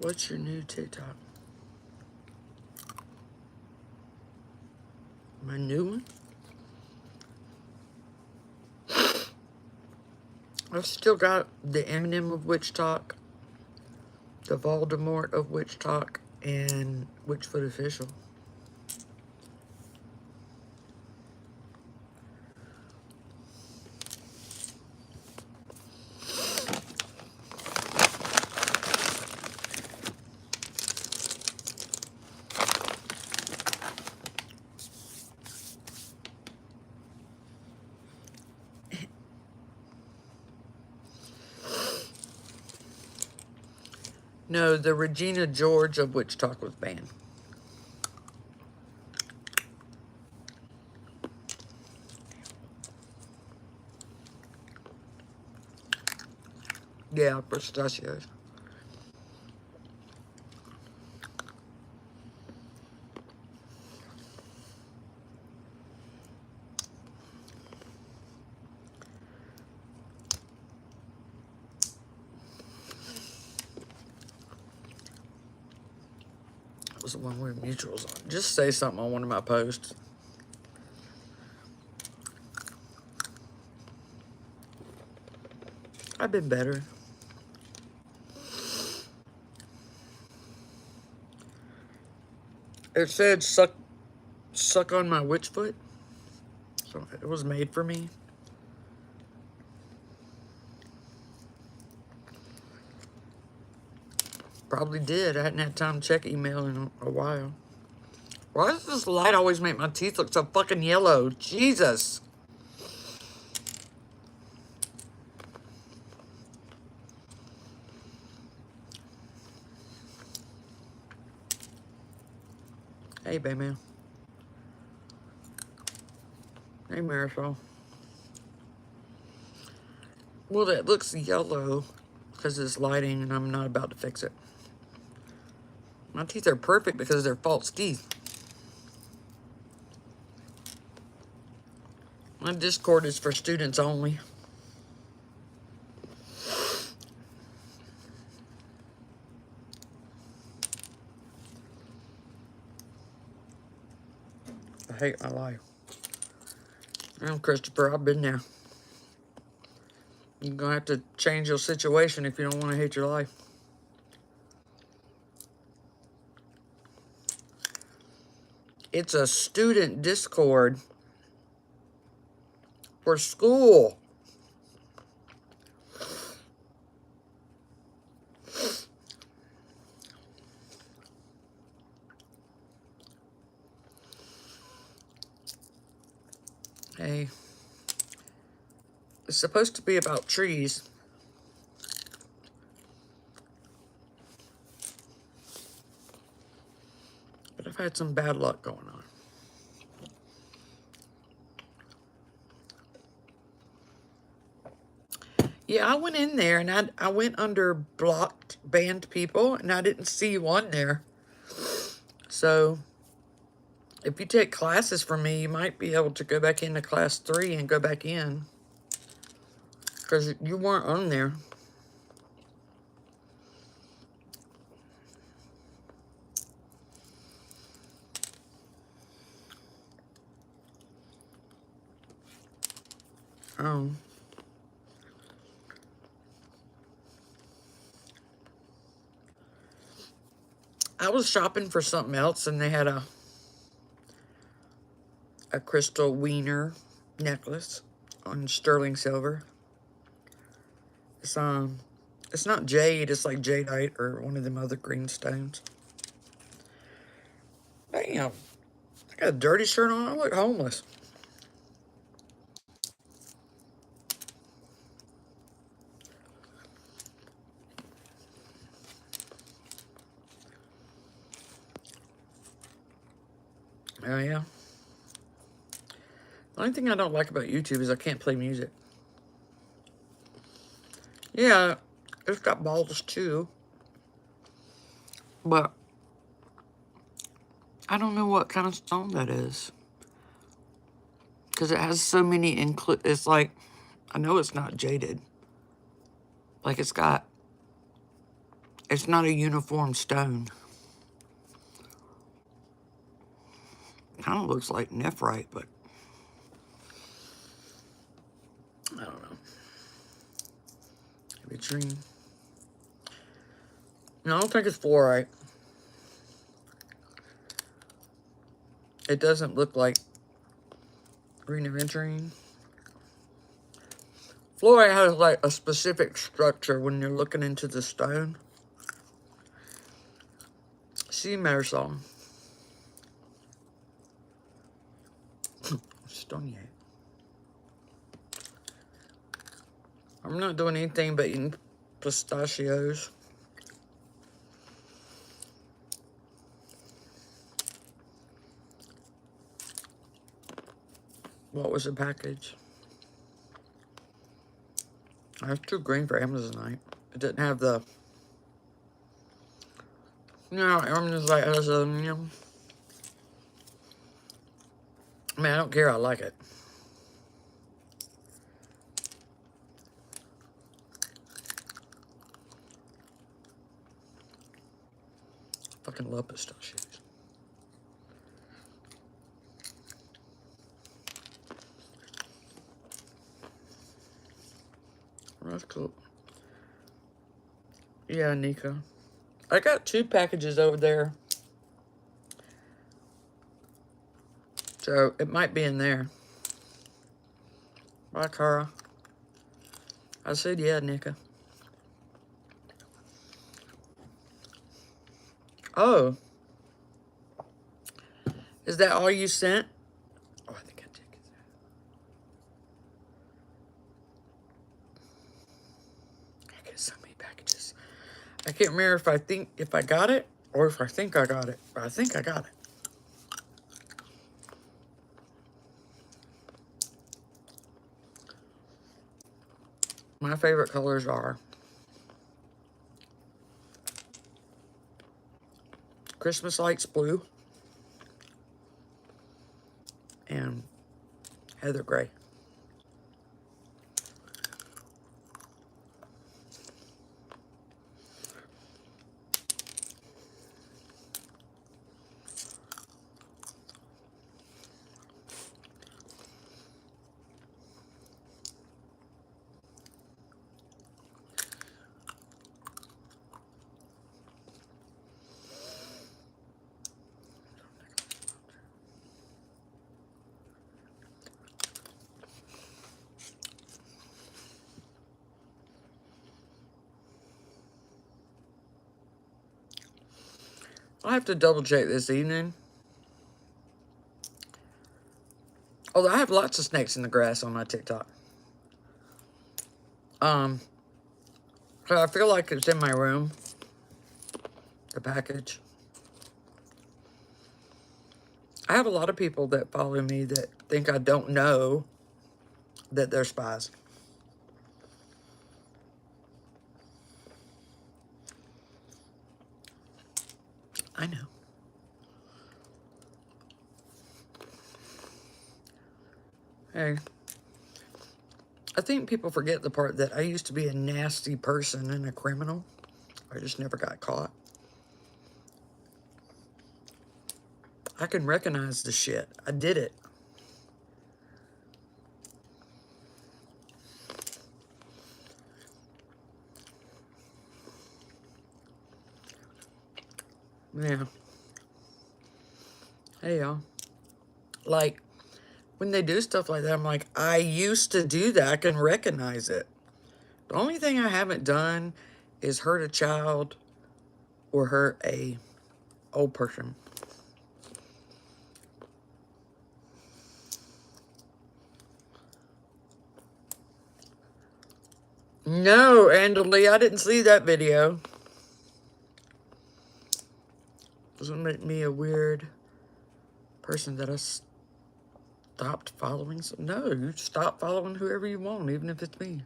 What's your new TikTok? My new one? I've still got the Eminem of Witch Talk, the Voldemort of Witch Talk, and Witchfoot Official. No, the Regina George of Witch Talk was banned. Yeah, pistachios. That was the one where mutuals on. Just say something on one of my posts. I've been better. It said suck on my witch foot. So it was made for me. Probably did. I hadn't had time to check email in a while. Why does this light always make my teeth look so fucking yellow? Jesus. Hey, baby. Hey, Marisol. Well, that looks yellow because it's lighting and I'm not about to fix it. My teeth are perfect because they're false teeth. My Discord is for students only. I hate my life. I'm Christopher. I've been there. You're going to have to change your situation if you don't want to hate your life. It's a student Discord for school. Hey. It's supposed to be about trees. But I've had some bad luck going on. Yeah, I went in there and I went under blocked banned people and I didn't see you on there. So if you take classes from me, you might be able to go back into class 3 and go back in. Because you weren't on there. I was shopping for something else and they had a crystal wiener necklace on sterling silver. It's not jade, it's like jadeite or one of them other green stones. Damn, I got a dirty shirt on. I look homeless. Oh, yeah. The only thing I don't like about YouTube is I can't play music. Yeah, it's got balls too. But I don't know what kind of song that is. Because it has so many it's like, I know it's not jaded. Like it's got It's not a uniform stone. Kind of looks like nephrite, but I don't know. Vitrine. No, I don't think it's fluorite. It doesn't look like green aventurine. Fluorite has like a specific structure when you're looking into the stone. Sea maresol. Stony. I'm not doing anything but eating pistachios. What was the package? That's too green for Amazonite. It didn't have the... No, Amazonite has a... I mean, I don't care. I like it. Fucking love pistachios. That's cool. Yeah, Nika. I got 2 packages over there. So, it might be in there. Bye, Cara. I said, yeah, Nika. Oh. Is that all you sent? Oh, I think I did get that. I get so many packages. I can't remember if I got it or if I think I got it. But I think I got it. My favorite colors are Christmas Lights Blue and Heather Gray. I'll have to double check this evening. Although I have lots of snakes in the grass on my TikTok. So I feel like it's in my room. The package. I have a lot of people that follow me that think I don't know that they're spies. I know. Hey, I think people forget the part that I used to be a nasty person and a criminal. I just never got caught. I can recognize the shit. I did it. Yeah. Hey, y'all. Like, when they do stuff like that, I'm like, I used to do that. I can recognize it. The only thing I haven't done is hurt a child or hurt a old person. No, Andalea, I didn't see that video. Doesn't make me a weird person that I stopped following. No, you stop following whoever you want, even if it's me.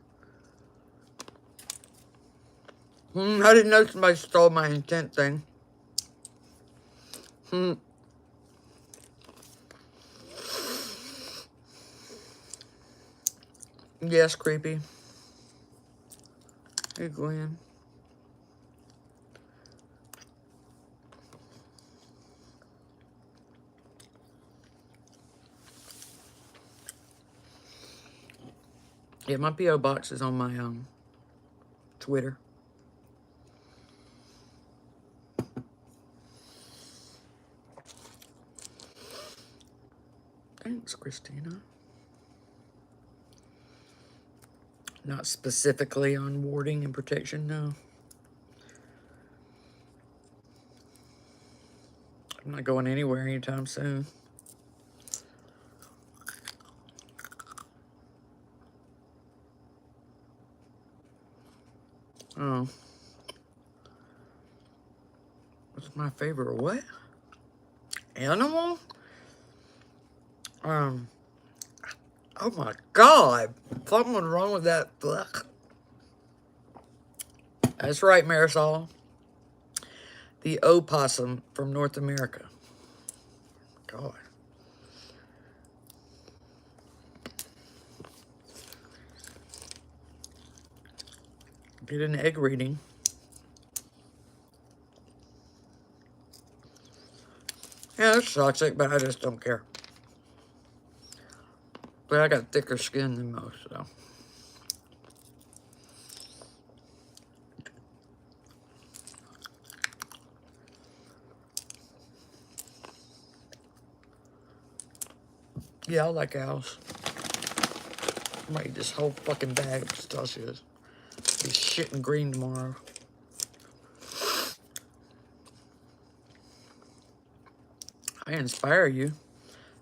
I didn't know somebody stole my intent thing. Yes, creepy. Hey, Glenn. Yeah, my P.O. box is on my Twitter. Thanks, Christina. Not specifically on warding and protection, no. I'm not going anywhere anytime soon. Oh. What's my favorite what? Animal? Oh my God. Something wrong with that. Ugh. That's right, Marisol. The opossum from North America. God. Get an egg reading. Yeah, it's toxic, but I just don't care. But I got thicker skin than most, so. Yeah, I like owls. I might eat this whole fucking bag of pistachios. Be shitting green tomorrow. I inspire you.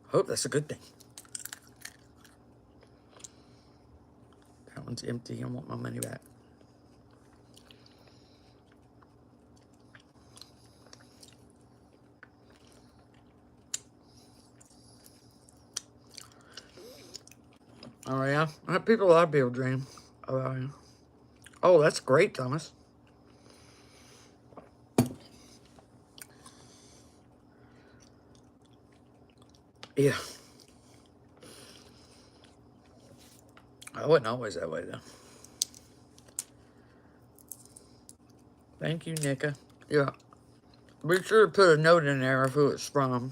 Hope that's a good thing. That one's empty. I want my money back. Oh, yeah? A lot of people dream about you. Oh, that's great, Thomas. Yeah. I wasn't always that way, though. Thank you, Nika. Yeah. Be sure to put a note in there of who it's from.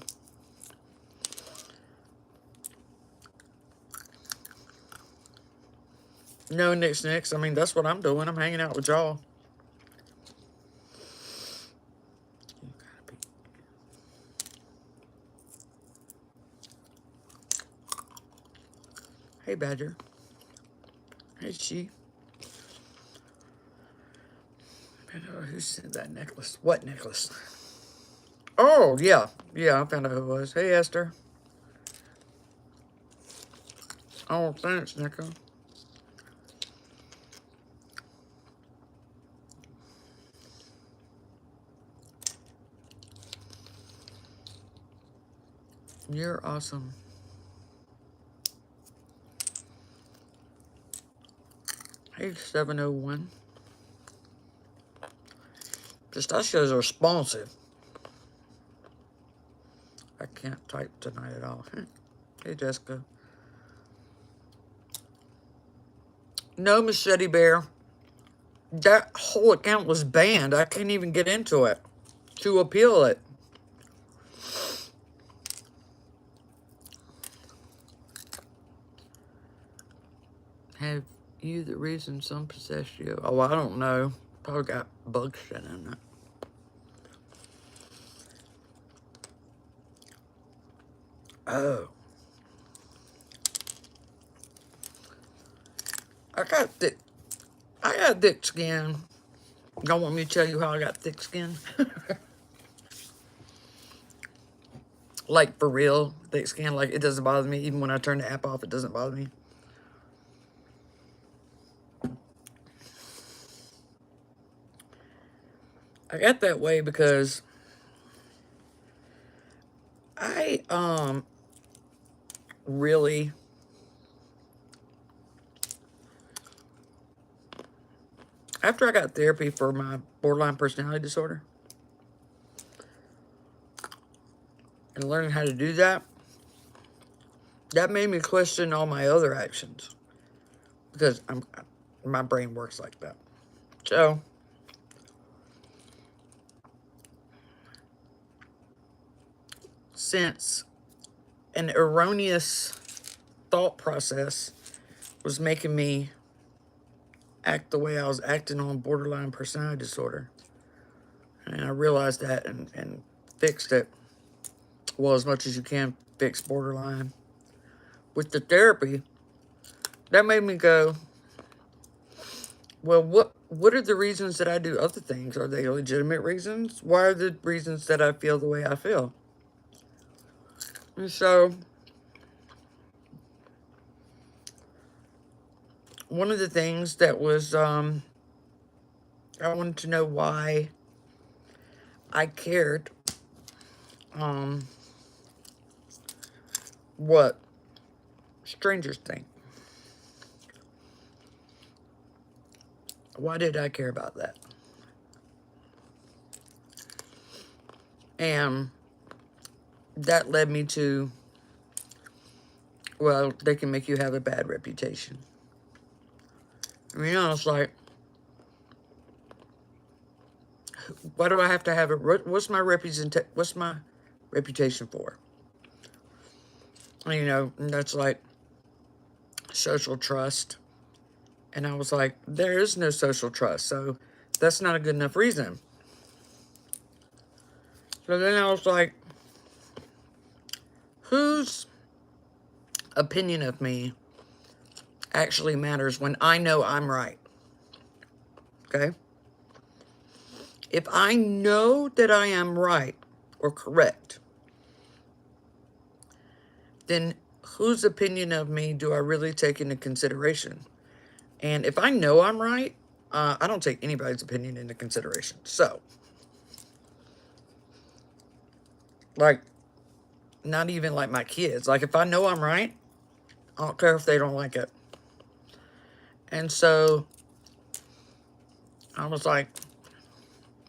No, Nicks. I mean, that's what I'm doing. I'm hanging out with y'all. Hey, Badger. Hey, she. Who sent that necklace? What necklace? Oh, yeah. Yeah, I found out who it was. Hey, Esther. Oh, thanks, Nico. You're awesome. Hey, 701. Pistachios are responsive. I can't type tonight at all. Hey, Jessica. No, Machete Bear. That whole account was banned. I can't even get into it to appeal it. Have you the reason some pistachio? Oh, I don't know. Probably got bug shit in it. Oh. I got thick skin. Don't want me to tell you how I got thick skin? Like, for real, thick skin. Like, it doesn't bother me. Even when I turn the app off, it doesn't bother me. I got that way because I, really... After I got therapy for my borderline personality disorder and learning how to do that, that made me question all my other actions because my brain works like that. So, since an erroneous thought process was making me act the way I was acting on borderline personality disorder. And I realized that and fixed it. Well, as much as you can fix borderline. With the therapy, that made me go, well, what are the reasons that I do other things? Are they legitimate reasons? Why are the reasons that I feel the way I feel? And so, one of the things that was, I wanted to know why I cared, what strangers think. Why did I care about that? And that led me to, well, they can make you have a bad reputation. I mean, I was like, why do I have to have it? What's my reputation for? And, you know, and that's like social trust. And I was like, there is no social trust, so that's not a good enough reason. So then I was like, whose opinion of me actually matters when I know I'm right? Okay? If I know that I am right or correct, then whose opinion of me do I really take into consideration? And if I know I'm right, I don't take anybody's opinion into consideration. So, like, not even like my kids. Like, if I know I'm right, I don't care if they don't like it. And so, I was like,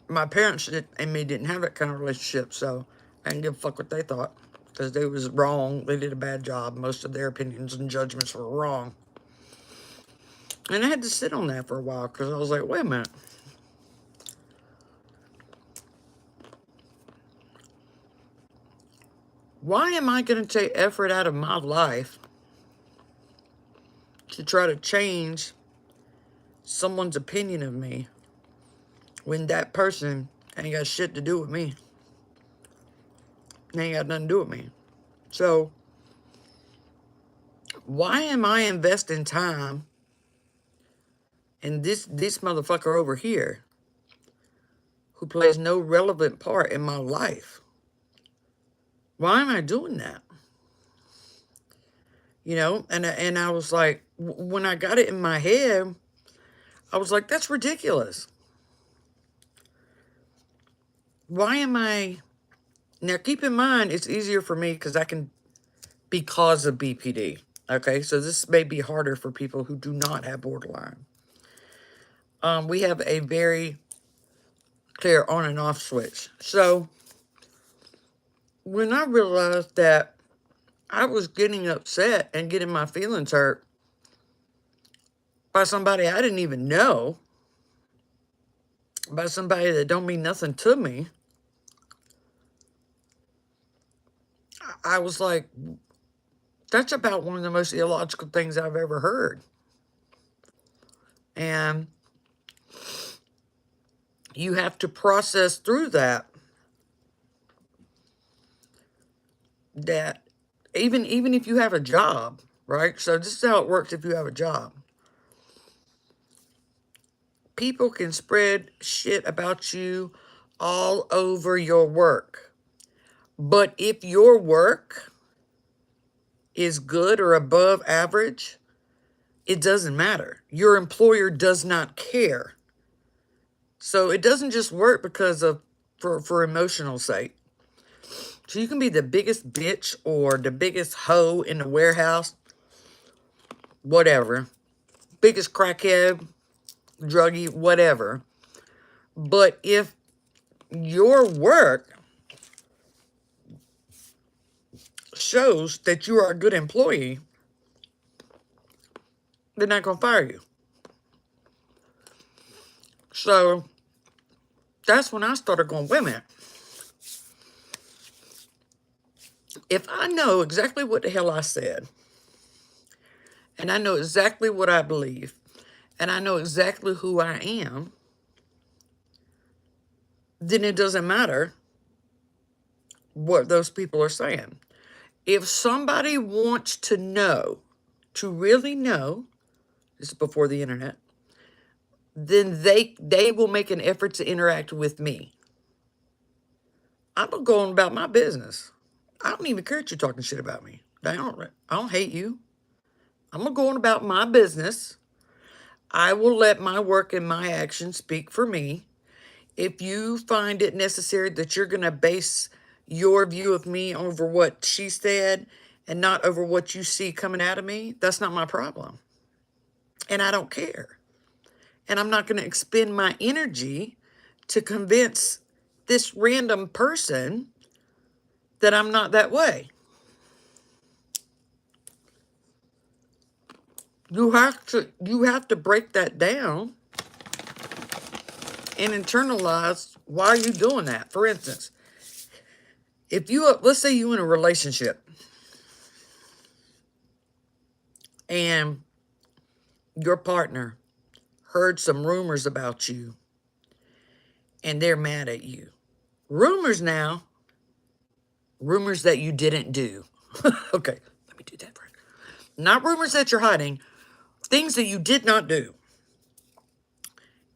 my parents and me didn't have that kind of relationship, so I didn't give a fuck what they thought. Because they was wrong. They did a bad job. Most of their opinions and judgments were wrong. And I had to sit on that for a while, because I was like, wait a minute. Why am I going to take effort out of my life to try to change someone's opinion of me when that person ain't got shit to do with me? They ain't got nothing to do with me. So, why am I investing time in this motherfucker over here who plays no relevant part in my life? Why am I doing that? You know, and I was like, when I got it in my head, I was like, that's ridiculous. Why am I... Now, keep in mind, it's easier for me because of BPD. Okay, so this may be harder for people who do not have borderline. We have a very clear on and off switch. So, when I realized that I was getting upset and getting my feelings hurt by somebody I didn't even know, by somebody that don't mean nothing to me, I was like, that's about one of the most illogical things I've ever heard. And you have to process through that even if you have a job, right? So this is how it works if you have a job. People can spread shit about you all over your work. But if your work is good or above average, it doesn't matter. Your employer does not care. So it doesn't just work because of for emotional sake. So you can be the biggest bitch or the biggest hoe in the warehouse, whatever, biggest crackhead, druggie, whatever. But if your work shows that you are a good employee, they're not going to fire you. So that's when I started going, wait a minute. If I know exactly what the hell I said, and I know exactly what I believe, and I know exactly who I am, then it doesn't matter what those people are saying. If somebody wants to know, to really know, this is before the internet, then they will make an effort to interact with me. I'm going about my business. I don't even care that you're talking shit about me. I don't hate you. I'm going about my business. I will let my work and my actions speak for me. If you find it necessary that you're going to base your view of me over what she said and not over what you see coming out of me, that's not my problem. And I don't care. And I'm not going to expend my energy to convince this random person that I'm not that way. You have to break that down and internalize why are you doing that. For instance, if let's say you in a relationship and your partner heard some rumors about you and they're mad at you. Rumors that you didn't do. Okay, let me do that first. Not rumors that you're hiding, things that you did not do.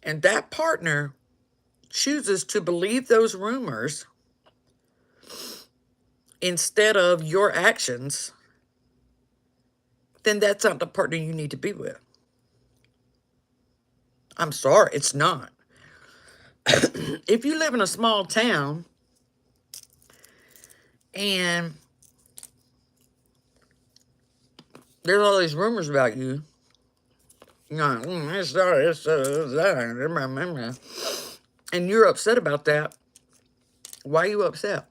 And that partner chooses to believe those rumors instead of your actions, then that's not the partner you need to be with. I'm sorry, it's not. If you live in a small town and there's all these rumors about you, and you're upset about that, why are you upset?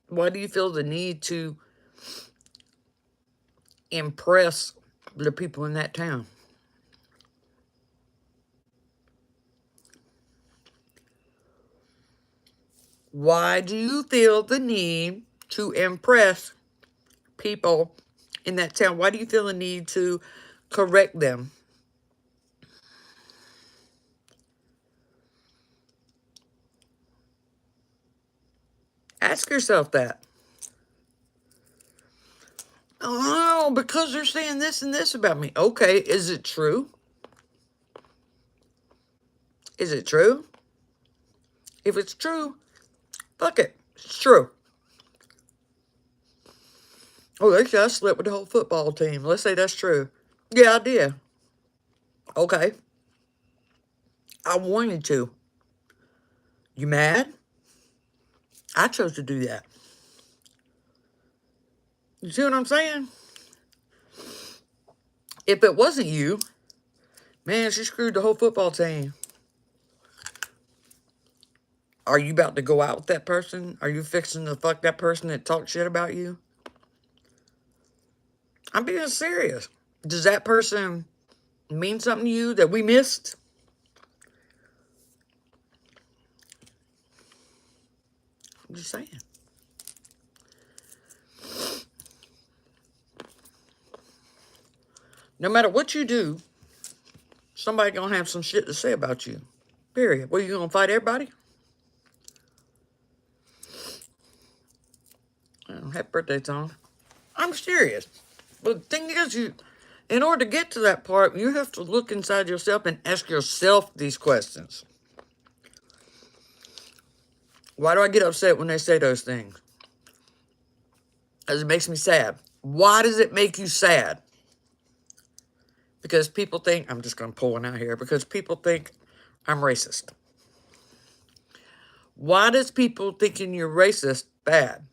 Why do you feel the need to impress the people in that town? Why do you feel the need to impress people in that town? Why do you feel the need to correct them? Ask yourself that. Oh, because they're saying this and this about me. Okay, is it true? Is it true? If it's true, fuck it. It's true. Oh, they say I slept with the whole football team. Let's say that's true. Yeah, I did. Okay. I wanted to. You mad? I chose to do that. You see what I'm saying? If it wasn't you, man, she screwed the whole football team. Are you about to go out with that person? Are you fixing to fuck that person that talked shit about you? I'm being serious. Does that person mean something to you that we missed? I'm just saying. No matter what you do, somebody gonna have some shit to say about you. Period. Well, you gonna fight everybody? Oh, happy birthday, Tom. I'm serious. But the thing is, in order to get to that part, you have to look inside yourself and ask yourself these questions. Why do I get upset when they say those things? Because it makes me sad. Why does it make you sad? Because people think, I'm just going to pull one out here, because people think I'm racist. Why does people thinking you're racist bad?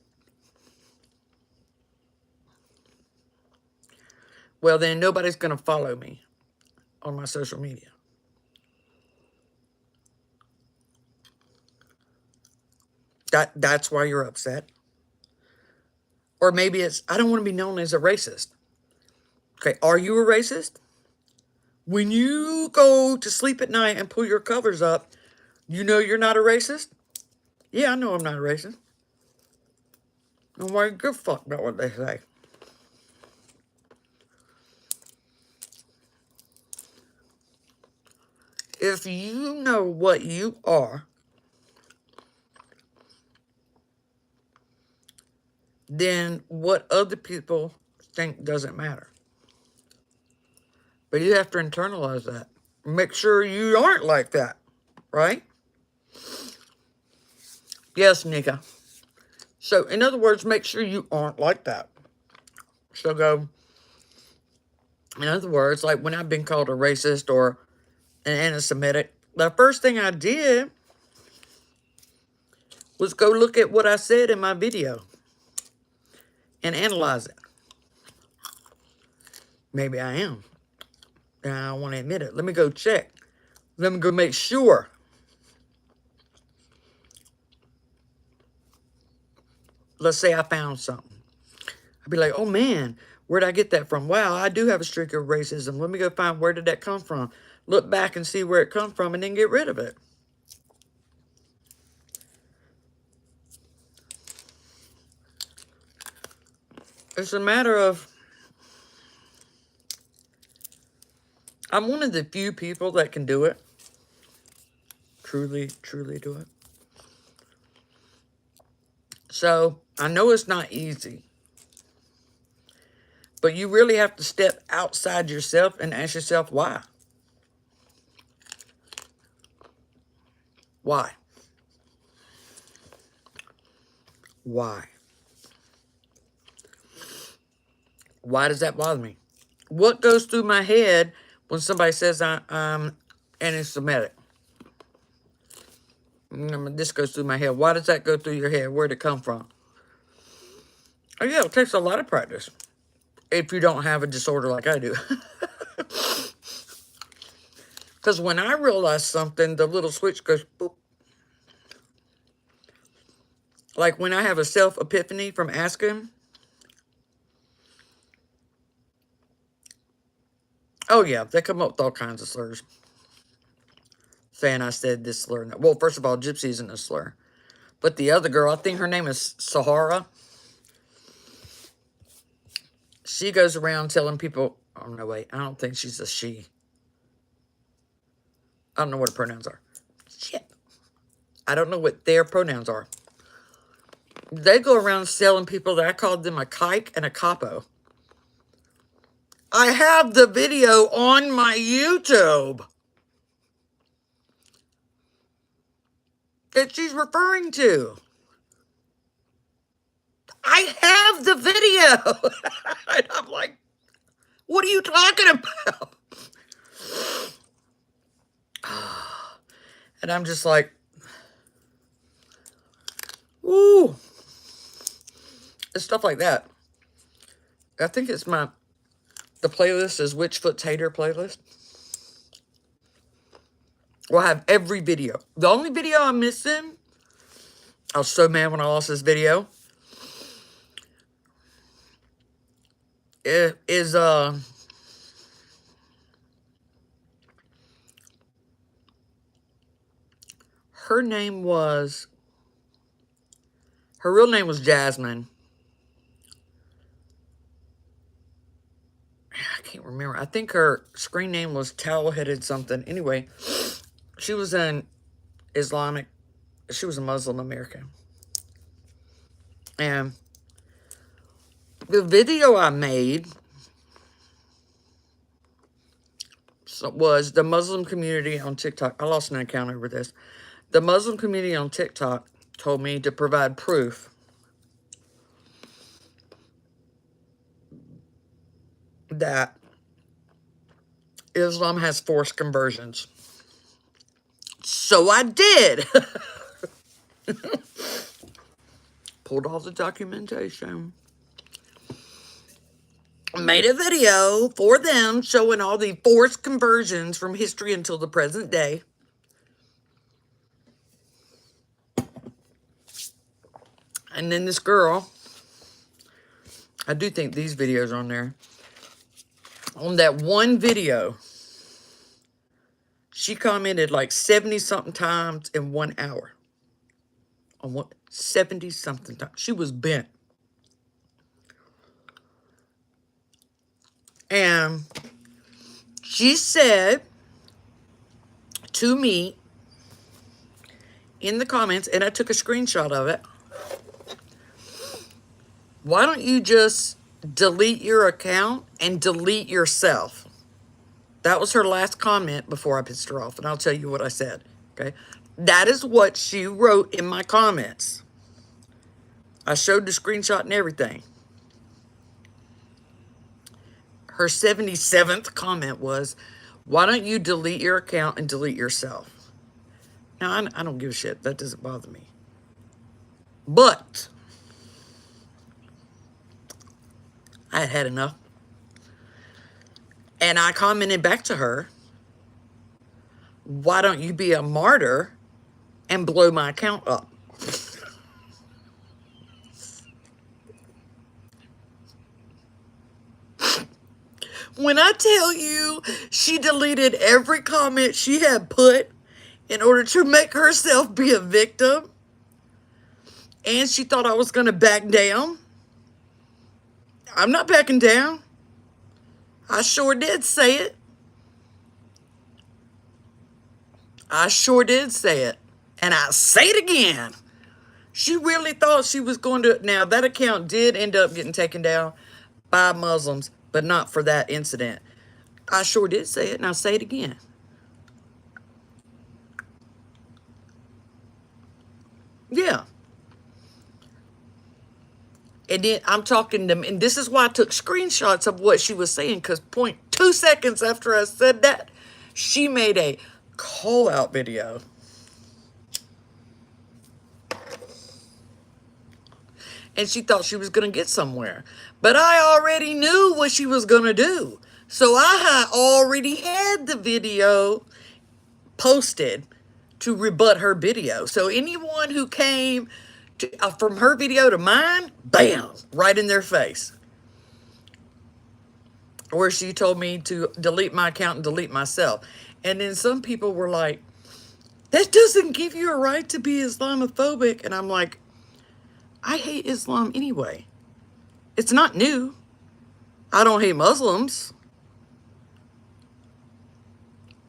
Well, then nobody's going to follow me on my social media. That's why you're upset. Or maybe it's, I don't want to be known as a racist. Okay, are you a racist? When you go to sleep at night and pull your covers up, you know you're not a racist? Yeah, I know I'm not a racist. Nobody give a fuck about what they say. If you know what you are, then what other people think doesn't matter. But you have to internalize that. Make sure you aren't like that, right? Yes, Nika. So, in other words, make sure you aren't like that. So go, in other words, like when I've been called a racist or an anti-Semitic, the first thing I did was go look at what I said in my video and analyze it. Maybe I am. And I don't want to admit it. Let me go check. Let me go make sure. Let's say I found something. I'd be like, oh man, where'd I get that from? Wow, I do have a streak of racism. Let me go find where did that come from. Look back and see where it come from and then get rid of it. It's a matter of, I'm one of the few people that can do it. Truly, truly do it. So, I know it's not easy. But you really have to step outside yourself and ask yourself why. Why? Why? Why does that bother me? What goes through my head when somebody says I'm anti-Semitic? This goes through my head. Why does that go through your head? Where'd it come from? Oh yeah, it takes a lot of practice. If you don't have a disorder like I do. Because when I realize something, the little switch goes boop. Like when I have a self-epiphany from asking. Oh yeah, they come up with all kinds of slurs. Saying I said this slur. Well, first of all, gypsy isn't a slur. But the other girl, I think her name is Sahara. She goes around telling people, oh no, wait, I don't think she's a she. I don't know what her pronouns are. Shit. I don't know what their pronouns are. They go around telling people that I called them a kike and a capo. I have the video on my YouTube that she's referring to. I have the video. And I'm like, what are you talking about? And I'm just like, ooh. It's stuff like that. I think it's the playlist is Witchfoot's Hater playlist. We'll have every video. The only video I'm missing, I was so mad when I lost this video, is her real name was Jasmine. I can't remember. I think her screen name was Towel-Headed something. Anyway, she was she was a Muslim American. And the video I made was the Muslim community on TikTok. I lost an account over this. The Muslim community on TikTok told me to provide proof that Islam has forced conversions. So I did. Pulled all the documentation. Made a video for them showing all the forced conversions from history until the present day. And then this girl, I do think these videos are on there. On that one video, she commented like 70-something times in 1 hour. On what? 70-something times. She was bent. And she said to me in the comments, and I took a screenshot of it, why don't you just delete your account and delete yourself? That was her last comment before I pissed her off, and I'll tell you what I said, okay? That is what she wrote in my comments. I showed the screenshot and everything. Her 77th comment was, why don't you delete your account and delete yourself? Now, I don't give a shit. That doesn't bother me. But I had had enough. And I commented back to her, why don't you be a martyr and blow my account up? When I tell you she deleted every comment she had put in order to make herself be a victim, and she thought I was going to back down, I'm not backing down. I sure did say it. I sure did say it. And I say it again. She really thought she was going to... Now, that account did end up getting taken down by Muslims, but not for that incident. I sure did say it, and I'll say it again. Yeah. And then I'm talking to them, and this is why I took screenshots of what she was saying, because 0.2 seconds after I said that, she made a call-out video. And she thought she was going to get somewhere. But I already knew what she was going to do. So I already had the video posted to rebut her video. So anyone who came from her video to mine, bam, right in their face. Where she told me to delete my account and delete myself. And then some people were like, that doesn't give you a right to be Islamophobic. And I'm like, I hate Islam anyway. It's not new. I don't hate Muslims.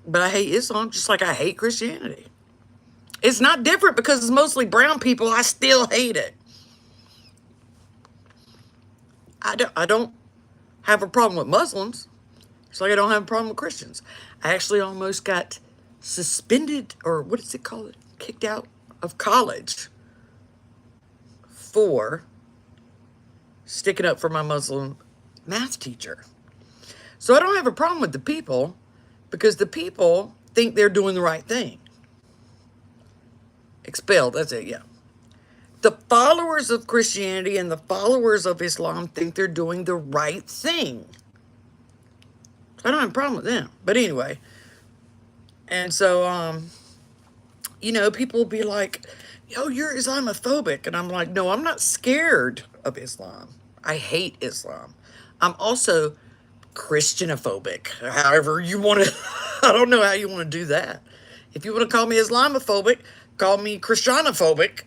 But I hate Islam just like I hate Christianity. It's not different because it's mostly brown people. I still hate it. I don't have a problem with Muslims. It's like I don't have a problem with Christians. I actually almost got suspended, or what is it called? Kicked out of college for sticking up for my Muslim math teacher. So I don't have a problem with the people because the people think they're doing the right thing. Expelled, that's it, yeah. The followers of Christianity and the followers of Islam think they're doing the right thing. I don't have a problem with them. But anyway, and so, you know, people will be like, yo, you're Islamophobic. And I'm like, no, I'm not scared of Islam. I hate Islam. I'm also Christianophobic. However you want to, I don't know how you want to do that. If you want to call me Islamophobic, call me Christianophobic.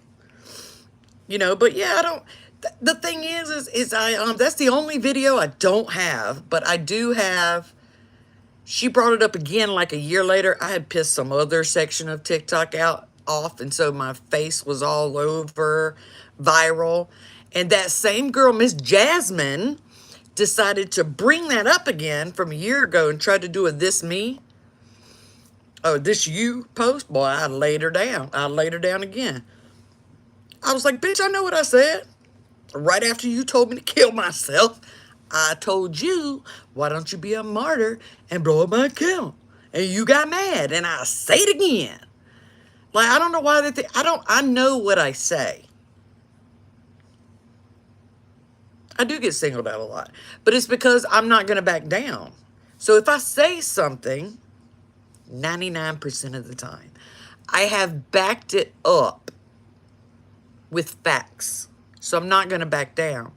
You know, but yeah, I don't, the thing is I, that's the only video I don't have, but I do have, she brought it up again like a year later. I had pissed some other section of TikTok off, and so my face was all over, viral. And that same girl, Miss Jasmine, decided to bring that up again from a year ago and tried to do a this me, oh, this you post. Boy, I laid her down. I laid her down again. I was like, bitch, I know what I said. Right after you told me to kill myself, I told you, why don't you be a martyr and blow up my account? And you got mad, and I say it again. Like, I don't know why they think, I know what I say. I do get singled out a lot, but it's because I'm not going to back down. So if I say something, 99% of the time, I have backed it up with facts. So I'm not going to back down.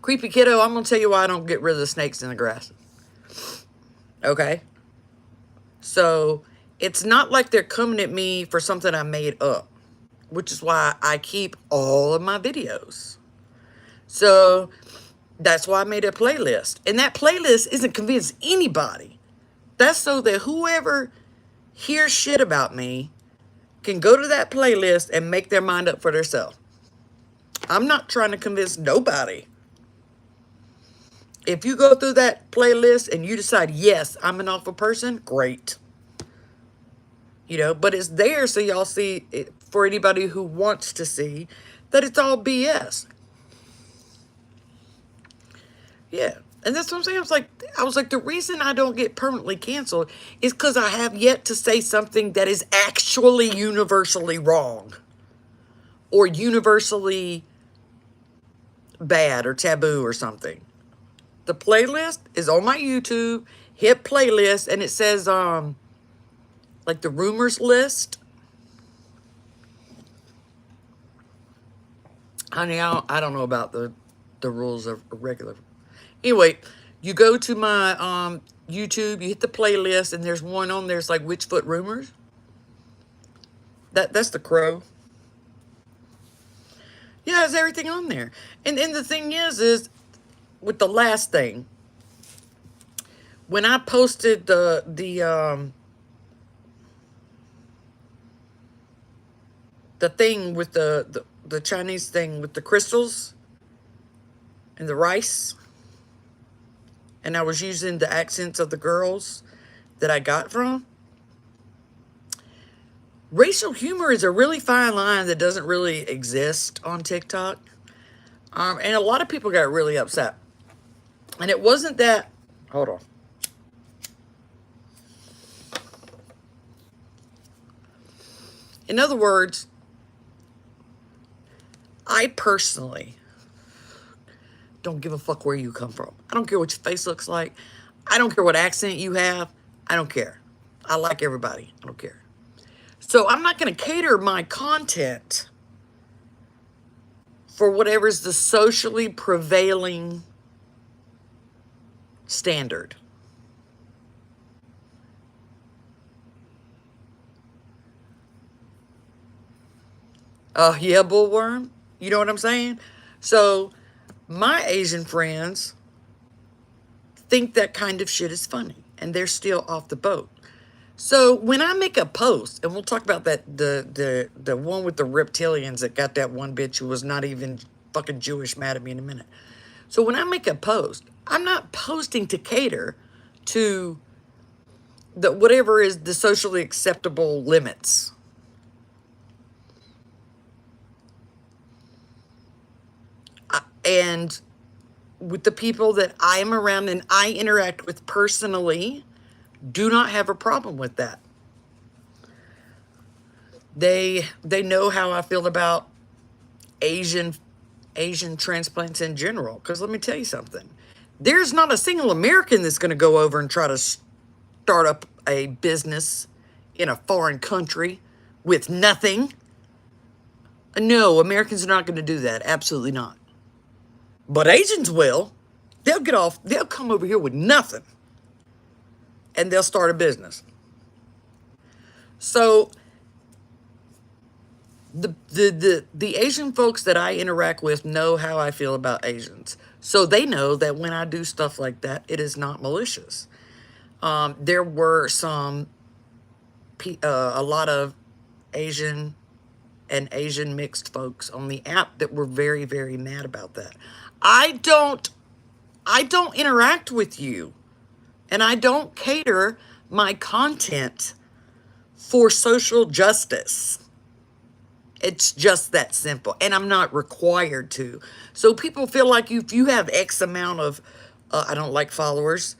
Creepy kiddo, I'm going to tell you why I don't get rid of the snakes in the grass. Okay? So it's not like they're coming at me for something I made up, which is why I keep all of my videos. So That's why I made a playlist. And that playlist isn't convince anybody. That's so that whoever hears shit about me can go to that playlist and make their mind up for themselves. I'm not trying to convince nobody. If you go through that playlist and you decide, yes, I'm an awful person, great. You know, but it's there so y'all see it, for anybody who wants to see that it's all BS. Yeah. And that's what I'm saying. I was like, the reason I don't get permanently canceled is because I have yet to say something that is actually universally wrong or universally bad or taboo or something. The playlist is on my YouTube, hit playlist, and it says, like the rumors list. Honey, I don't know about the rules of regular. Anyway, you go to my YouTube, you hit the playlist, and there's one on there's like Witchfoot rumors. That's the crow. Yeah, it's everything on there. And the thing is with the last thing, when I posted the thing with the Chinese thing with the crystals and the rice, and I was using the accents of the girls that I got from. Racial humor is a really fine line that doesn't really exist on TikTok. And a lot of people got really upset. And it wasn't that, hold on. In other words, I personally don't give a fuck where you come from. I don't care what your face looks like. I don't care what accent you have. I don't care. I like everybody. I don't care. So I'm not going to cater my content for whatever's the socially prevailing standard. Yeah, bullworm. You know what I'm saying? So my Asian friends think that kind of shit is funny, and they're still off the boat. So when I make a post, and we'll talk about that, the one with the reptilians that got that one bitch who was not even fucking Jewish mad at me in a minute. So when I make a post, I'm not posting to cater to the whatever is the socially acceptable limits. And with the people that I am around and I interact with personally, do not have a problem with that. They know how I feel about Asian transplants in general. Because let me tell you something. There's not a single American that's going to go over and try to start up a business in a foreign country with nothing. No, Americans are not going to do that. Absolutely not. But Asians will. They'll come over here with nothing. And they'll start a business. So the Asian folks that I interact with know how I feel about Asians. So they know that when I do stuff like that, it is not malicious. There were a lot of Asian and Asian mixed folks on the app that were very, very mad about that. I don't interact with you, and I don't cater my content for social justice. It's just that simple, and I'm not required to. So people feel like if you have X amount of, I don't like followers,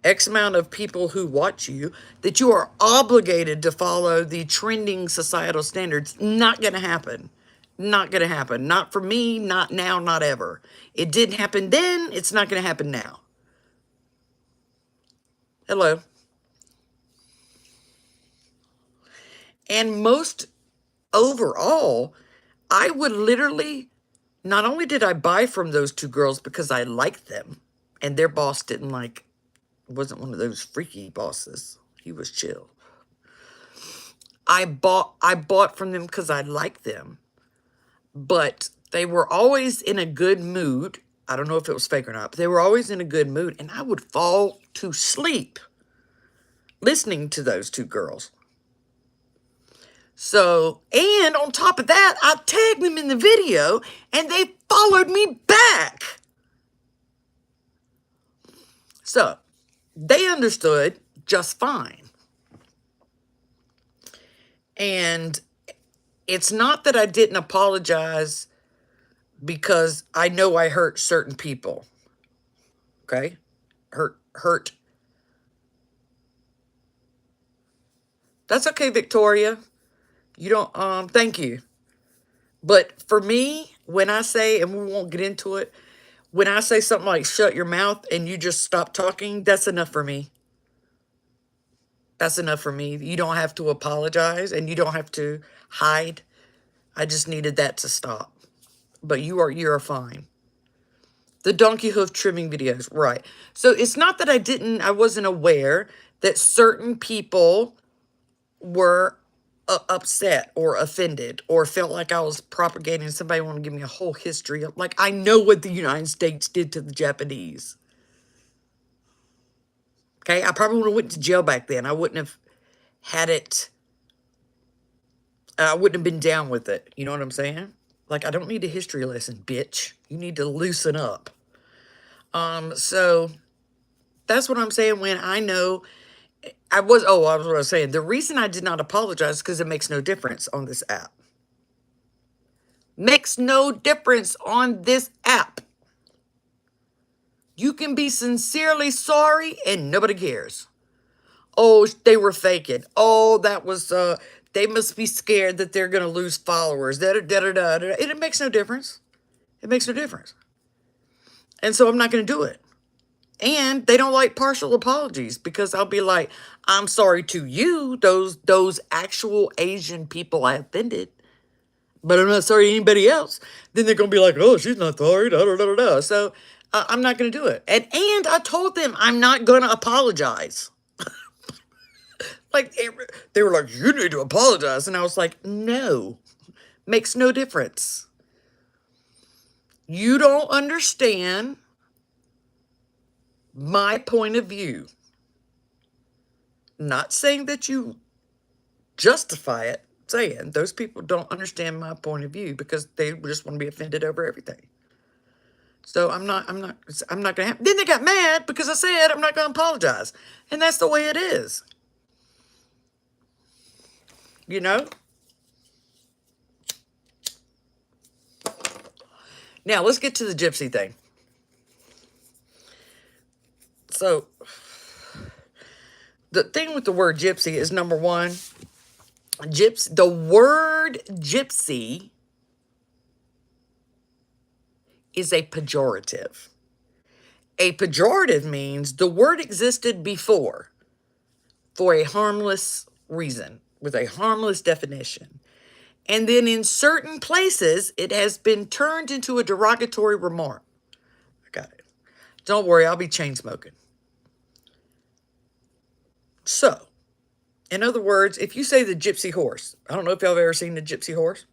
X amount of people who watch you, that you are obligated to follow the trending societal standards. Not going to happen. Not going to happen. Not for me, not now, not ever. It didn't happen then, it's not going to happen now. Hello. And most overall, I would literally, not only did I buy from those two girls because I liked them, and their boss wasn't one of those freaky bosses. He was chill. I bought from them because I liked them. But they were always in a good mood, I don't know if it was fake or not, but they were always in a good mood. And I would fall to sleep listening to those two girls. So, and on top of that, I tagged them in the video and they followed me back. So, they understood just fine. And it's not that I didn't apologize because I know I hurt certain people. Okay? Hurt. That's okay, Victoria. You don't, thank you. But for me, when I say, and we won't get into it, when I say something like shut your mouth and you just stop talking, that's enough for me. That's enough for me. You don't have to apologize and you don't have to hide. I just needed that to stop. But you're fine. The donkey hoof trimming videos, right. So it's not that I wasn't aware that certain people were upset or offended or felt like I was propagating. Somebody wanted to give me a whole history of, like, I know what the United States did to the Japanese. Okay, I probably would have went to jail back then. I wouldn't have had it. I wouldn't have been down with it. You know what I'm saying? Like, I don't need a history lesson, bitch. You need to loosen up. So that's what I'm saying when I know I was saying, the reason I did not apologize is because it makes no difference on this app. Makes no difference on this app. You can be sincerely sorry and nobody cares. Oh, they were faking. Oh, that was, they must be scared that they're going to lose followers. It makes no difference. It makes no difference. And so I'm not going to do it. And they don't like partial apologies because I'll be like, I'm sorry to you, those actual Asian people I offended, but I'm not sorry to anybody else. Then they're going to be like, oh, she's not sorry, da-da-da-da-da. So I'm not going to do it. And I told them I'm not going to apologize. Like, they were like, you need to apologize. And I was like, no, makes no difference. You don't understand my point of view. Not saying that you justify it, saying those people don't understand my point of view because they just want to be offended over everything. So I'm not going to have, then they got mad because I said I'm not going to apologize. And that's the way it is. You know? Now, let's get to the gypsy thing. So, the thing with the word gypsy is, number one, the word gypsy is a pejorative. A pejorative means the word existed before for a harmless reason, with a harmless definition. And then in certain places, it has been turned into a derogatory remark. I got it. Don't worry, I'll be chain smoking. So, in other words, if you say the gypsy horse, I don't know if y'all have ever seen the gypsy horse.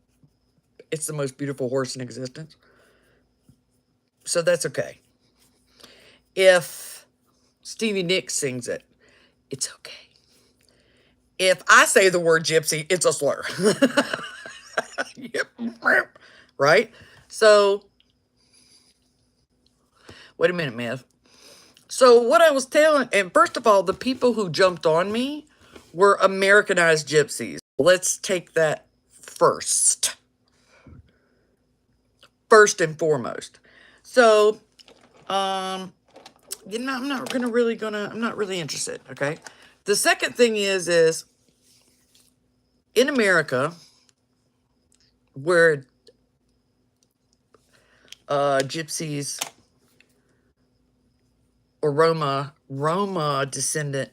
It's the most beautiful horse in existence. So that's okay. If Stevie Nicks sings it, it's okay. If I say the word gypsy, it's a slur. Right? So, wait a minute, Miss. So what I was telling, and first of all, the people who jumped on me were Americanized gypsies. Let's take that first. First and foremost. So, you know, I'm not really interested, okay? The second thing is in America, where gypsies or Roma descendant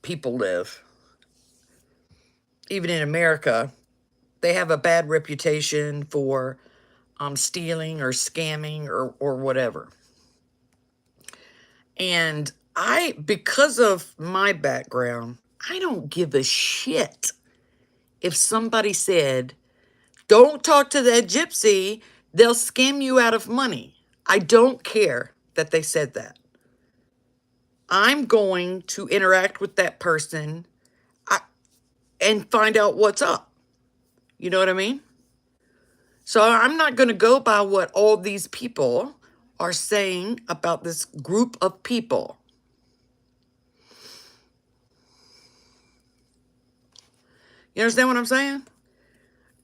people live, even in America, they have a bad reputation for stealing or scamming or whatever. And because of my background, I don't give a shit if somebody said, don't talk to that gypsy, They'll scam you out of money. I don't care that they said that. I'm going to interact with that person and find out what's up. You know what I mean? So I'm not going to go by what all these people are saying about this group of people. You understand what I'm saying?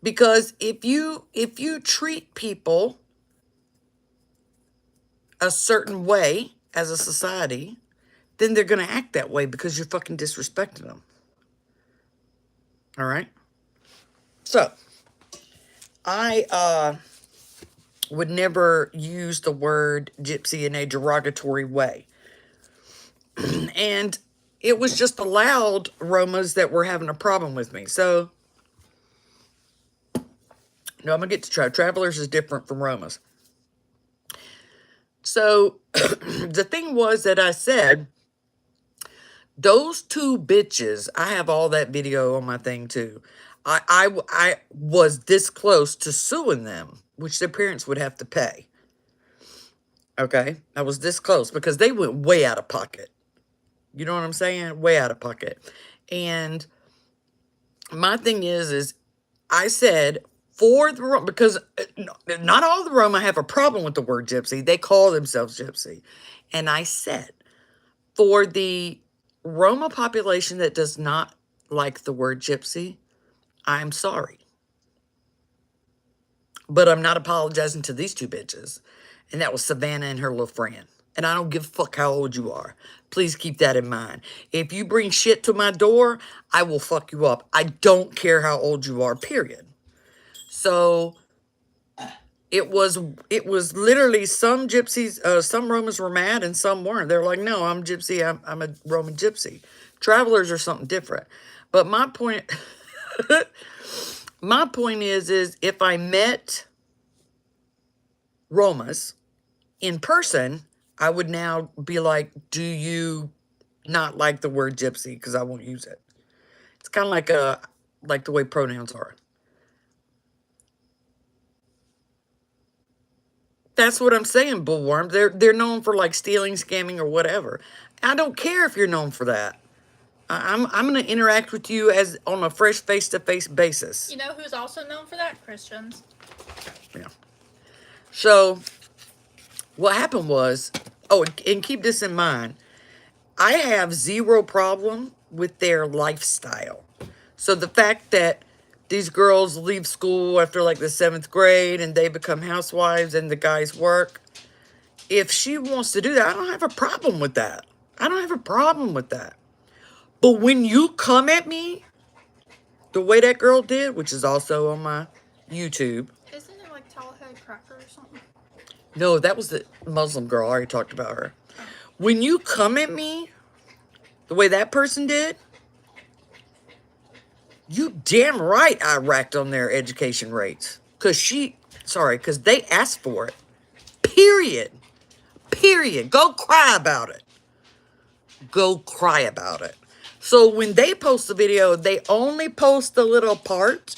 Because if you treat people a certain way as a society, then they're going to act that way because you're fucking disrespecting them. All right? So, I would never use the word gypsy in a derogatory way. And it was just the loud Romas that were having a problem with me. So, no, I'm going to get to travelers is different from Romas. So, the thing was that I said, those two bitches, I have all that video on my thing too. I was this close to suing them, which their parents would have to pay. Okay? I was this close because they went way out of pocket. You know what I'm saying? Way out of pocket. And my thing is I said, for the Roma, because not all the Roma have a problem with the word gypsy. They call themselves gypsy. And I said, for the Roma population that does not like the word gypsy, I'm sorry. But I'm not apologizing to these two bitches. And that was Savannah and her little friend. And I don't give a fuck how old you are. Please keep that in mind. If you bring shit to my door, I will fuck you up. I don't care how old you are, period. So it was literally some gypsies, some Romans were mad and some weren't. They're like, no, I'm gypsy. I'm a Roman gypsy. Travelers are something different. But my point, my point is if I met Romas in person, I would now be like, do you not like the word gypsy? Because I won't use it. It's kind of like the way pronouns are. That's what I'm saying, bullworm. They're known for like stealing, scamming, or whatever. I don't care if you're known for that. I'm going to interact with you as on a fresh face-to-face basis. You know who's also known for that? Christians. Yeah. So what happened was, oh, and keep this in mind, I have zero problem with their lifestyle. So the fact that these girls leave school after like the 7th grade and they become housewives and the guys work, if she wants to do that, I don't have a problem with that. I don't have a problem with that. But when you come at me the way that girl did, which is also on my YouTube. Isn't it like Tallhead Cracker or something? No, that was the Muslim girl. I already talked about her. When you come at me the way that person did, you damn right I racked on their education rates. Because they asked for it. Period. Period. Go cry about it. Go cry about it. So when they post the video, they only post the little part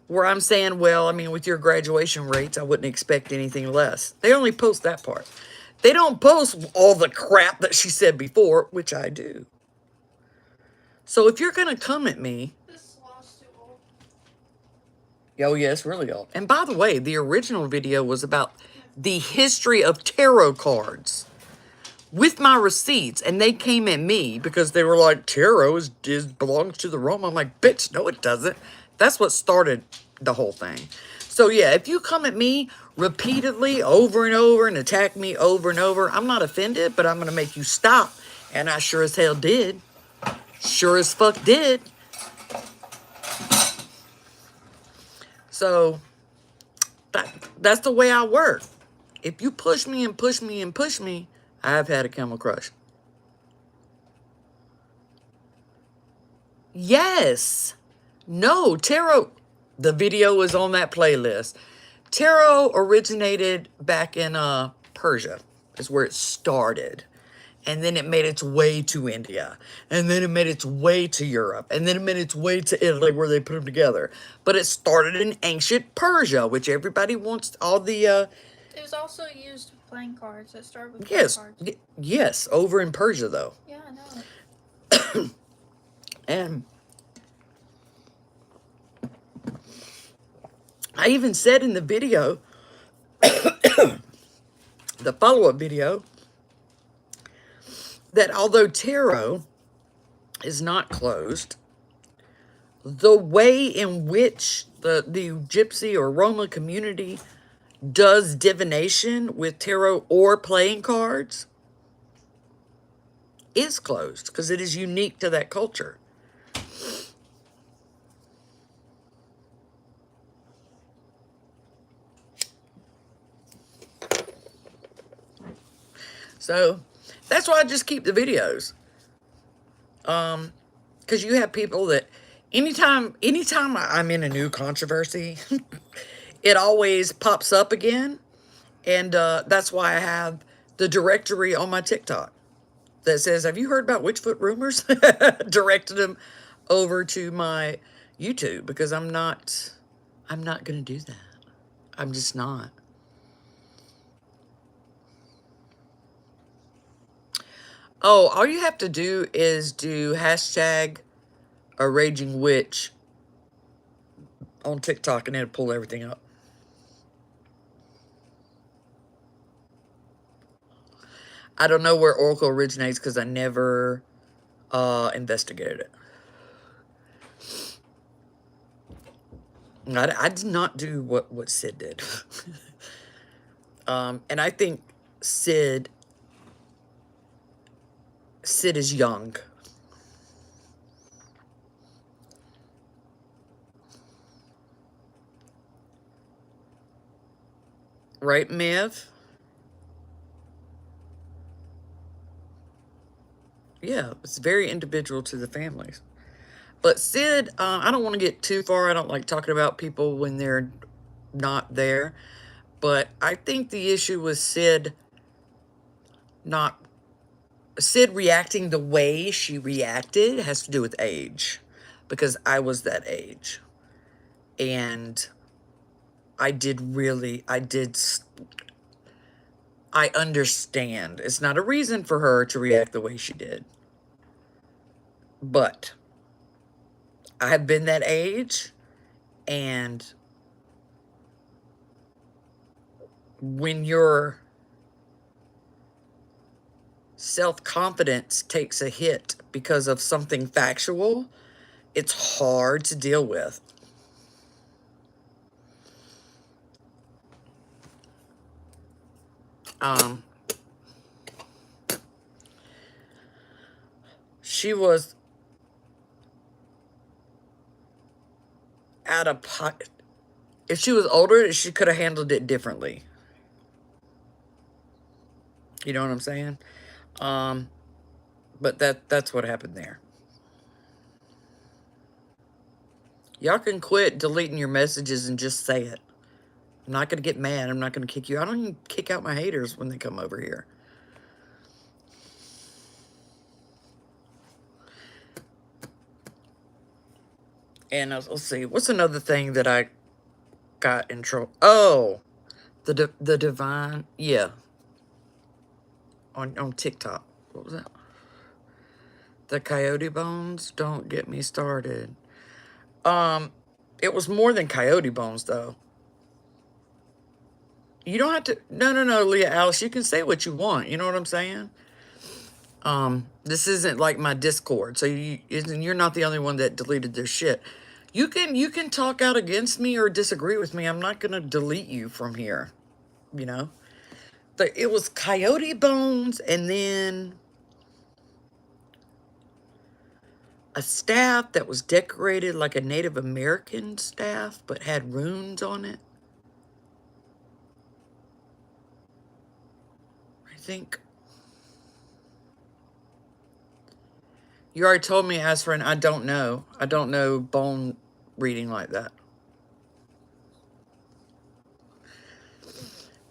where I'm saying, well, I mean, with your graduation rates, I wouldn't expect anything less. They only post that part. They don't post all the crap that she said before, which I do. So if you're going to come at me... This slot's too old. Oh, yeah, it's really old. And by the way, the original video was about the history of tarot cards with my receipts. And they came at me because they were like, tarot belongs to the Roma. I'm like, bitch, no, it doesn't. That's what started the whole thing. So, yeah, if you come at me repeatedly over and over and attack me over and over, I'm not offended, but I'm going to make you stop. And I sure as hell did. Sure as fuck did. So, that's the way I work. If you push me and push me and push me, I've had a camel crush. Yes. No, tarot. The video is on that playlist. Tarot originated back in Persia. Is where it started. and then it made its way to India, and then it made its way to Europe, and then it made its way to Italy where they put them together. But it started in ancient Persia, which everybody wants all the, It was also used with playing cards. It started with playing yes, cards. yes, over in Persia though. Yeah, I know. And I even said in the video, the follow-up video, that although tarot is not closed, the way in which the Gypsy or Roma community does divination with tarot or playing cards is closed because it is unique to that culture. So that's why I just keep the videos. Because you have people that anytime I'm in a new controversy, it always pops up again. And that's why I have the directory on my TikTok that says, have you heard about Witchfoot rumors? Directed them over to my YouTube because I'm not going to do that. I'm just not. Oh, all you have to do is do hashtag a raging witch on TikTok and it'll pull everything up. I don't know where Oracle originates because I never investigated it. I did not do what Sid did. And I think Sid is young. Right, Mev? Yeah, it's very individual to the families. But Sid, I don't want to get too far. I don't like talking about people when they're not there. But I think the issue was Sid reacting the way she reacted has to do with age. Because I was that age. And I understand. It's not a reason for her to react the way she did. But I have been that age, and when your self-confidence takes a hit because of something factual, it's hard to deal with. She was out of pocket. If she was older, she could have handled it differently. You know what I'm saying? But that's what happened there. Y'all can quit deleting your messages and just say it. I'm not going to get mad. I'm not going to kick you. I don't even kick out my haters when they come over here. And let's see. What's another thing that I got in trouble? Oh, the divine. Yeah. On TikTok. What was that? The coyote bones. Don't get me started. It was more than coyote bones, though. You don't have to. No, Leah Alice. You can say what you want. You know what I'm saying? This isn't like my Discord, so you're not the only one that deleted their shit. You can talk out against me or disagree with me. I'm not gonna delete you from here. You know? It was coyote bones and then a staff that was decorated like a Native American staff, but had runes on it. I think. You already told me, Asfrin, I don't know. I don't know bone reading like that.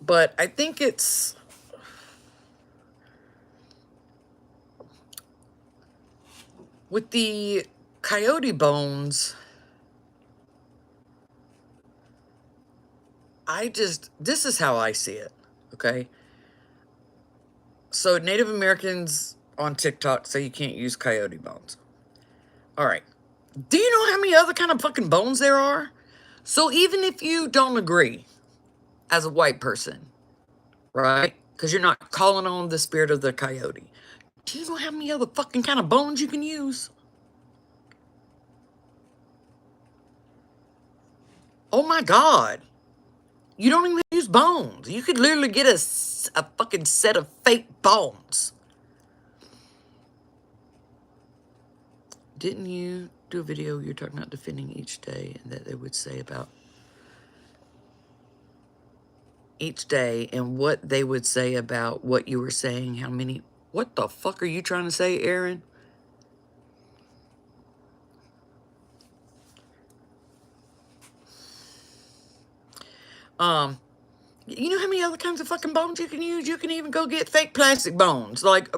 But I think it's... With the coyote bones, this is how I see it, okay? So Native Americans on TikTok say you can't use coyote bones. All right. Do you know how many other kind of fucking bones there are? So even if you don't agree as a white person, right? Because you're not calling on the spirit of the coyote. Do you know how many other fucking kind of bones you can use? Oh my God. You don't even use bones. You could literally get a fucking set of fake bones. Didn't you do a video you're talking about defending each day and that they would say about each day and what they would say about what you were saying? How many? What the fuck are you trying to say, Aaron? You know how many other kinds of fucking bones you can use? You can even go get fake plastic bones. Like,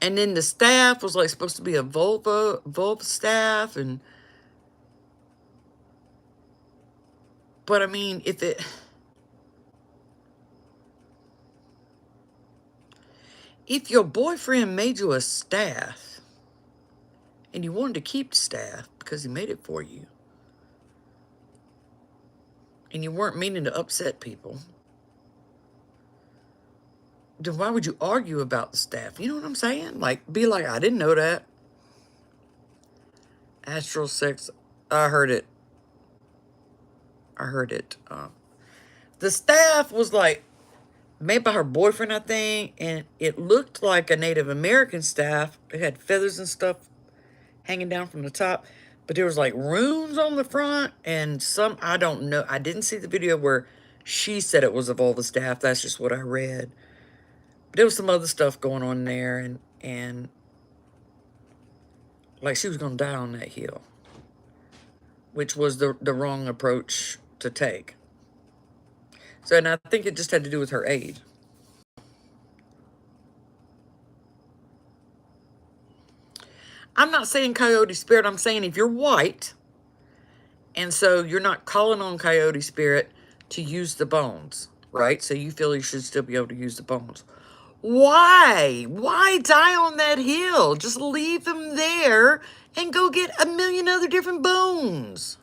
and then the staff was like supposed to be a vulva staff. But I mean, if your boyfriend made you a staff and you wanted to keep the staff because he made it for you, and you weren't meaning to upset people, then why would you argue about the staff? You know what I'm saying? Like, be like, I didn't know that. Astral sex, I heard it. The staff was like made by her boyfriend, I think, and it looked like a Native American staff. It had feathers and stuff hanging down from the top, but there was like runes on the front and some, I don't know. I didn't see the video where she said it was of all the staff. That's just what I read. But there was some other stuff going on there, and like she was gonna die on that hill, which was the wrong approach to take. So, and I think it just had to do with her age. I'm not saying coyote spirit. I'm saying if you're white, and so you're not calling on coyote spirit to use the bones, right? So you feel you should still be able to use the bones. Why? Why die on that hill? Just leave them there and go get a million other different bones.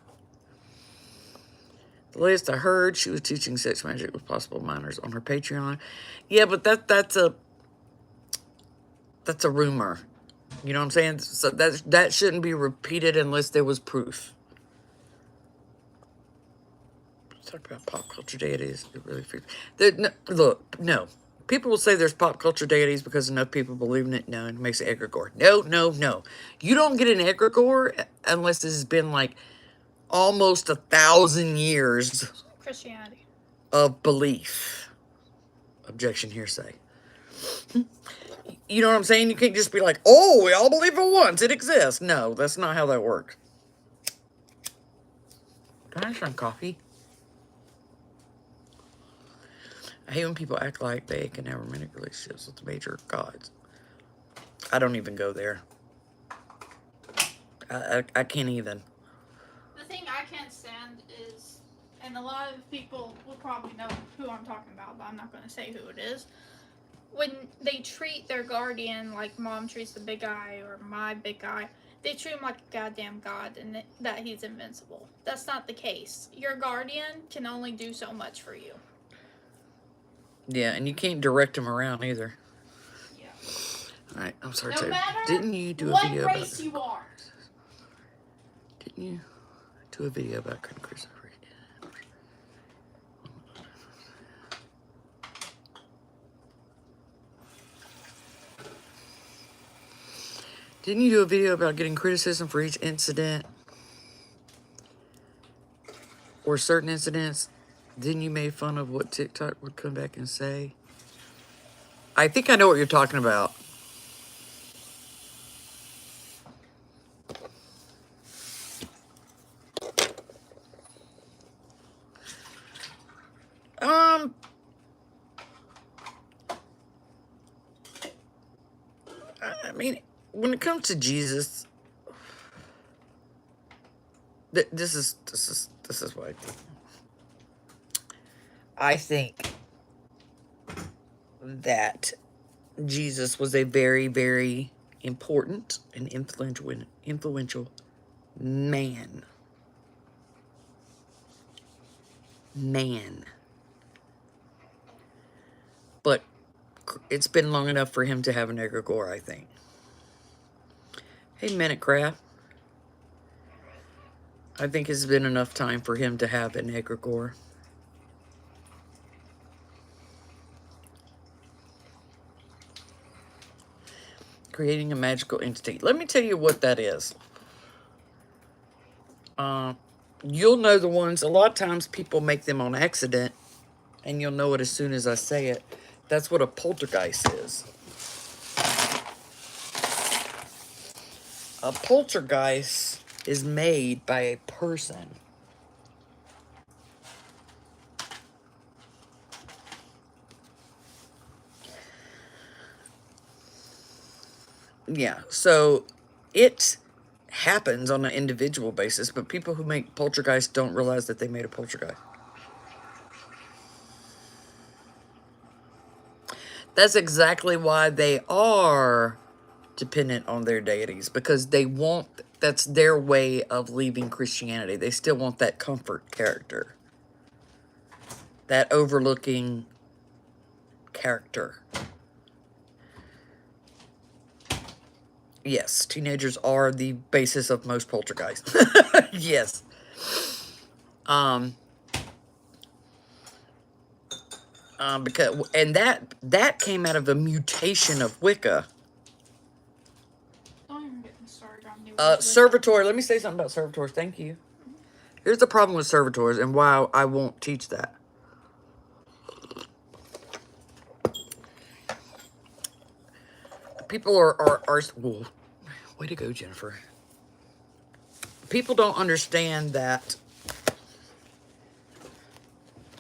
The latest I heard, she was teaching sex magic with possible minors on her Patreon. Yeah, but that's a rumor. You know what I'm saying? So that shouldn't be repeated unless there was proof. Talk about pop culture deities. It really freaks. Look, no. People will say there's pop culture deities because enough people believe in it. No, it makes it egregore. No. You don't get an egregore unless this has been like almost 1,000 years Christianity of belief. Objection, hearsay. You know what I'm saying? You can't just be like, oh, we all believe it once. It exists. No, that's not how that works. Can I have some coffee? I hate when people act like they can have romantic relationships with the major gods. I don't even go there. I can't even. The thing I can't stand is, and a lot of people will probably know who I'm talking about, but I'm not going to say who it is. When they treat their guardian like mom treats the big guy or my big guy, they treat him like a goddamn god and that he's invincible. That's not the case. Your guardian can only do so much for you. Yeah, and you can't direct him around either. Yeah. All right, I'm sorry. No matter didn't you do a what video race about you are. Didn't you do a video about Christopher? Didn't you do a video about getting criticism for each incident or certain incidents? Didn't you make fun of what TikTok would come back and say? I think I know what you're talking about. mean, when it comes to Jesus, this is what I think. I think that Jesus was a very, very important and influential man. But it's been long enough for him to have an egregore, I think. Hey, Minutecraft. I think it's been enough time for him to have an egregore. Creating a magical entity. Let me tell you what that is. You'll know the ones. A lot of times people make them on accident, and you'll know it as soon as I say it. That's what a poltergeist is. A poltergeist is made by a person. Yeah, so it happens on an individual basis, but people who make poltergeists don't realize that they made a poltergeist. That's exactly why they are dependent on their deities, because they want, that's their way of leaving Christianity. They still want that comfort character, that overlooking character. Yes, teenagers are the basis of most poltergeists. Yes. Because, and that came out of a mutation of Wicca. Don't even get me started on new Servitor, let me say something about servitors. Thank you. Here's the problem with servitors and why I won't teach that. People are well, way to go, Jennifer. People don't understand that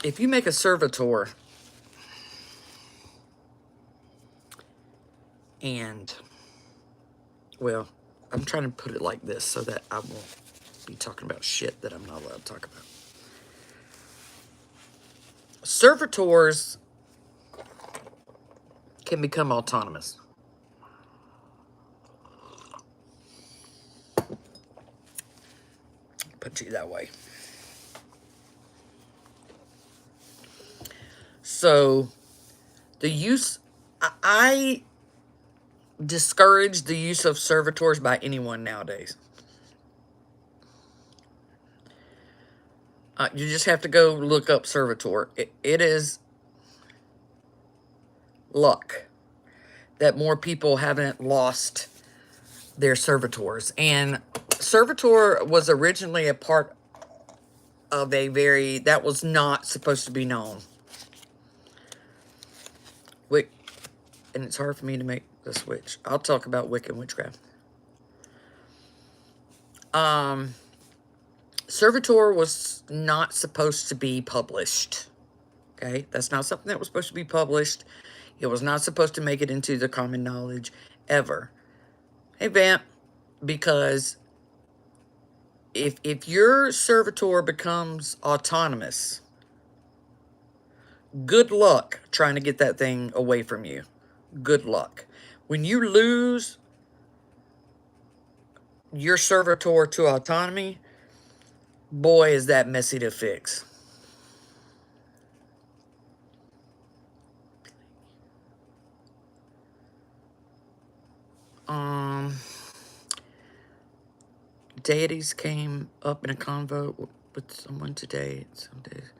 if you make a servitor and, well, I'm trying to put it like this so that I won't be talking about shit that I'm not allowed to talk about. Servitors can become autonomous. Put you that way. So, the use, I discourage the use of servitors by anyone nowadays. You just have to go look up servitor. It is luck that more people haven't lost their servitors. And servitor was originally a part of a that was not supposed to be known. And it's hard for me to make the switch. I'll talk about Wicca and Witchcraft. Servitor was not supposed to be published. Okay? That's not something that was supposed to be published. It was not supposed to make it into the common knowledge ever. Hey, Vamp, because if your servitor becomes autonomous, good luck trying to get that thing away from you. Good luck. When you lose your servitor to autonomy, boy, is that messy to fix. Deities came up in a convo with someone today. Some days.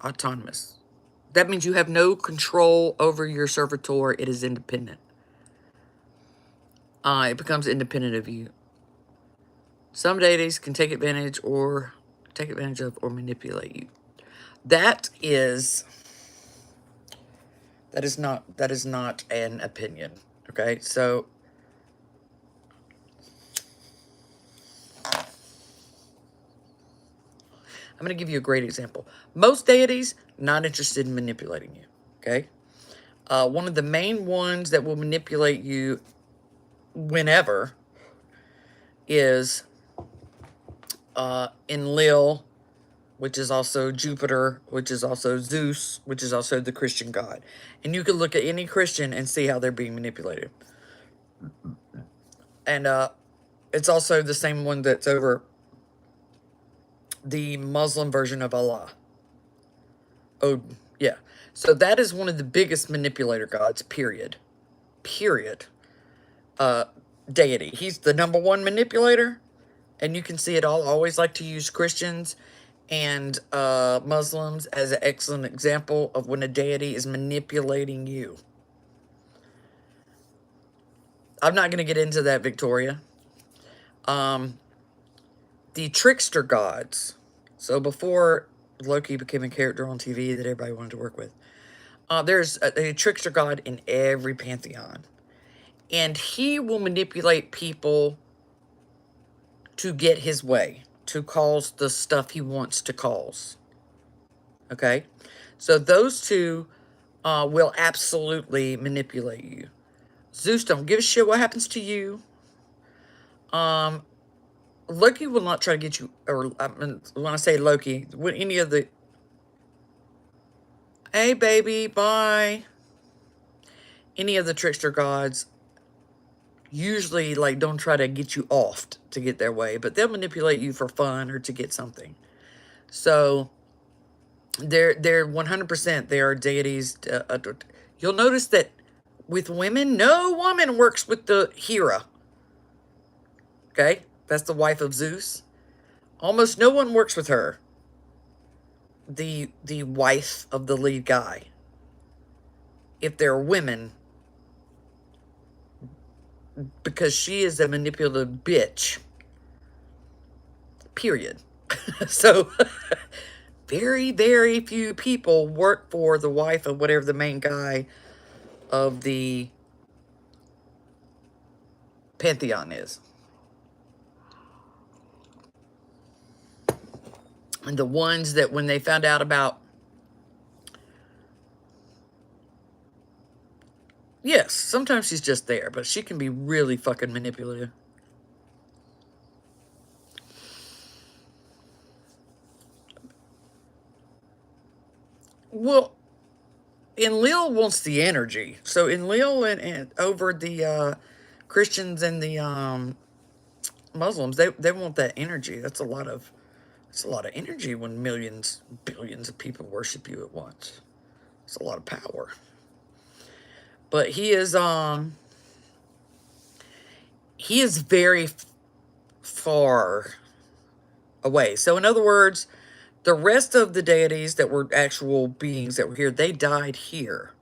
Autonomous. That means you have no control over your servitor. It is independent. It becomes independent of you. Some deities can take advantage of or manipulate you. That is not an opinion. Okay, so I'm going to give you a great example. Most deities not interested in manipulating you. Okay, One of the main ones that will manipulate you whenever is Enlil, which is also Jupiter, which is also Zeus, which is also the Christian god. And you can look at any Christian and see how they're being manipulated. And it's also the same one that's over the Muslim version of Allah. Oh, yeah. So that is one of the biggest manipulator gods, period. Period. Deity. He's the #1 manipulator. And you can see it all. I always like to use Christians and Muslims as an excellent example of when a deity is manipulating you. I'm not going to get into that, Victoria. The Trickster Gods. So before Loki became a character on TV that everybody wanted to work with, there's a Trickster God in every pantheon. And he will manipulate people to get his way, to cause the stuff he wants to cause. Okay? So those two will absolutely manipulate you. Zeus don't give a shit what happens to you. Loki will not try to get you, or when I say Loki, when any of the, hey baby, bye. Any of the trickster gods usually like don't try to get you off to get their way, but they'll manipulate you for fun or to get something. So they're 100%, they are deities. You'll notice that with women, no woman works with the Hera. Okay? That's the wife of Zeus. Almost no one works with her. The wife of the lead guy. If they're women. Because she is a manipulative bitch. Period. So, very, very few people work for the wife of whatever the main guy of the pantheon is. And the ones that when they found out about, yes, sometimes she's just there, but she can be really fucking manipulative. Well, Enlil wants the energy. So Enlil and over the Christians and the Muslims, they want that energy. It's a lot of energy when millions, billions of people worship you at once. It's a lot of power. But he is very far away. So in other words, the rest of the deities that were actual beings that were here, they died here.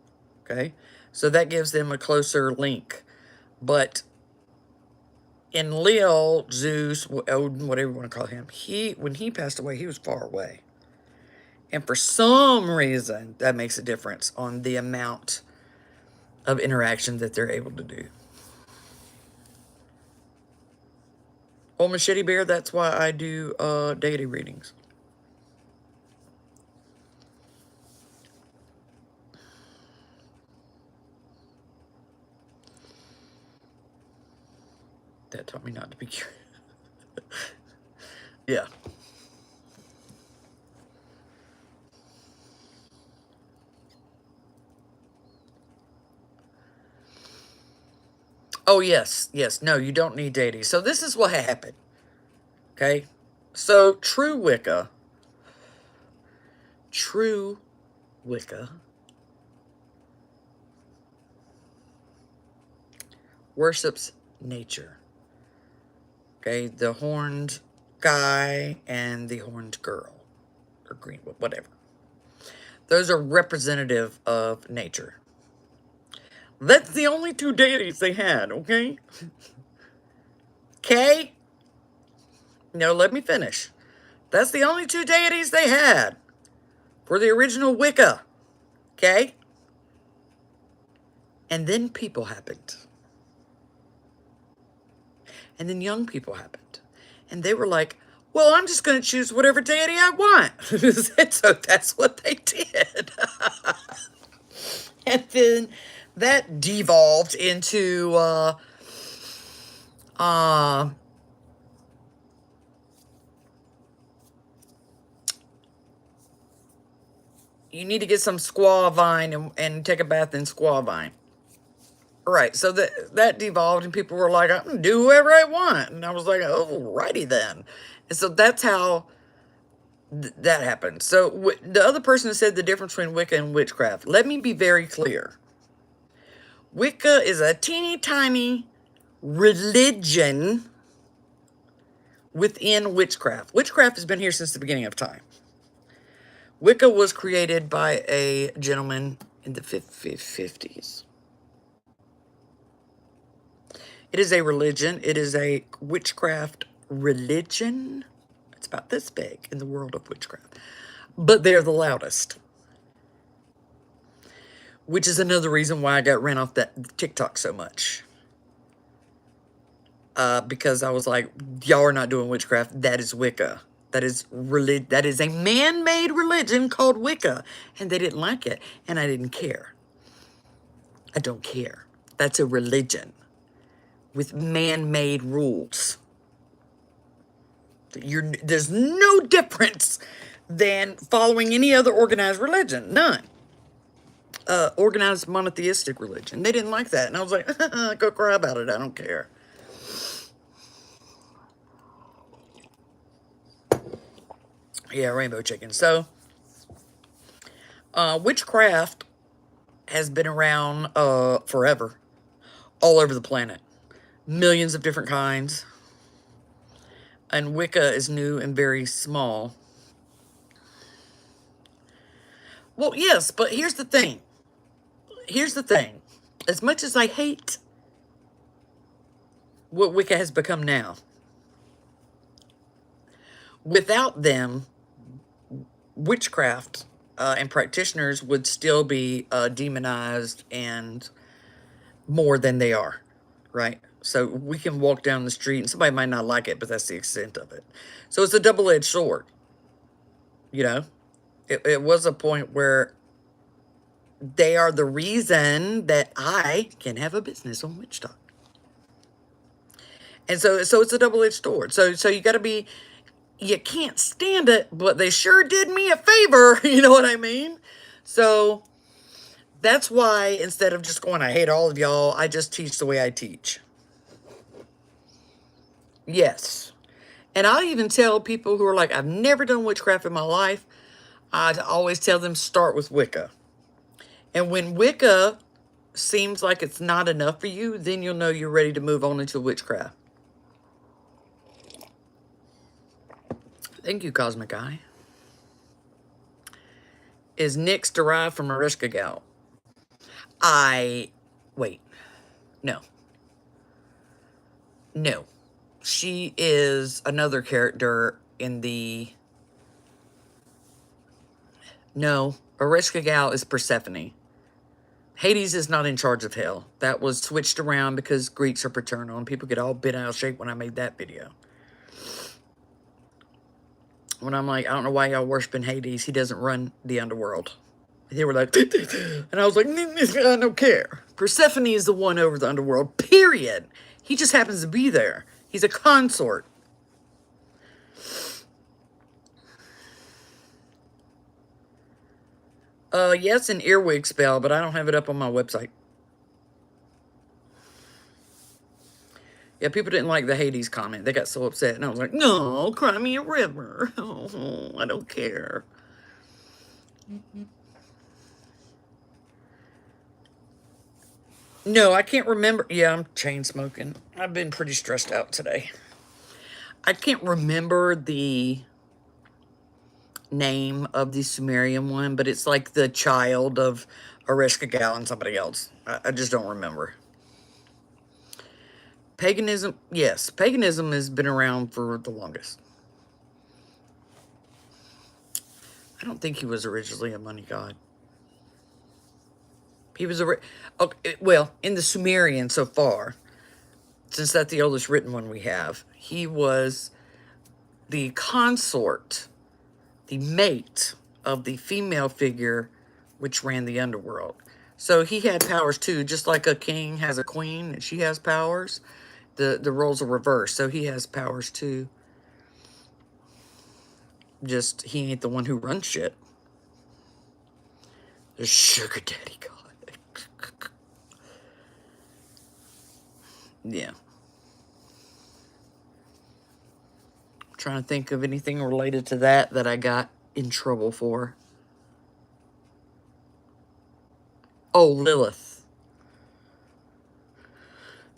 Okay? So that gives them a closer link. But Enlil, Zeus, Odin, whatever you want to call him, when he passed away, he was far away. And for some reason, that makes a difference on the amount of interaction that they're able to do. Well, Machete Bear, that's why I do deity readings. That taught me not to be curious. Yeah. Oh, yes. Yes. No, you don't need deities. So this is what happened. Okay? So true Wicca worships nature. Okay? The horned guy and the horned girl. Or green, whatever. Those are representative of nature. That's the only 2 deities they had, okay? Okay? No, let me finish. That's the only 2 deities they had for the original Wicca. Okay? And then people happened. And then young people happened. And they were like, well, I'm just going to choose whatever deity I want. So that's what they did. And then that devolved into, you need to get some squaw vine and take a bath in squaw vine. Right, so that devolved, and people were like, I can do whoever I want. And I was like, oh, righty then. And so that's how that happened. So the other person said the difference between Wicca and witchcraft. Let me be very clear. Wicca is a teeny tiny religion within witchcraft. Witchcraft has been here since the beginning of time. Wicca was created by a gentleman in the 50s. It is a religion. It is a witchcraft religion. It's about this big in the world of witchcraft. But they're the loudest. Which is another reason why I got ran off that TikTok so much. Because I was like, y'all are not doing witchcraft. That is Wicca. That is a man-made religion called Wicca. And they didn't like it. And I didn't care. I don't care. That's a religion with man-made rules. There's no difference than following any other organized religion. None. Organized monotheistic religion. They didn't like that. And I was like, go cry about it. I don't care. Yeah, rainbow chicken. So, witchcraft has been around forever. All over the planet. Millions of different kinds. And Wicca is new and very small. Well, yes, but here's the thing. Here's the thing. As much as I hate what Wicca has become now, without them, witchcraft and practitioners would still be demonized and more than they are, right? So we can walk down the street and somebody might not like it, but that's the extent of it. So it's a double-edged sword, you know? It was a point where they are the reason that I can have a business on Witch Talk. And so it's a double-edged sword. So you got to be, you can't stand it, but they sure did me a favor, you know what I mean? So that's why instead of just going, I hate all of y'all, I just teach the way I teach. Yes. And I even tell people who are like, I've never done witchcraft in my life, I always tell them start with Wicca. And when Wicca seems like it's not enough for you, then you'll know you're ready to move on into witchcraft. Thank you, Cosmic Eye. Is Nyx derived from Mariska Gal? Wait. No. No. She is another character in the... No. Mariska Gal is Persephone. Hades is not in charge of hell. That was switched around because Greeks are paternal and people get all bent out of shape when I made that video. When I'm like, I don't know why y'all worshiping Hades. He doesn't run the underworld. They were like, and I was like, I don't care. Persephone is the one over the underworld, period. He just happens to be there. He's a consort. Yes, an earwig spell, but I don't have it up on my website. Yeah, people didn't like the Hades comment. They got so upset. And I was like, no, cry me a river. Oh, I don't care. No, I can't remember. Yeah, I'm chain smoking. I've been pretty stressed out today. I can't remember the name of the Sumerian one, but it's like the child of Mariska Gal and somebody else. I just don't remember. Paganism, yes. Paganism has been around for the longest. I don't think he was originally a money god. He was okay, well, in the Sumerian so far, since that's the oldest written one we have, he was the consort, the mate of the female figure which ran the underworld. So he had powers too, just like a king has a queen and she has powers. The roles are reversed, so he has powers too. Just he ain't the one who runs shit. The sugar daddy god. Yeah. I'm trying to think of anything related to that I got in trouble for. Oh, Lilith.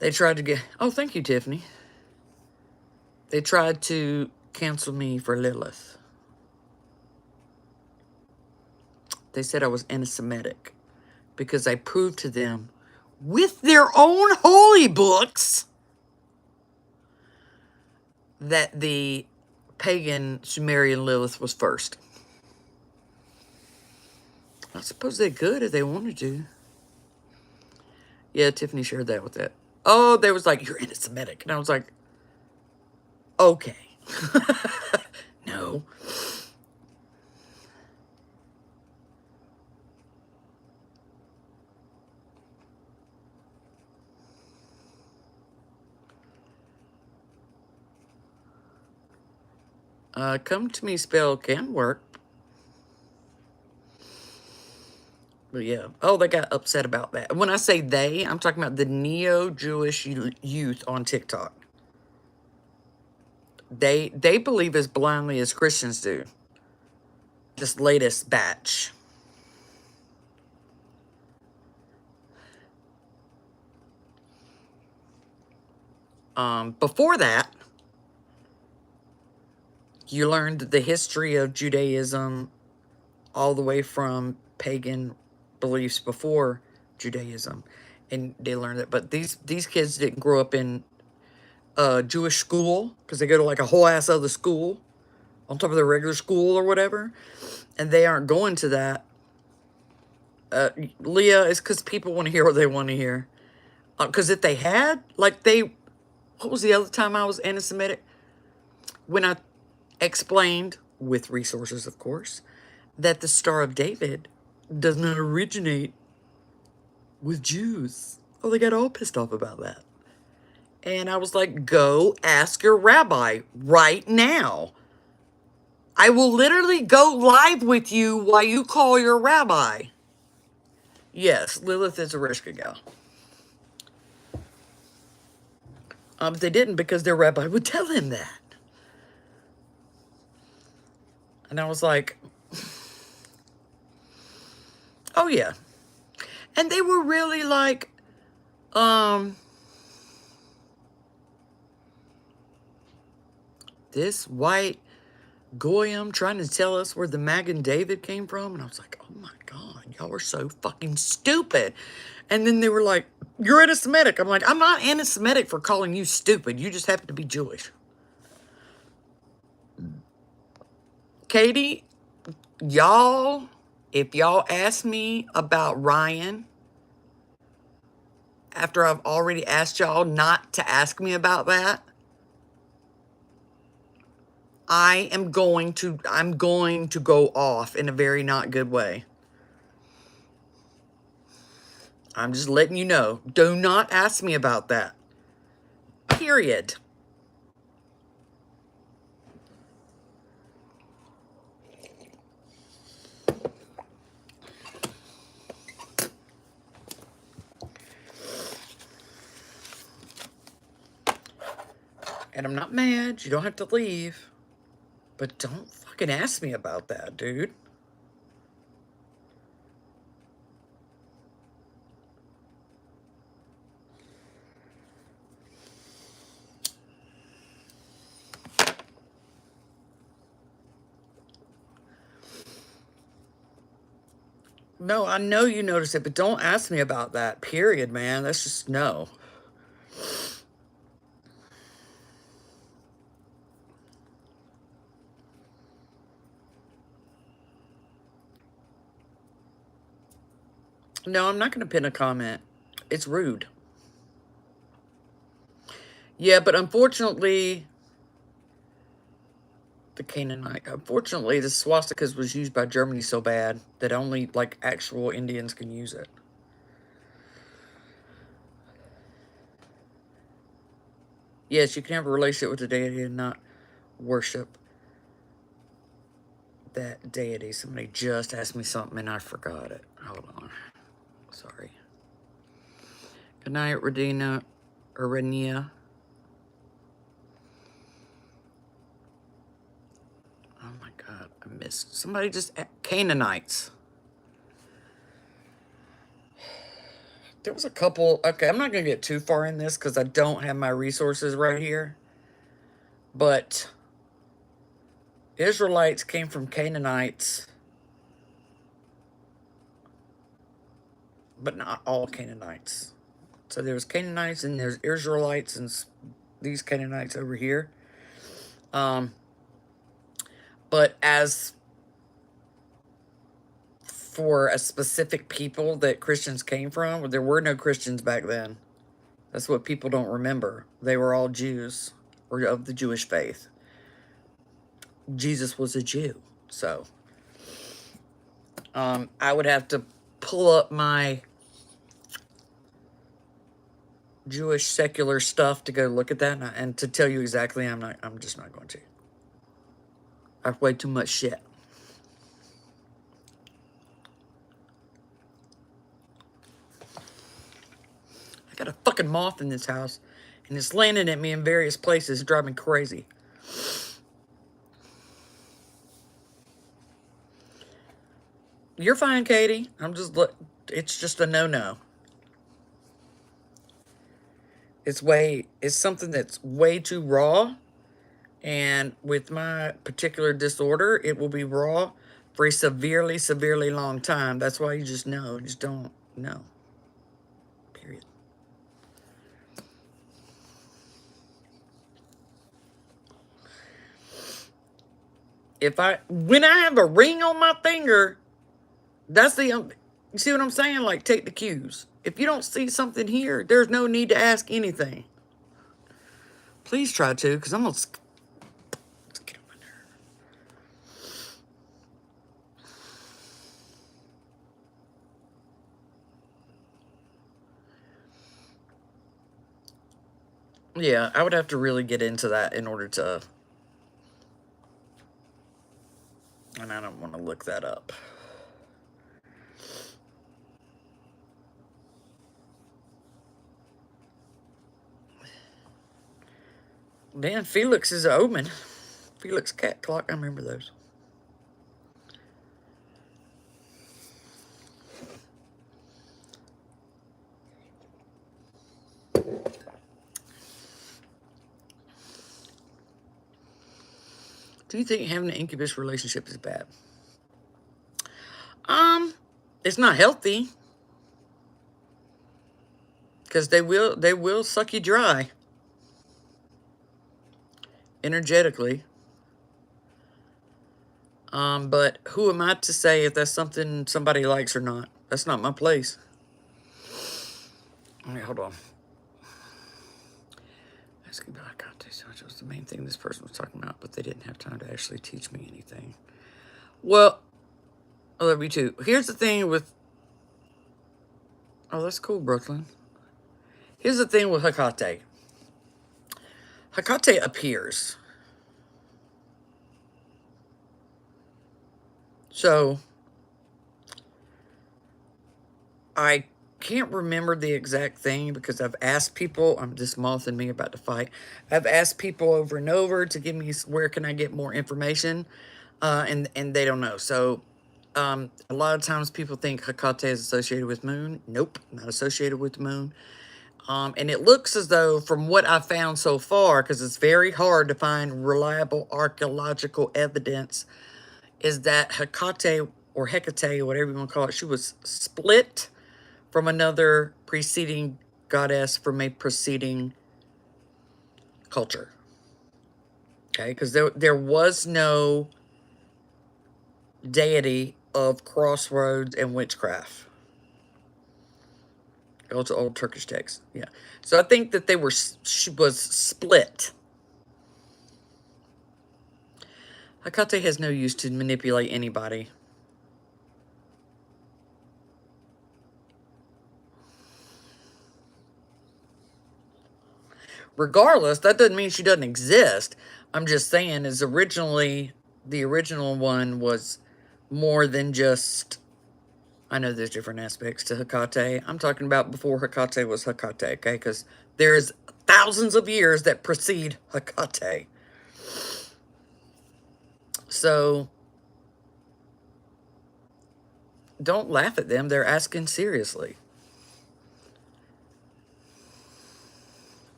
They tried to get... Oh, thank you, Tiffany. They tried to cancel me for Lilith. They said I was anti-Semitic because I proved to them with their own holy books that the pagan Sumerian Lilith was first. I suppose they could if they wanted to. Yeah, Tiffany shared that with that. Oh, they was like, you're anti-Semitic. And I was like, okay. No. Come to me spell can work. But yeah. Oh, they got upset about that. When I say they, I'm talking about the neo-Jewish youth on TikTok. They believe as blindly as Christians do. This latest batch. Before that, you learned the history of Judaism all the way from pagan beliefs before Judaism. And they learned that. But these kids didn't grow up in Jewish school because they go to like a whole ass other school on top of their regular school or whatever. And they aren't going to that. Leah, it's because people want to hear what they want to hear. Because if they had, like what was the other time I was anti-Semitic? When I explained, with resources of course, that the Star of David does not originate with Jews. Oh, they got all pissed off about that. And I was like, go ask your rabbi right now. I will literally go live with you while you call your rabbi. Yes, Lilith is a Rishka gal. But they didn't because their rabbi would tell him that. And I was like, oh yeah. And they were really like, this white goyim trying to tell us where the Magen David came from. And I was like, oh my God, y'all are so fucking stupid. And then they were like, you're anti-Semitic. I'm like, I'm not anti-Semitic for calling you stupid. You just happen to be Jewish. Katie, y'all, if y'all ask me about Ryan, after I've already asked y'all not to ask me about that, I'm going to go off in a very not good way. I'm just letting you know. Do not ask me about that. Period. And I'm not mad. You don't have to leave. But don't fucking ask me about that, dude. No, I know you noticed it, but don't ask me about that. Period, man. That's just no. No, I'm not going to pin a comment. It's rude. Yeah, but unfortunately, the Canaanite, unfortunately, the swastikas was used by Germany so bad that only, like, actual Indians can use it. Yes, you can have a relationship with a deity and not worship that deity. Somebody just asked me something and I forgot it. Hold on. Sorry. Good night, Radina or Renia. Oh my God, I missed. Somebody just... Canaanites. There was a couple... Okay, I'm not going to get too far in this because I don't have my resources right here. But Israelites came from Canaanites. But not all Canaanites. So there's Canaanites and there's Israelites and these Canaanites over here. But as for a specific people that Christians came from, there were no Christians back then. That's what people don't remember. They were all Jews or of the Jewish faith. Jesus was a Jew. So I would have to pull up my Jewish secular stuff to go look at that and to tell you exactly. I'm just not going to. I've way too much shit. I got a fucking moth in this house, and it's landing at me in various places, driving me crazy. You're fine, Katie. It's just a no-no. It's something that's way too raw. And with my particular disorder, it will be raw for a severely, severely long time. That's why you just know. Just don't know. Period. When I have a ring on my finger, that's you see what I'm saying? Like, take the cues. If you don't see something here, there's no need to ask anything. Please try to, because I'm going to... Yeah, I would have to really get into that in order to... And I don't want to look that up. Dan, Felix is an omen. Felix cat clock, I remember those. Do you think having an incubus relationship is bad? It's not healthy. Because they will suck you dry. Energetically. But who am I to say if that's something somebody likes or not? That's not my place. All right, hold on. Asking about context was the main thing this person was talking about, but they didn't have time to actually teach me anything. Well, I love you too. Here's the thing with... Oh, that's cool, Brooklyn. Here's the thing with Hecate. Hecate appears. So, I can't remember the exact thing because I've asked people, this moth and me about to fight. I've asked people over and over to give me where can I get more information, and they don't know. So, a lot of times people think Hecate is associated with moon. Nope, not associated with the moon. And it looks as though, from what I've found so far, because it's very hard to find reliable archaeological evidence, is that Hecate, or Hecate, whatever you want to call it, she was split from another preceding goddess from a preceding culture. Okay, because there was no deity of crossroads and witchcraft. Old Turkish text, yeah. So I think that she was split. Hecate has no use to manipulate anybody. Regardless, that doesn't mean she doesn't exist. I'm just saying, is originally, the original one was more than just, I know there's different aspects to Hecate. I'm talking about before Hecate was Hecate, okay? Because there's thousands of years that precede Hecate. So, don't laugh at them. They're asking seriously.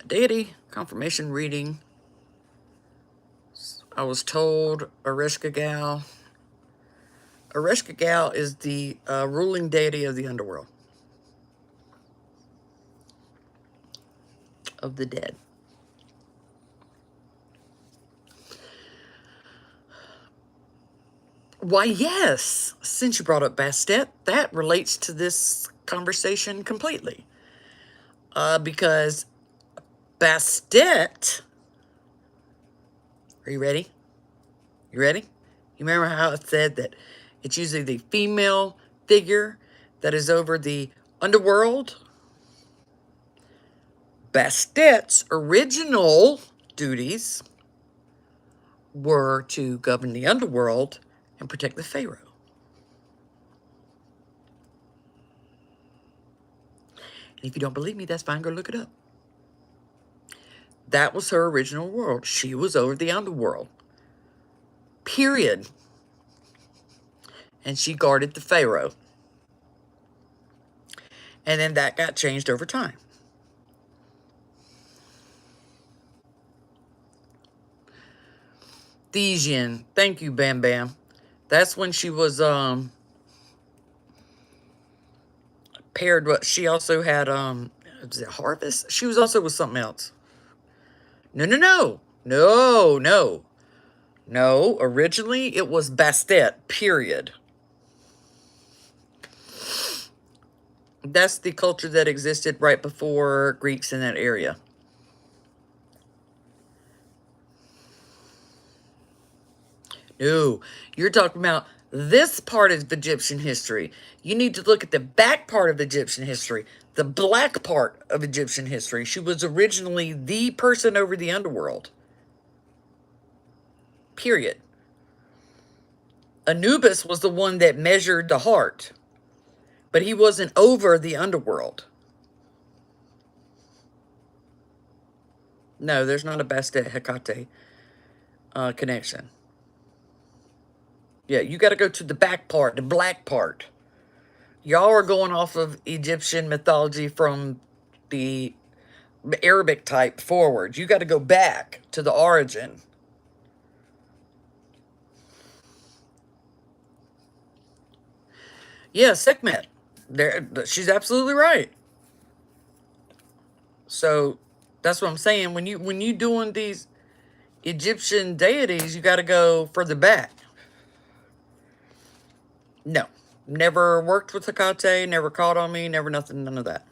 Deity, confirmation reading. I was told Ereshkigal. Ereshkigal is the ruling deity of the underworld. Of the dead. Why, yes. Since you brought up Bastet, that relates to this conversation completely. Because Bastet... Are you ready? You ready? You remember how it said that it's usually the female figure that is over the underworld? Bastet's original duties were to govern the underworld and protect the Pharaoh. And if you don't believe me, that's fine. Go look it up. That was her original world. She was over the underworld. Period. And she guarded the Pharaoh. And then that got changed over time. Thesian. Thank you, Bam Bam. That's when she was paired with, she also had was it Harvest? She was also with something else. No. Originally it was Bastet, period. That's the culture that existed right before Greeks in that area. No, you're talking about this part of Egyptian history. You need to look at the back part of Egyptian history, the black part of Egyptian history. She was originally the person over the underworld. Period. Anubis was the one that measured the heart, but he wasn't over the underworld. No, there's not a Bastet Hecate connection. Yeah, you got to go to the back part, the black part. Y'all are going off of Egyptian mythology from the Arabic type forward. You got to go back to the origin. Yeah, Sekhmet. She's absolutely right. So that's what I'm saying. When you doing these Egyptian deities, you got to go further back. No, never worked with Hecate, never called on me, never nothing, none of that.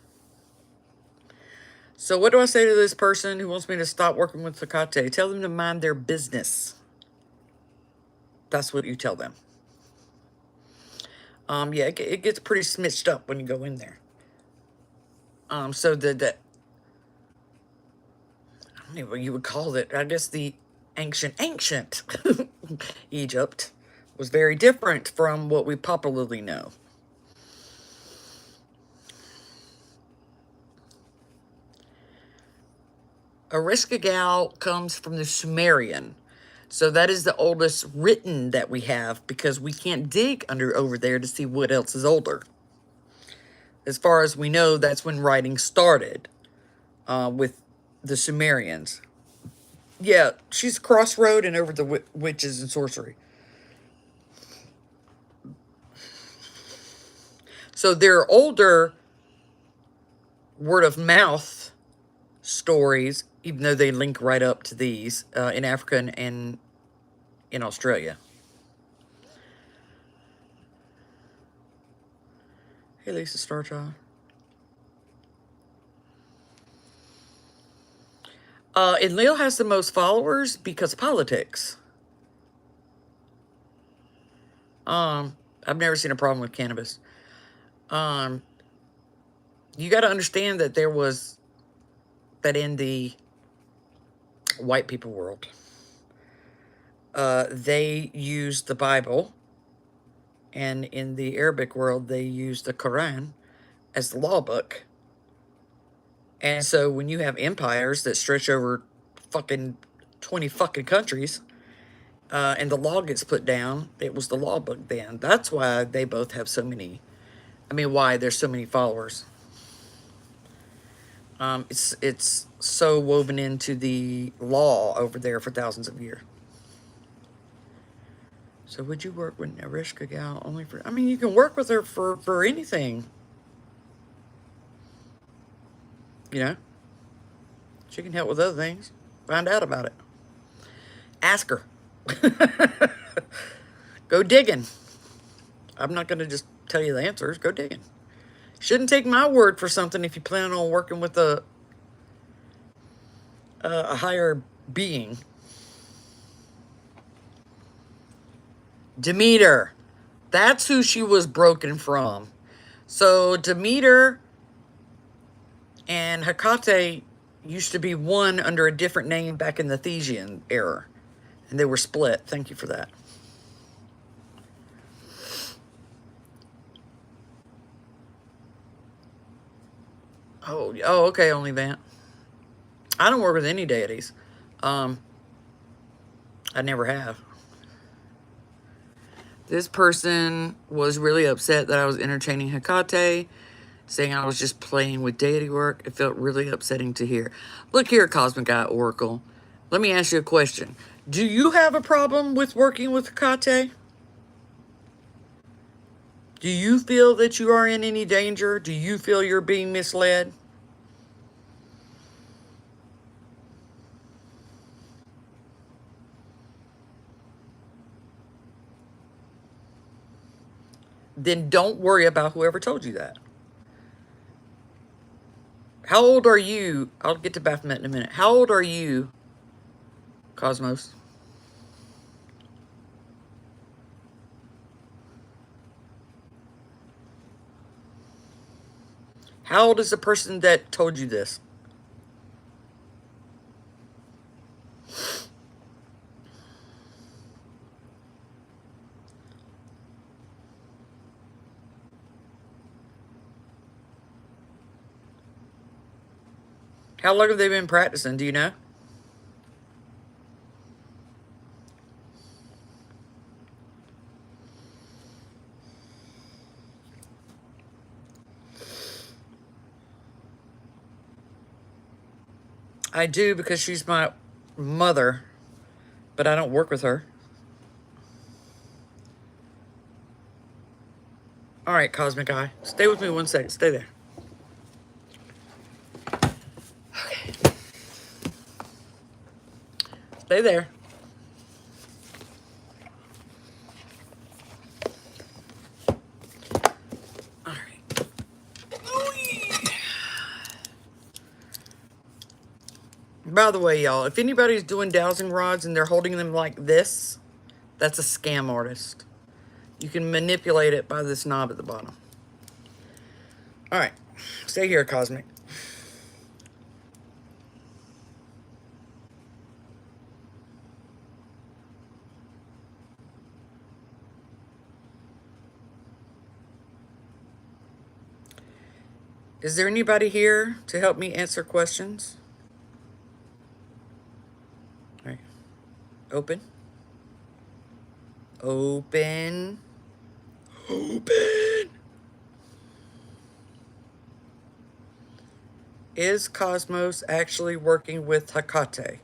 So what do I say to this person who wants me to stop working with Hecate? Tell them to mind their business. That's what you tell them. Yeah, it gets pretty smitched up when you go in there. So I don't know what you would call it. I guess the ancient Egypt was very different from what we popularly know. Ereshkigal comes from the Sumerian. So that is the oldest written that we have because we can't dig over there to see what else is older. As far as we know, that's when writing started with the Sumerians. Yeah, she's crossroad and over the witches and sorcery. So there are older word of mouth stories, even though they link right up to these in Africa and in Australia. Hey, Lisa Starchild. Enlil has the most followers because of politics. I've never seen a problem with cannabis. You got to understand that there was that in the white people world, they use the Bible, and in the Arabic world, they use the Quran as the law book. And so when you have empires that stretch over fucking 20 fucking countries, and the law gets put down, it was the law book then. That's why they both have so many, why there's so many followers. It's so woven into the law over there for thousands of years. So would you work with Narishka Gal only for... you can work with her for anything. You know? She can help with other things. Find out about it. Ask her. Go digging. I'm not going to just tell you the answers. Go digging. Shouldn't take my word for something if you plan on working with a higher being. Demeter. That's who she was broken from. So Demeter and Hecate used to be one under a different name back in the Thesian era. And they were split. Thank you for that. Oh, okay, only Vant. I don't work with any deities. I never have. This person was really upset that I was entertaining Hecate, saying I was just playing with deity work. It felt really upsetting to hear. Look here, Cosmic Eye Oracle. Let me ask you a question. Do you have a problem with working with Hecate? Do you feel that you are in any danger? Do you feel you're being misled? Then don't worry about whoever told you that. How old are you? I'll get to Baphomet in a minute. How old are you, Cosmos? How old is the person that told you this? How long have they been practicing? Do you know? I do, because she's my mother, but I don't work with her. All right, Cosmic Eye. Stay with me 1 second. Stay there. Okay. Stay there. All right. By the way, y'all, if anybody's doing dowsing rods and they're holding them like this, that's a scam artist. You can manipulate it by this knob at the bottom. All right. Stay here, Cosmic. Is there anybody here to help me answer questions? All right. Open. Open. Open. Is Cosmos actually working with Hecate?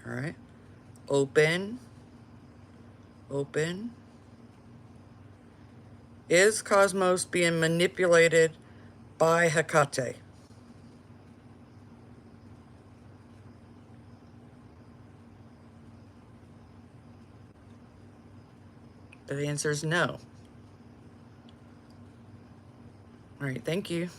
All right. Open. Open. Is Cosmos being manipulated by Hecate? The answer is no. All right, thank you.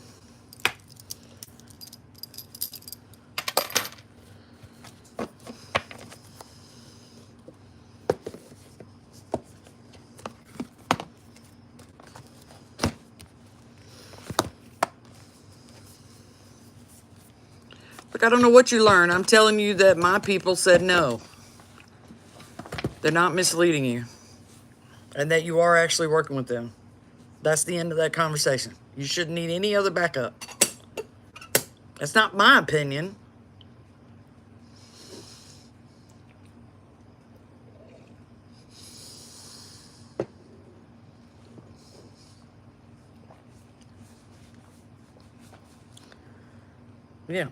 Like, I don't know what you learned. I'm telling you that my people said no. They're not misleading you. And that you are actually working with them. That's the end of that conversation. You shouldn't need any other backup. That's not my opinion. Yeah.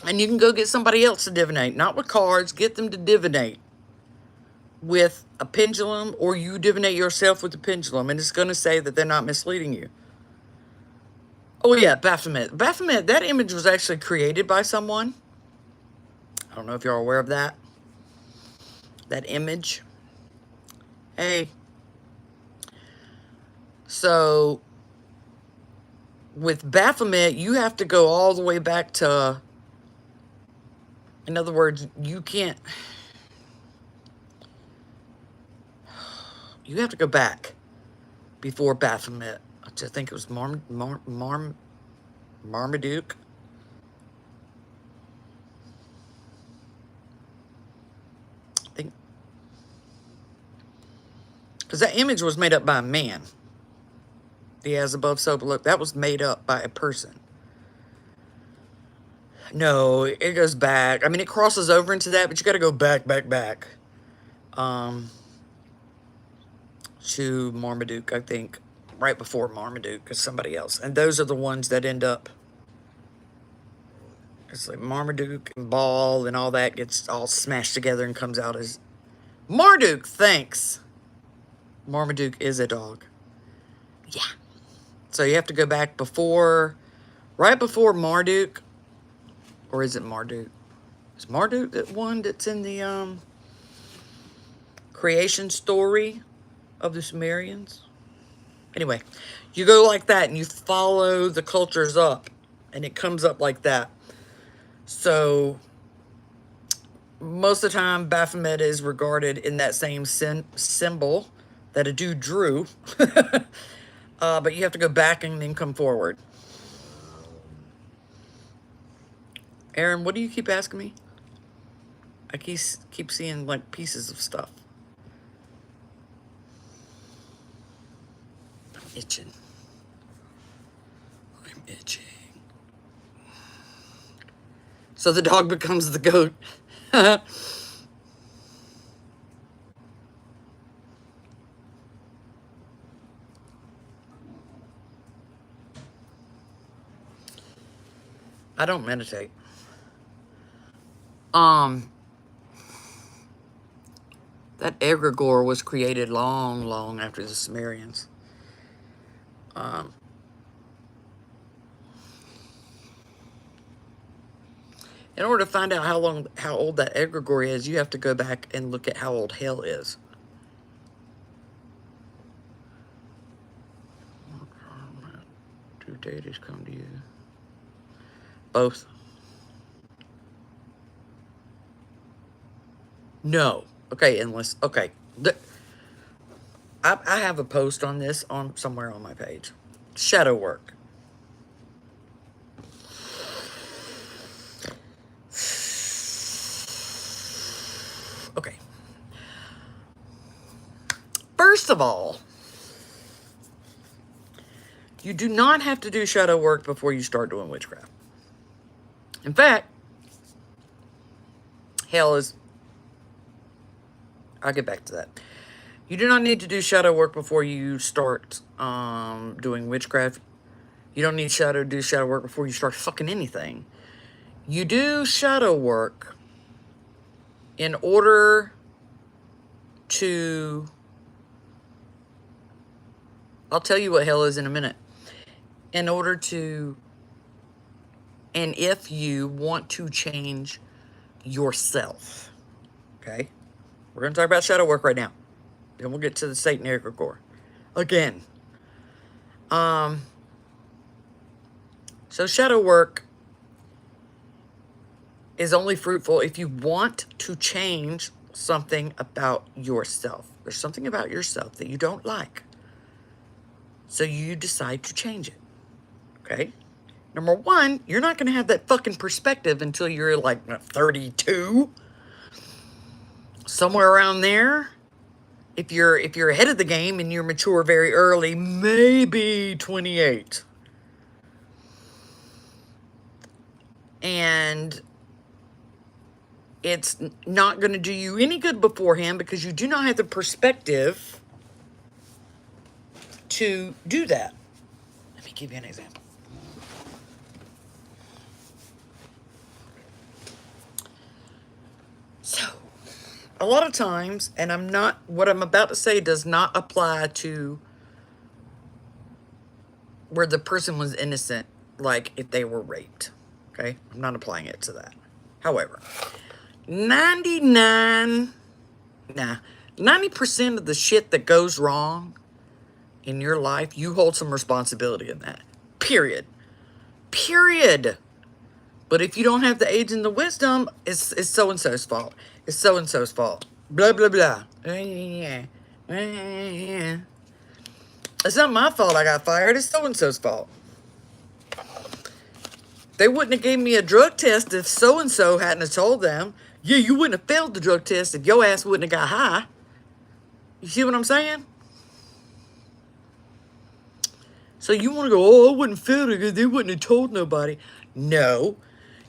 And you can go get somebody else to divinate. Not with cards. Get them to divinate with a pendulum, or you divinate yourself with the pendulum, and it's going to say that they're not misleading you. Oh, yeah, Baphomet. Baphomet, that image was actually created by someone. I don't know if you're aware of that. That image. Hey. So, with Baphomet, you have to go all the way back to... In other words, you can't... You have to go back before Baphomet. I think it was Marmaduke. I think. Because that image was made up by a man. The as above, so below. That was made up by a person. No, it goes back. I mean, it crosses over into that, but you got to go back. To Marmaduke, I think. Right before Marmaduke is somebody else. And those are the ones that end up... It's like Marmaduke and Ball and all that gets all smashed together and comes out as... Marduk, thanks. Marmaduke is a dog. Yeah. So you have to go back before... Right before Marduk. Or is it Marduk? Is Marduk that one that's in the creation story of the Sumerians? Anyway, you go like that and you follow the cultures up. And it comes up like that. So, most of the time, Baphomet is regarded in that same symbol that a dude drew. But you have to go back and then come forward. Aaron, what do you keep asking me? I keep seeing, like, pieces of stuff. I'm itching. I'm itching. So the dog becomes the goat. I don't meditate. That egregore was created long after the Sumerians. In order to find out how old that egregore is, you have to go back and look at how old hell is. Do deities come to you? Both. No. Okay, unless... Okay. I have a post on this on somewhere on my page. Shadow work. Okay. First of all, you do not have to do shadow work before you start doing witchcraft. In fact, hell is... I'll get back to that. You do not need to do shadow work before you start doing witchcraft. You don't need to do shadow work before you start fucking anything. You do shadow work in order to... I'll tell you what hell is in a minute. In order to... And if you want to change yourself. Okay? We're going to talk about shadow work right now. Then we'll get to the Satan egregore. Again. So shadow work is only fruitful if you want to change something about yourself. There's something about yourself that you don't like. So you decide to change it. Okay? Number one, you're not going to have that fucking perspective until you're like 32. Somewhere around there. If you're ahead of the game and you're mature very early, maybe 28. And it's not going to do you any good beforehand because you do not have the perspective to do that. Let me give you an example. So, a lot of times, and what I'm about to say does not apply to where the person was innocent, like if they were raped. Okay? I'm not applying it to that. However, 90% of the shit that goes wrong in your life, you hold some responsibility in that. Period. But if you don't have the age and the wisdom, it's so-and-so's fault. It's so-and-so's fault. Blah, blah, blah. It's not my fault I got fired. It's so-and-so's fault. They wouldn't have gave me a drug test if so-and-so hadn't have told them. Yeah, you wouldn't have failed the drug test if your ass wouldn't have got high. You see what I'm saying? So you want to go, oh, I wouldn't fail it because they wouldn't have told nobody. No.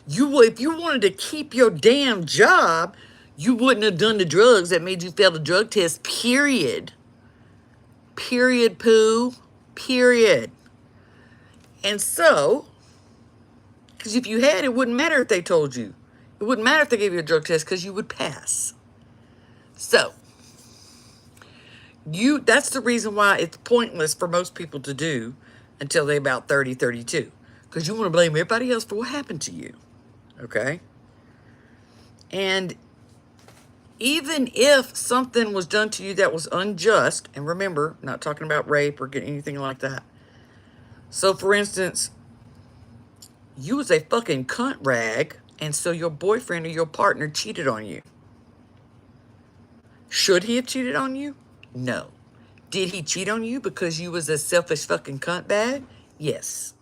If you wanted to keep your damn job, you wouldn't have done the drugs that made you fail the drug test, period. Period, poo. Period. And so, because if you had, it wouldn't matter if they told you. It wouldn't matter if they gave you a drug test because you would pass. So, that's the reason why it's pointless for most people to do until they're about 30, 32. Because you want to blame everybody else for what happened to you. Okay? And even if something was done to you that was unjust, and remember, not talking about rape or anything like that. So, for instance, you was a fucking cunt rag, and so your boyfriend or your partner cheated on you. Should he have cheated on you? No. Did he cheat on you because you was a selfish fucking cunt bag? Yes.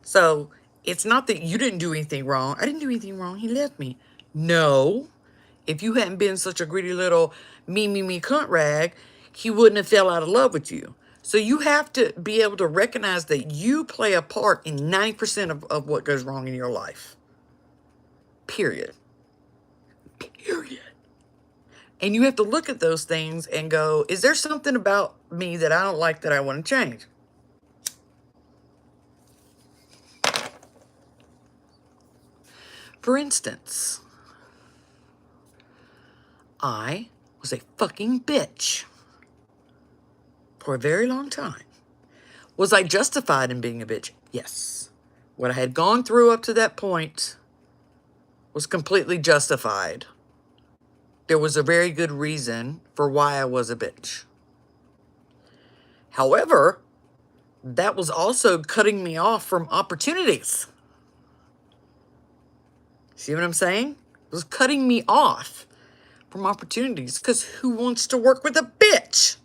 So, it's not that you didn't do anything wrong. I didn't do anything wrong. He left me. No. If you hadn't been such a greedy little me cunt rag, he wouldn't have fell out of love with you. So you have to be able to recognize that you play a part in 90% of what goes wrong in your life. Period. Period. And you have to look at those things and go, is there something about me that I don't like that I want to change? For instance, I was a fucking bitch for a very long time. Was I justified in being a bitch? Yes. What I had gone through up to that point was completely justified. There was a very good reason for why I was a bitch. However, that was also cutting me off from opportunities. See what I'm saying? It was cutting me off from opportunities because who wants to work with a bitch?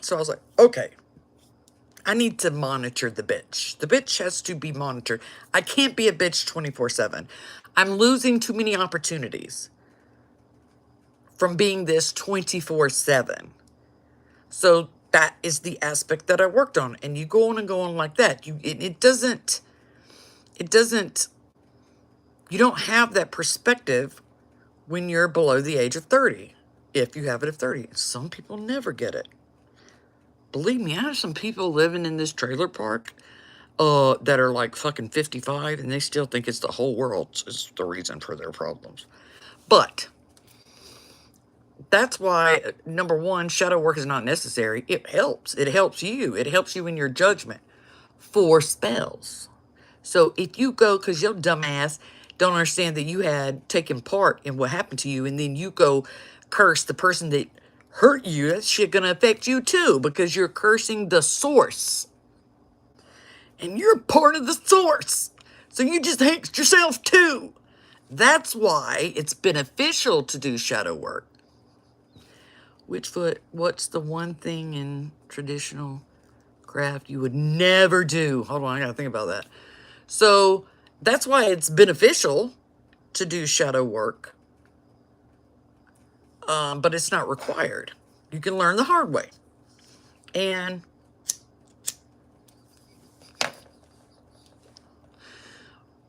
So I was like, okay, I need to monitor the bitch. The bitch has to be monitored. I can't be a bitch 24/7. I'm losing too many opportunities from being this 24/7. So that is the aspect that I worked on. And you go on and go on like that. You don't have that perspective when you're below the age of 30. If you have it at 30. Some people never get it. Believe me, I have some people living in this trailer park that are like fucking 55 and they still think it's the whole world is the reason for their problems. But that's why, number one, shadow work is not necessary. It helps. It helps you. It helps you in your judgment for spells. So if you go, because your dumbass don't understand that you had taken part in what happened to you, and then you go curse the person that hurt you, that shit gonna affect you too, because you're cursing the source. And you're part of the source. So you just hate yourself too. That's why it's beneficial to do shadow work. Witchfoot, what's the one thing in traditional craft you would never do? Hold on, I gotta think about that. So that's why it's beneficial to do shadow work, but it's not required. You can learn the hard way. And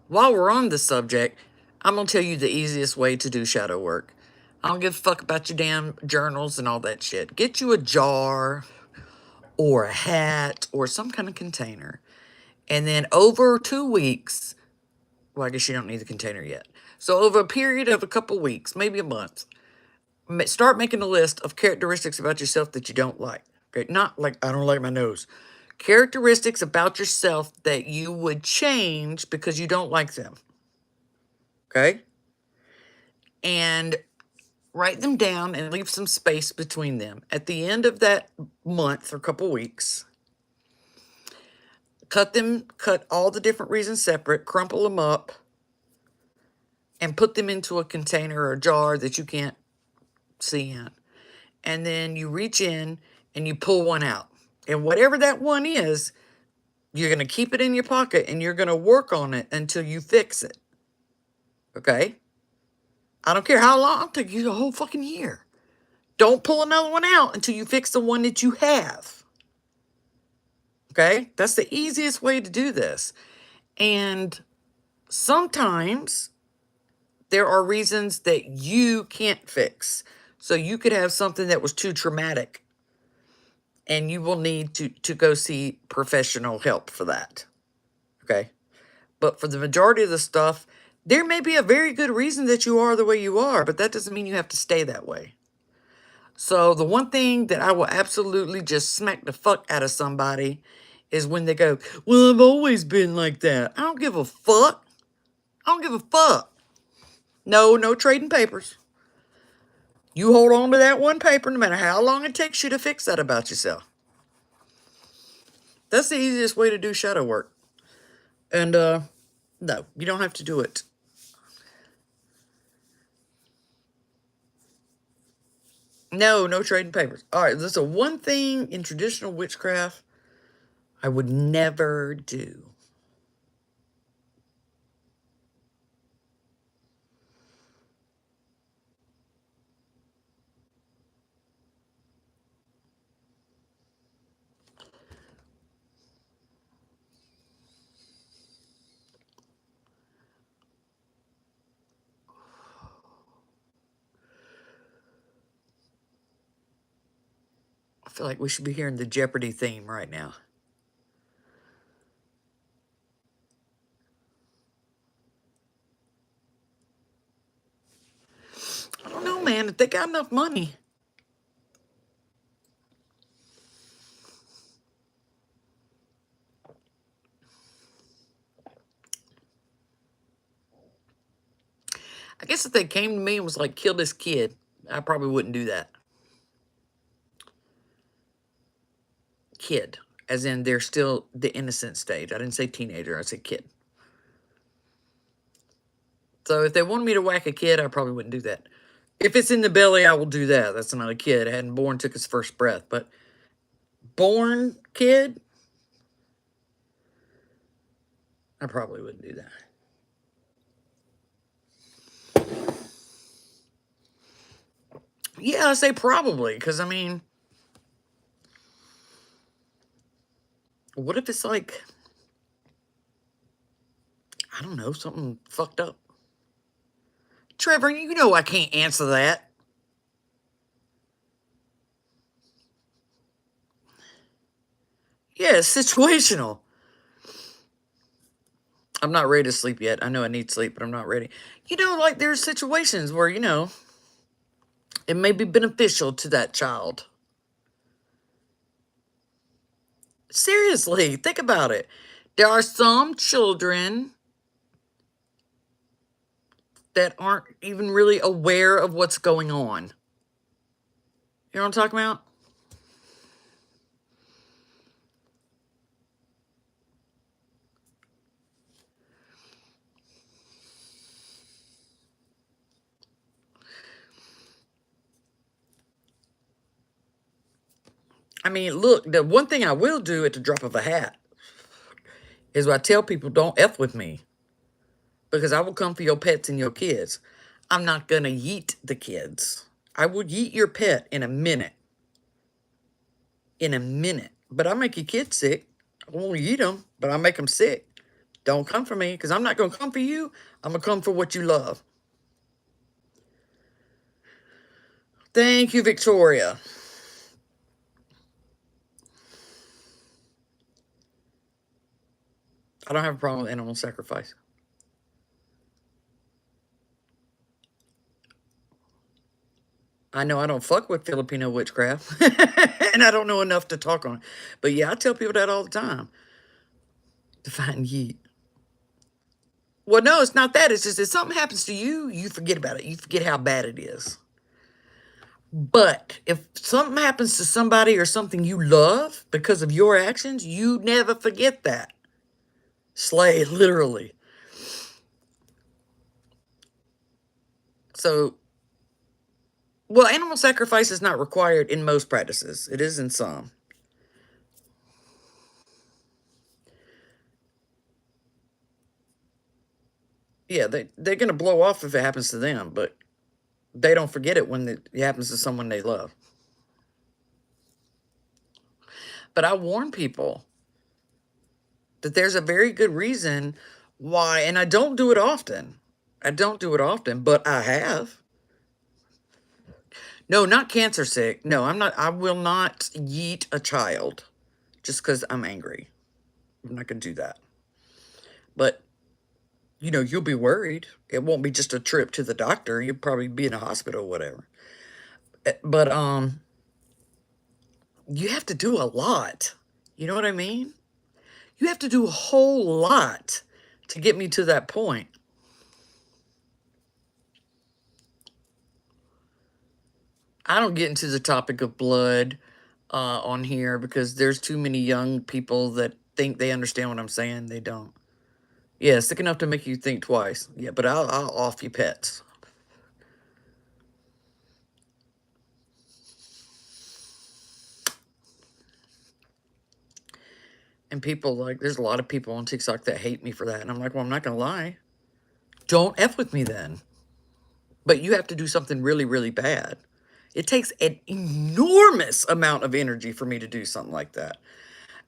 while we're on the subject, I'm going to tell you the easiest way to do shadow work. I don't give a fuck about your damn journals and all that shit. Get you a jar or a hat or some kind of container. And then over 2 weeks, well, I guess you don't need the container yet. So over a period of a couple weeks, maybe a month, start making a list of characteristics about yourself that you don't like. Okay, not like, I don't like my nose. Characteristics about yourself that you would change because you don't like them. Okay? And write them down and leave some space between them. At the end of that month or couple weeks, cut all the different reasons separate, crumple them up, and put them into a container or a jar that you can't see in. And then you reach in and you pull one out. And whatever that one is, you're going to keep it in your pocket and you're going to work on it until you fix it. Okay? I don't care how long. It'll take you a whole fucking year. Don't pull another one out until you fix the one that you have. Okay? That's the easiest way to do this. And sometimes there are reasons that you can't fix. So you could have something that was too traumatic and you will need to go see professional help for that. Okay? But for the majority of the stuff, there may be a very good reason that you are the way you are, but that doesn't mean you have to stay that way. So the one thing that I will absolutely just smack the fuck out of somebody is when they go, well, I've always been like that. I don't give a fuck. I don't give a fuck. No trading papers. You hold on to that one paper no matter how long it takes you to fix that about yourself. That's the easiest way to do shadow work. And, no, you don't have to do it. No trading papers. All right, there's a one thing in traditional witchcraft I would never do. I feel like we should be hearing the Jeopardy theme right now. I don't know, man. If they got enough money. I guess if they came to me and was like, kill this kid, I probably wouldn't do that. Kid. As in, they're still the innocent stage. I didn't say teenager. I said kid. So if they wanted me to whack a kid, I probably wouldn't do that. If it's in the belly, I will do that. That's not a kid. I hadn't born, took his first breath. But born kid, I probably wouldn't do that. Yeah, I say probably. Because, I mean, what if it's like, I don't know, something fucked up? Trevor, you know I can't answer that. Yeah, it's situational. I'm not ready to sleep yet. I know I need sleep, but I'm not ready. You know, like there's situations where, you know, it may be beneficial to that child. Seriously, think about it. There are some children that aren't even really aware of what's going on. You know what I'm talking about? I mean, look, the one thing I will do at the drop of a hat is I tell people, don't F with me. Because I will come for your pets and your kids. I'm not going to yeet the kids. I will yeet your pet in a minute. In a minute. But I make your kids sick. I won't eat them, but I make them sick. Don't come for me, because I'm not going to come for you. I'm going to come for what you love. Thank you, Victoria. I don't have a problem with animal sacrifice. I know I don't fuck with Filipino witchcraft. And I don't know enough to talk on it. But yeah, I tell people that all the time. Define yeet. Well, no, it's not that. It's just if something happens to you, you forget about it. You forget how bad it is. But if something happens to somebody or something you love because of your actions, you never forget that. Slay, literally. So, well, animal sacrifice is not required in most practices. It is in some. Yeah, they're going to blow off if it happens to them, but they don't forget it when it happens to someone they love. But I warn people that there's a very good reason why, and I don't do it often. I don't do it often, but I have. No, not cancer sick. No, I'm not. I will not yeet a child just because I'm angry. I'm not going to do that. But, you know, you'll be worried. It won't be just a trip to the doctor. You'll probably be in a hospital or whatever. But, you have to do a lot. You know what I mean? You have to do a whole lot to get me to that point. I don't get into the topic of blood on here because there's too many young people that think they understand what I'm saying. They don't. Yeah, sick enough to make you think twice. Yeah, but I'll off you pets. And people, like, there's a lot of people on TikTok that hate me for that. And I'm like, well, I'm not going to lie. Don't F with me then. But you have to do something really, really bad. It takes an enormous amount of energy for me to do something like that.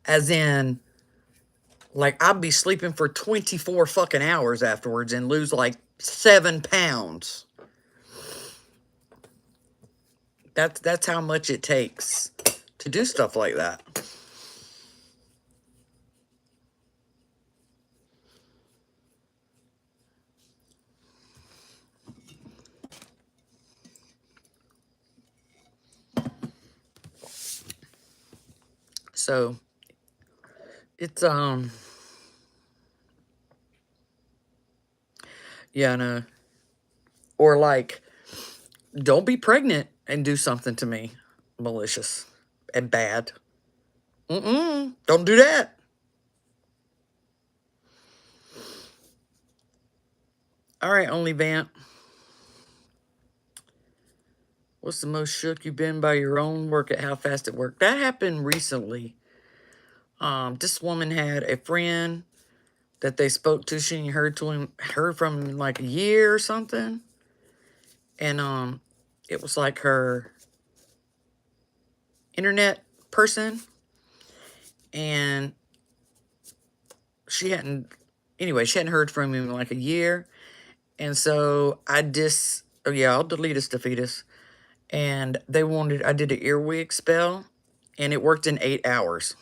As in, like, I'd be sleeping for 24 fucking hours afterwards and lose like 7 pounds. That's how much it takes to do stuff like that. So it's yeah, no. Or like, don't be pregnant and do something to me malicious and bad. Don't do that. All right, only Vamp. What's the most shook you've been by your own work at how fast it worked? That happened recently. This woman had a friend that they spoke to. She heard from him like a year or something. And it was like her internet person. And she hadn't heard from him in like a year. And so oh yeah, I'll delete his defeatus. And I did an earwig spell, and it worked in 8 hours.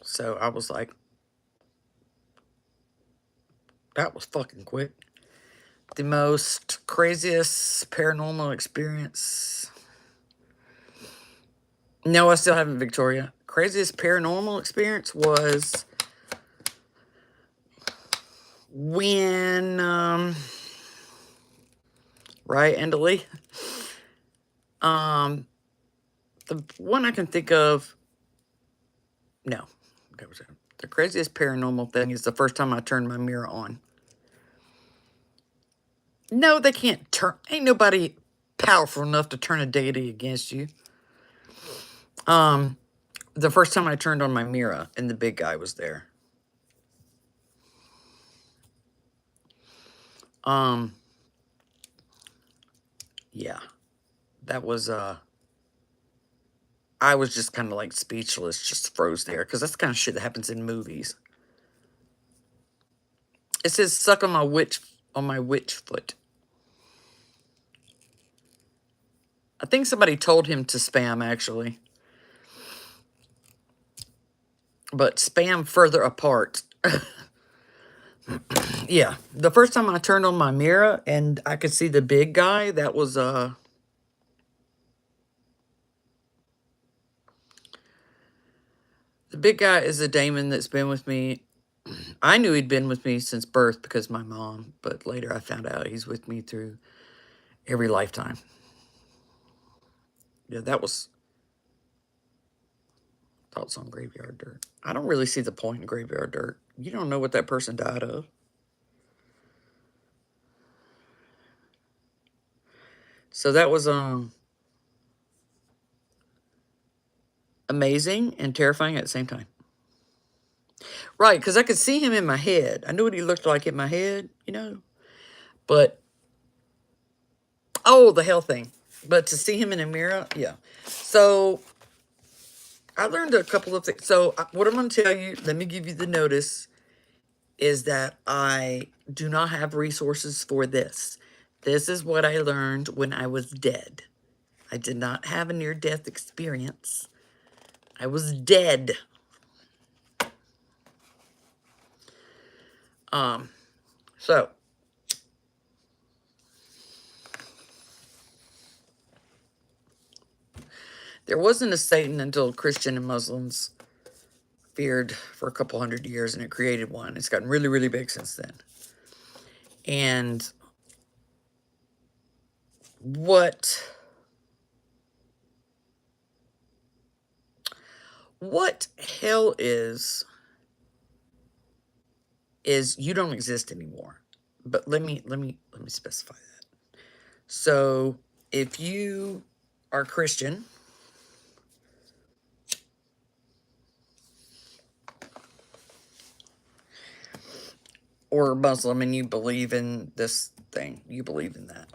So I was like, that was fucking quick. The most craziest paranormal experience. No, I still haven't, Victoria. Craziest paranormal experience was when, right, Andali? The one I can think of, no. The craziest paranormal thing is the first time I turned my mirror on. No, they can't turn, ain't nobody powerful enough to turn a deity against you. The first time I turned on my mirror and the big guy was there. Yeah, that was, I was just kind of like speechless, just froze there, because that's the kind of shit that happens in movies. It says suck on my Witchfoot. I think somebody told him to spam, actually. But spam further apart. Yeah, the first time I turned on my mirror and I could see the big guy, that was, the big guy is a daemon that's been with me. I knew he'd been with me since birth because of my mom, but later I found out he's with me through every lifetime. Yeah, that was thoughts on graveyard dirt. I don't really see the point in graveyard dirt. You don't know what that person died of. So that was amazing and terrifying at the same time. Right, because I could see him in my head. I knew what he looked like in my head, you know. But, oh, the hell thing. But to see him in a mirror, yeah. So, I learned a couple of things. So, what I'm going to tell you, let me give you the notice, is that I do not have resources for this. This is what I learned when I was dead. I did not have a near-death experience. I was dead. So, there wasn't a Satan until Christian and Muslims feared for a couple hundred years, and it created one. It's gotten really, really big since then. And what hell is you don't exist anymore. But let me specify that. So if you are Christian, or Muslim, and you believe in this thing, you believe in that,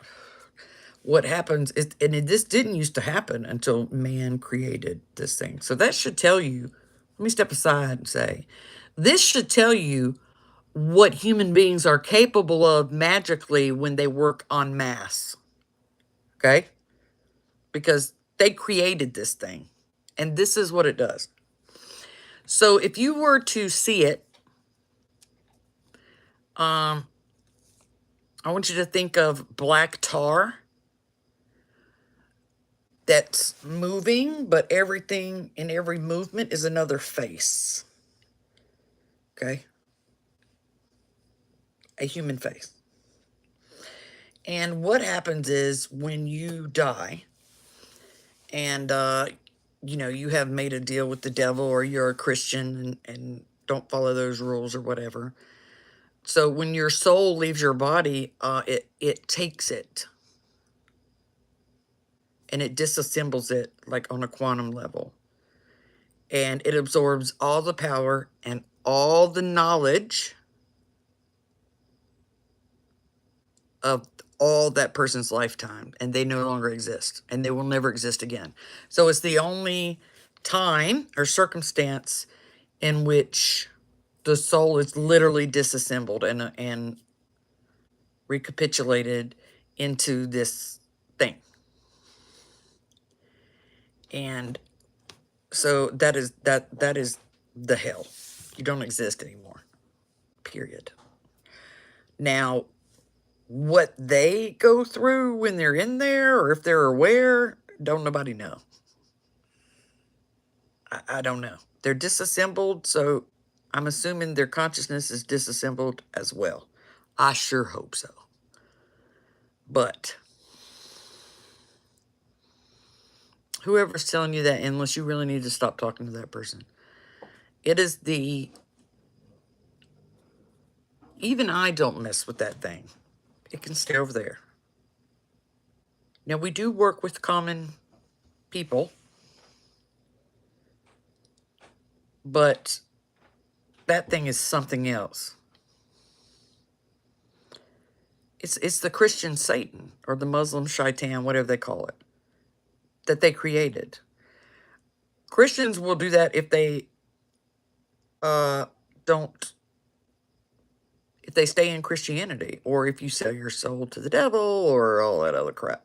what happens is, and this didn't used to happen until man created this thing. So that should tell you, let me step aside and say, this should tell you what human beings are capable of magically when they work en masse. Okay? Because they created this thing. And this is what it does. So if you were to see it, I want you to think of black tar that's moving, but everything in every movement is another face. Okay? A human face. And what happens is when you die and, you know, you have made a deal with the devil, or you're a Christian and don't follow those rules or whatever. So when your soul leaves your body, it takes it and it disassembles it like on a quantum level. And it absorbs all the power and all the knowledge of all that person's lifetime, and they no longer exist, and they will never exist again. So it's the only time or circumstance in which the soul is literally disassembled and recapitulated into this thing. And so that is the hell. You don't exist anymore. Period. Now, what they go through when they're in there, or if they're aware, don't nobody know. I don't know. They're disassembled, so I'm assuming their consciousness is disassembled as well. I sure hope so. But whoever's telling you that endless, you really need to stop talking to that person. It is even I don't mess with that thing. It can stay over there. Now, we do work with common people, but that thing is something else. It's the Christian Satan or the Muslim shaitan, whatever they call it, that they created. Christians will do that if they don't, if they stay in Christianity, or if you sell your soul to the devil, or all that other crap.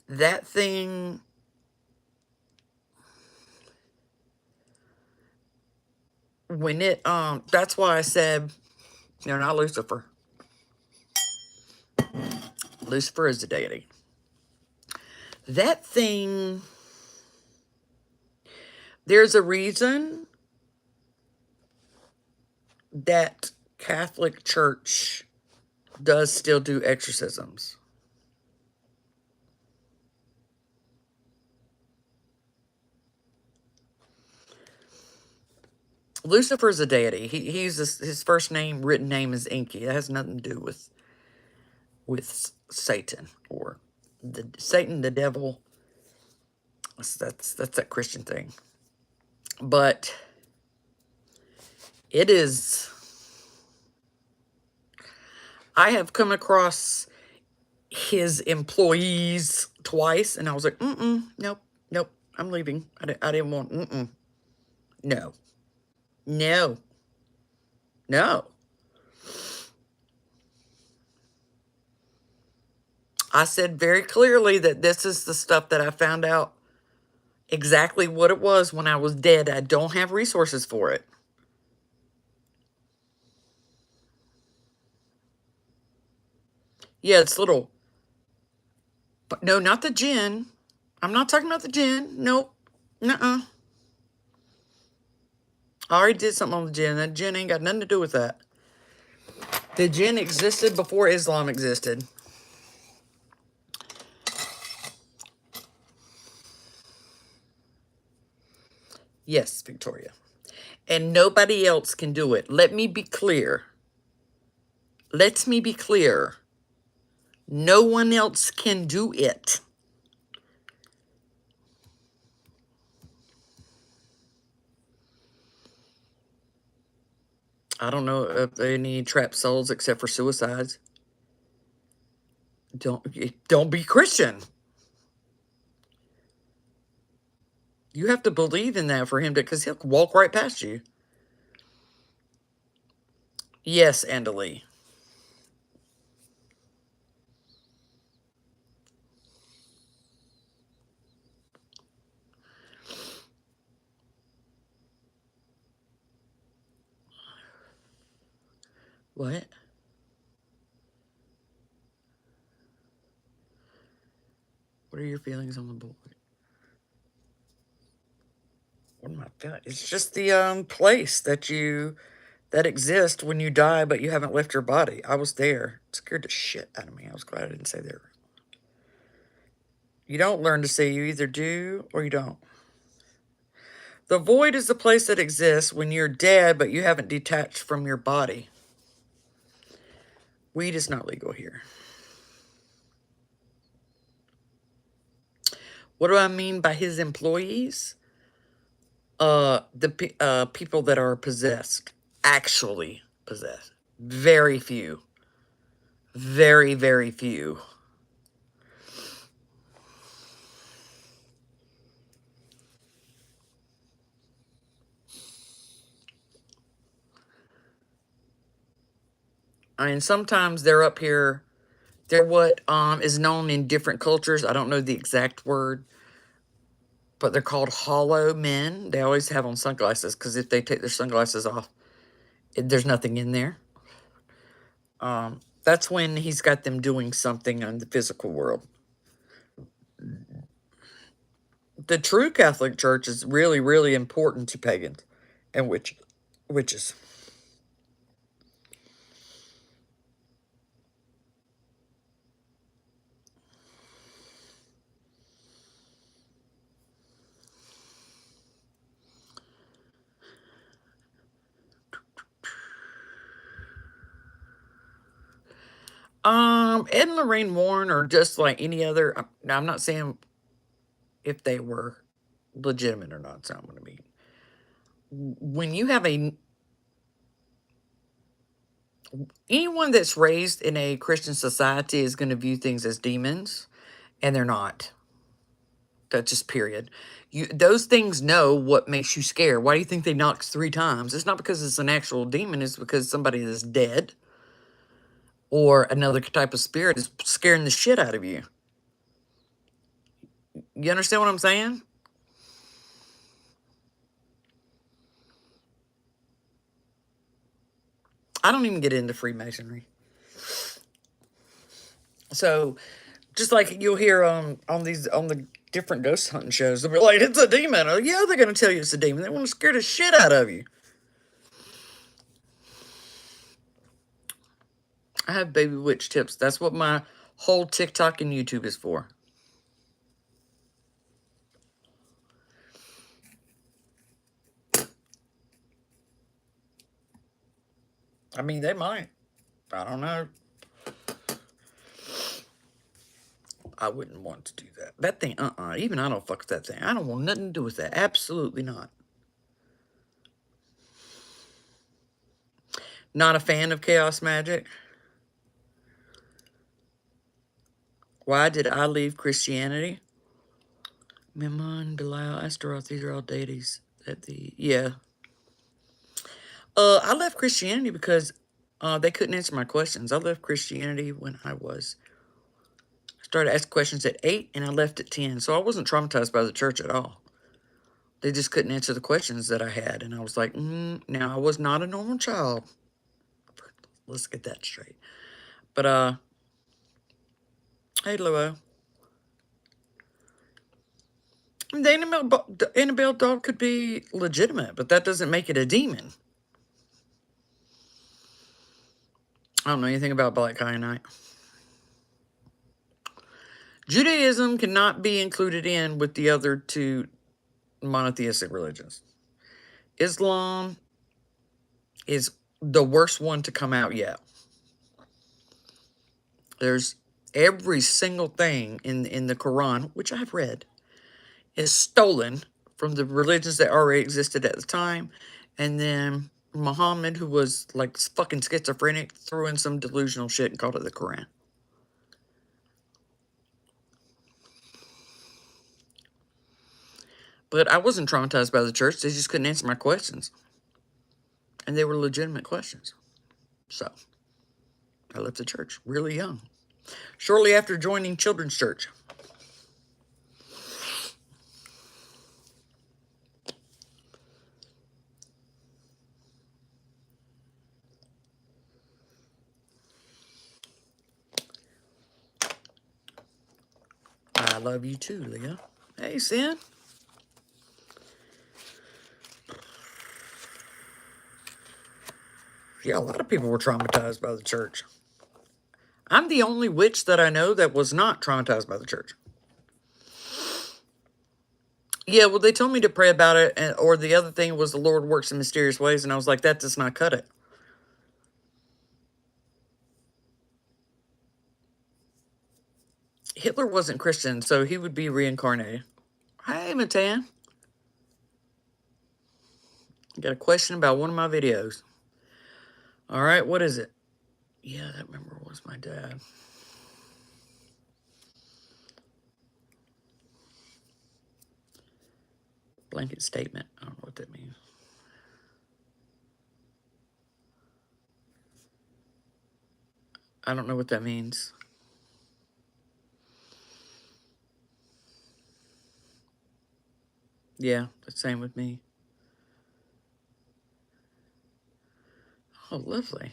That thing, when it, that's why I said, you know, not Lucifer. Lucifer is the deity. That thing, there's a reason that Catholic Church does still do exorcisms. Lucifer's a deity. He's his first name, written name is Inky. It has nothing to do with Satan or Satan, the devil. That's that Christian thing. But it is. I have come across his employees twice, and I was like, nope, I'm leaving. I didn't want, no. I said very clearly that this is the stuff that I found out exactly what it was when I was dead. I don't have resources for it. Yeah, it's little. But no, not the gin. I'm not talking about the gin. Nope. Nuh-uh. I already did something on the gin. That gin ain't got nothing to do with that. The jinn existed before Islam existed. Yes, Victoria. And nobody else can do it. Let me be clear. Let me be clear. No one else can do it. I don't know if any trapped souls except for suicides. Don't be Christian. You have to believe in that for him to, because he'll walk right past you. Yes, Andalee. What? What are your feelings on the boy? What am I feeling? It's just the place that exists when you die, but you haven't left your body. I was there. It scared the shit out of me. I was glad I didn't say there. You don't learn to say, you either do or you don't. The void is the place that exists when you're dead, but you haven't detached from your body. Weed is not legal here. What do I mean by his employees? The people that are possessed, actually possessed. Very few. Very, very few. I mean, sometimes they're up here. They're what is known in different cultures. I don't know the exact word, but they're called hollow men. They always have on sunglasses because if they take their sunglasses off, there's nothing in there. That's when he's got them doing something in the physical world. The true Catholic Church is really, really important to pagans and witches. Ed and Lorraine Warren are just like any other. Now, I'm not saying if they were legitimate or not. So I'm going to be. When you have anyone that's raised in a Christian society is going to view things as demons, and they're not. That's just period. Those things know what makes you scared. Why do you think they knocked 3 times? It's not because it's an actual demon. It's because somebody is dead or another type of spirit is scaring the shit out of you. You understand what I'm saying? I don't even get into Freemasonry. So, just like you'll hear on the different ghost hunting shows, they'll be like, "It's a demon." Oh, yeah, they're gonna tell you it's a demon. They want to scare the shit out of you. I have baby witch tips. That's what my whole TikTok and YouTube is for. I mean, they might. I don't know. I wouldn't want to do that. That thing, even I don't fuck with that thing. I don't want nothing to do with that. Absolutely not. Not a fan of chaos magic. Why did I leave Christianity? Memnon, Belial, Astaroth, these are all deities. Yeah. I left Christianity because they couldn't answer my questions. I left Christianity when I started asking questions at 8 and I left at 10. So I wasn't traumatized by the church at all. They just couldn't answer the questions that I had. And I was like, now I was not a normal child. Let's get that straight. But, hey, Luo. The Annabelle doll could be legitimate, but that doesn't make it a demon. I don't know anything about Black Kyanite. Judaism cannot be included in with the other 2 monotheistic religions. Islam is the worst one to come out yet. There's every single thing in the Quran, which I've read, is stolen from the religions that already existed at the time. And then Muhammad, who was like fucking schizophrenic, threw in some delusional shit and called it the Quran. But I wasn't traumatized by the church. They just couldn't answer my questions. And they were legitimate questions. So I left the church really young. Shortly after joining Children's Church. I love you too, Leah. Hey, Sin. Yeah, a lot of people were traumatized by the church. I'm the only witch that I know that was not traumatized by the church. Yeah, well, they told me to pray about it, or the other thing was the Lord works in mysterious ways, and I was like, that does not cut it. Hitler wasn't Christian, so he would be reincarnated. Hey, Matan. Got a question about one of my videos. All right, what is it? Yeah, that member was my dad. Blanket statement. I don't know what that means. I don't know what that means. Yeah, the same with me. Oh, lovely.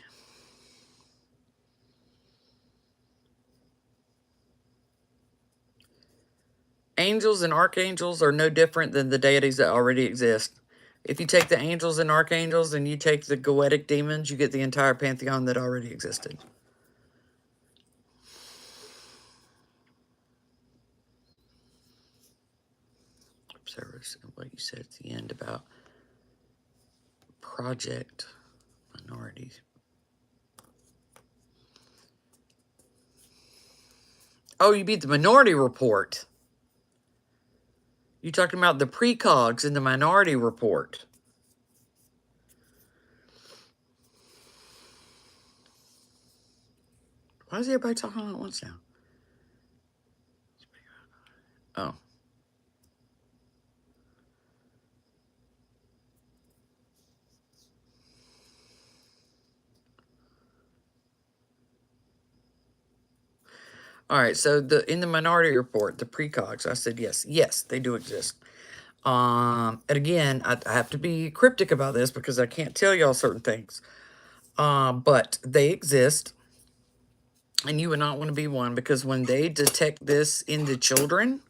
Angels and archangels are no different than the deities that already exist. If you take the angels and archangels and you take the goetic demons, you get the entire pantheon that already existed. Observers, and what you said at the end about project minorities. Oh, you beat the Minority Report. You talking about the precogs in the Minority Report. Why is everybody talking all at once now? Oh. All right, so in the Minority Report, the precogs, I said yes, they do exist. And again, I have to be cryptic about this because I can't tell y'all certain things. But they exist, and you would not want to be one, because when they detect this in the children,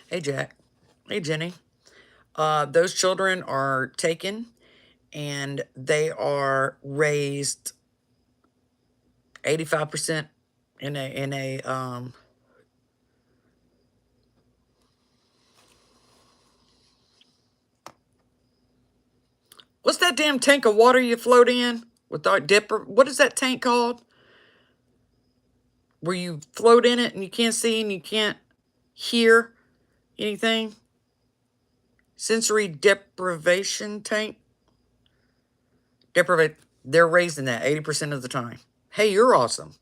hey Jack, hey Jenny, those children are taken and they are raised 85% in a what's that damn tank of water you float in with our dipper? What is that tank called? Where you float in it and you can't see and you can't hear anything? Sensory deprivation tank? Deprivate. They're raised in that 80% of the time. Hey, you're awesome.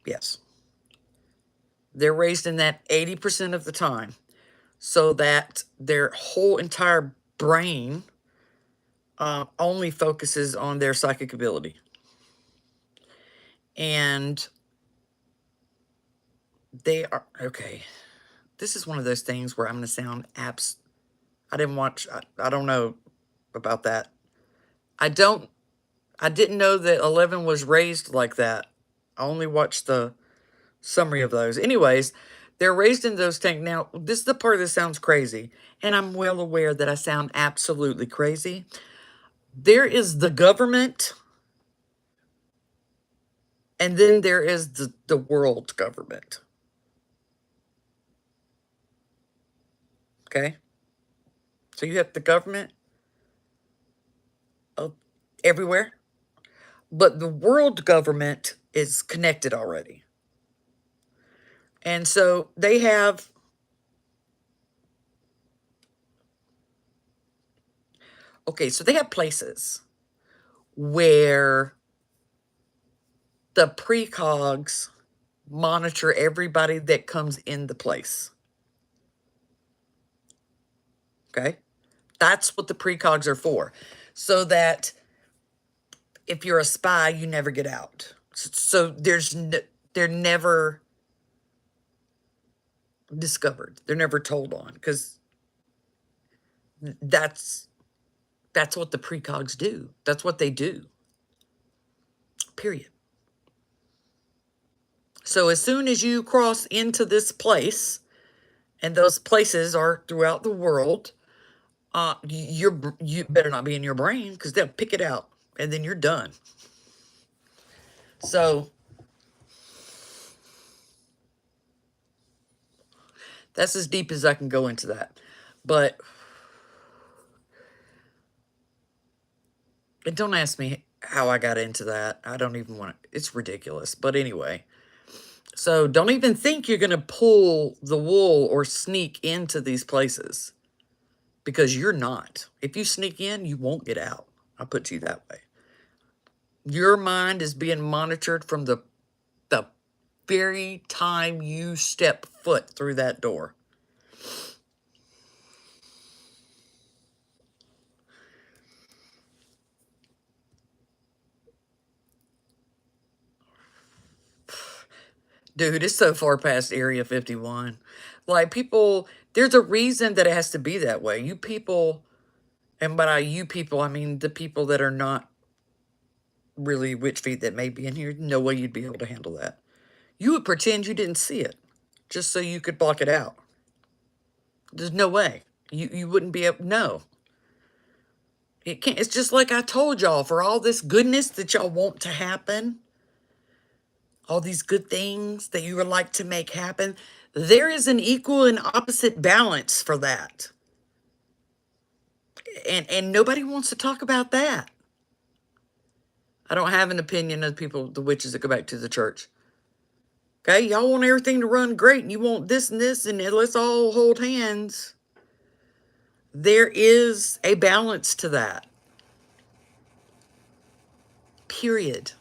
Yes. They're raised in that 80% of the time, so that their whole entire brain only focuses on their psychic ability. And they are, okay, this is one of those things where I'm going to sound I didn't watch, I don't know about that. I didn't know that 11 was raised like that. I only watched the summary of those. Anyways, they're raised in those tanks. Now, this is the part that sounds crazy, and I'm well aware that I sound absolutely crazy. There is the government, and then there is the world government. Okay? So you have the government everywhere, but the world government is connected already. And so they have, okay, so they have places where the precogs monitor everybody that comes in the place. Okay? That's what the precogs are for. So that if you're a spy, you never get out. So they're never discovered. They're never told on, because that's what the precogs do. That's what they do. Period. So as soon as you cross into this place, and those places are throughout the world, you better not be in your brain, because they'll pick it out, and then you're done. So that's as deep as I can go into that. But and don't ask me how I got into that. I don't even want to. It's ridiculous. But anyway, so don't even think you're going to pull the wool or sneak into these places, because you're not. If you sneak in, you won't get out. I'll put it to you that way. Your mind is being monitored from the very time you step foot through that door. Dude, it's so far past Area 51. Like, people, there's a reason that it has to be that way. You people, and by you people, I mean the people that are not really witch feet that may be in here, no way you'd be able to handle that. You would pretend you didn't see it, just so you could block it out. There's no way. You wouldn't be able, no. It can't. It's just like I told y'all, for all this goodness that y'all want to happen, all these good things that you would like to make happen, there is an equal and opposite balance for that. And nobody wants to talk about that. I don't have an opinion of people, the witches that go back to the church. Okay, y'all want everything to run great, and you want this and this, and let's all hold hands. There is a balance to that. Period.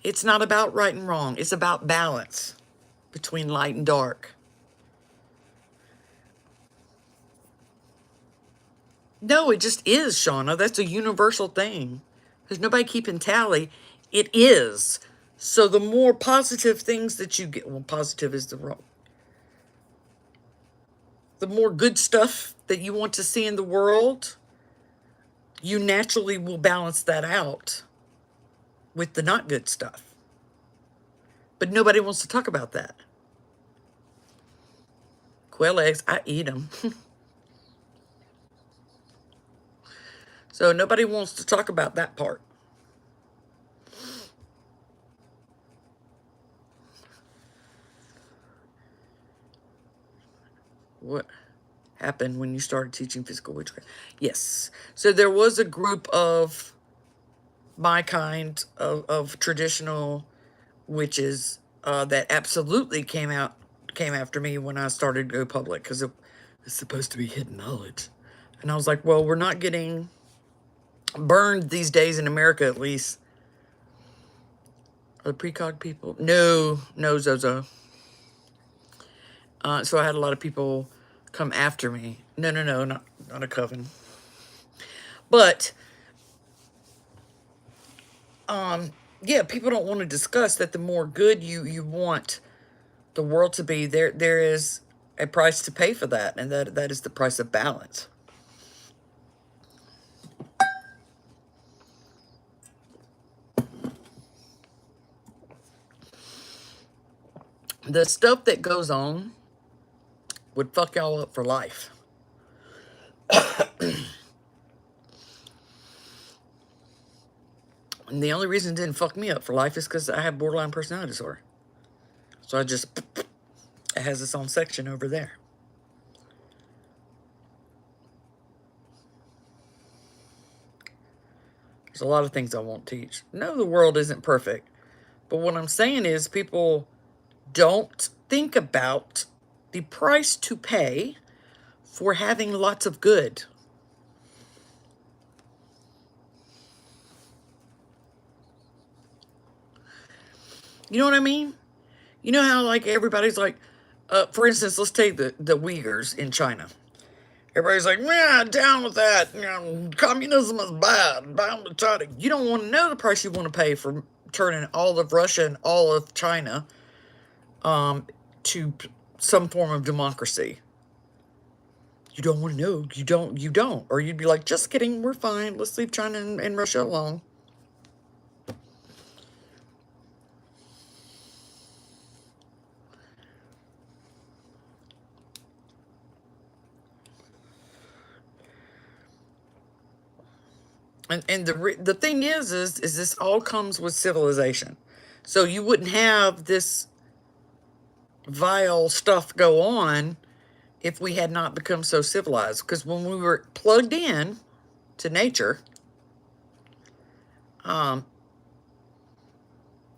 It's not about right and wrong. It's about balance between light and dark. No, it just is, Shauna. That's a universal thing. There's nobody keeping tally. It is. So the more positive things that you get, well, positive is the wrong. The more good stuff that you want to see in the world, you naturally will balance that out with the not good stuff. But nobody wants to talk about that. Quail eggs, I eat them. So nobody wants to talk about that part. What happened when you started teaching physical witchcraft? Yes. So there was a group of my kind of traditional witches that absolutely came after me when I started to go public, because it's supposed to be hidden knowledge. And I was like, well, we're not getting burned these days in America, at least. Are the precog people? No, Zozo. So I had a lot of people come after me. No, not a coven. But, yeah, people don't want to discuss that the more good you want the world to be, there is a price to pay for that, and that is the price of balance. The stuff that goes on would fuck y'all up for life. And the only reason it didn't fuck me up for life is because I have borderline personality disorder. So it has its own section over there. There's a lot of things I won't teach. No, the world isn't perfect. But what I'm saying is people don't think about the price to pay for having lots of good. You know what I mean? You know how, like, everybody's like, for instance, let's take the Uyghurs in China. Everybody's like, yeah, down with that. You know, communism is bad. Down with China. You don't want to know the price you want to pay for turning all of Russia and all of China to some form of democracy. You don't want to know. You don't. Or you'd be like, just kidding, we're fine. Let's leave China and Russia alone. And the thing is this all comes with civilization. So you wouldn't have this vile stuff go on if we had not become so civilized. Because when we were plugged in to nature,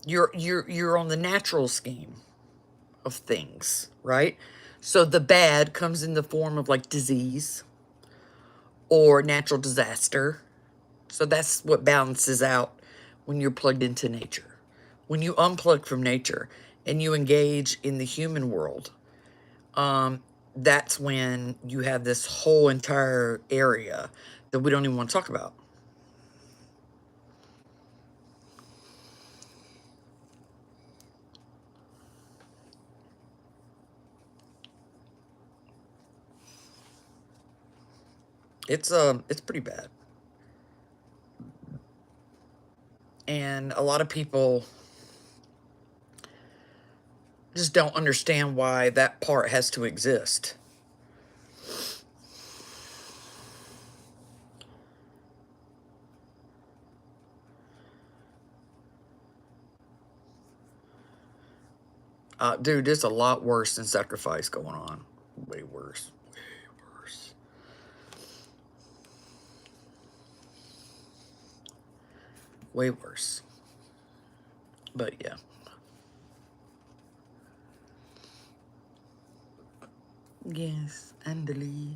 you're on the natural scheme of things, right? So the bad comes in the form of like disease or natural disaster. So that's what balances out when you're plugged into nature. When you unplug from nature and you engage in the human world, that's when you have this whole entire area that we don't even want to talk about. It's pretty bad. And a lot of people just don't understand why that part has to exist. Dude, there's a lot worse than sacrifice going on. Way worse. Way worse. Way worse. But yeah. Yes, Andali.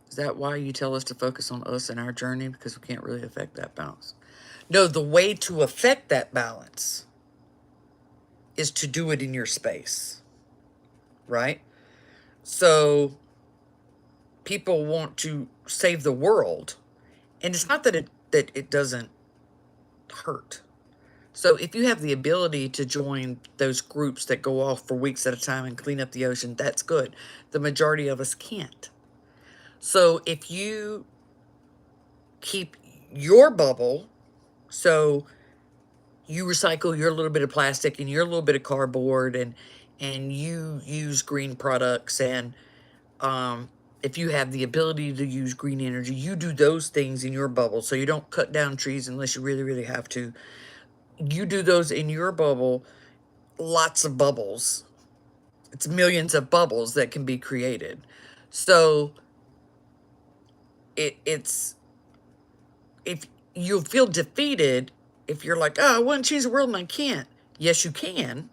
Is that why you tell us to focus on us and our journey? Because we can't really affect that balance. No, the way to affect that balance is to do it in your space, right? So people want to save the world, and it's not that it doesn't hurt. So if you have the ability to join those groups that go off for weeks at a time and clean up the ocean, that's good. The majority of us can't. So if you keep your bubble, so you recycle your little bit of plastic and your little bit of cardboard, and you use green products, and if you have the ability to use green energy, you do those things in your bubble. So you don't cut down trees unless you really, really have to. You do those in your bubble, lots of bubbles. It's millions of bubbles that can be created. So it's, if you feel defeated, if you're like, oh, I want to change the world and I can't. Yes, you can.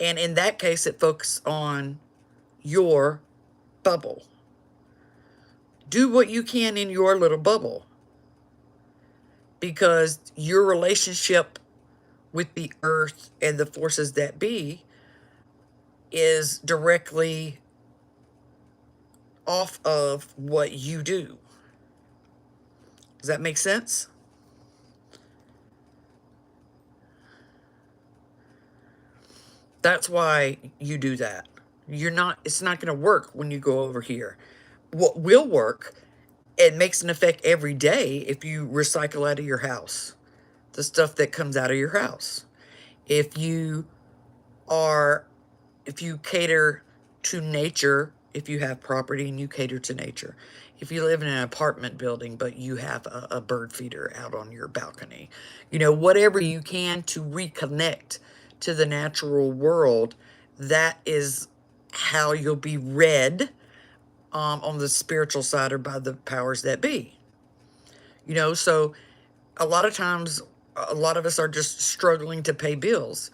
And in that case, it focuses on your bubble. Do what you can in your little bubble, because your relationship with the earth and the forces that be is directly off of what you do. Does that make sense? That's why you do that. It's not going to work when you go over here. What will work, it makes an effect every day if you recycle out of your house, the stuff that comes out of your house. If you cater to nature, if you have property and you cater to nature. If you live in an apartment building, but you have a bird feeder out on your balcony, whatever you can to reconnect to the natural world, that is how you'll be read on the spiritual side, or by the powers that be. So a lot of times, a lot of us are just struggling to pay bills,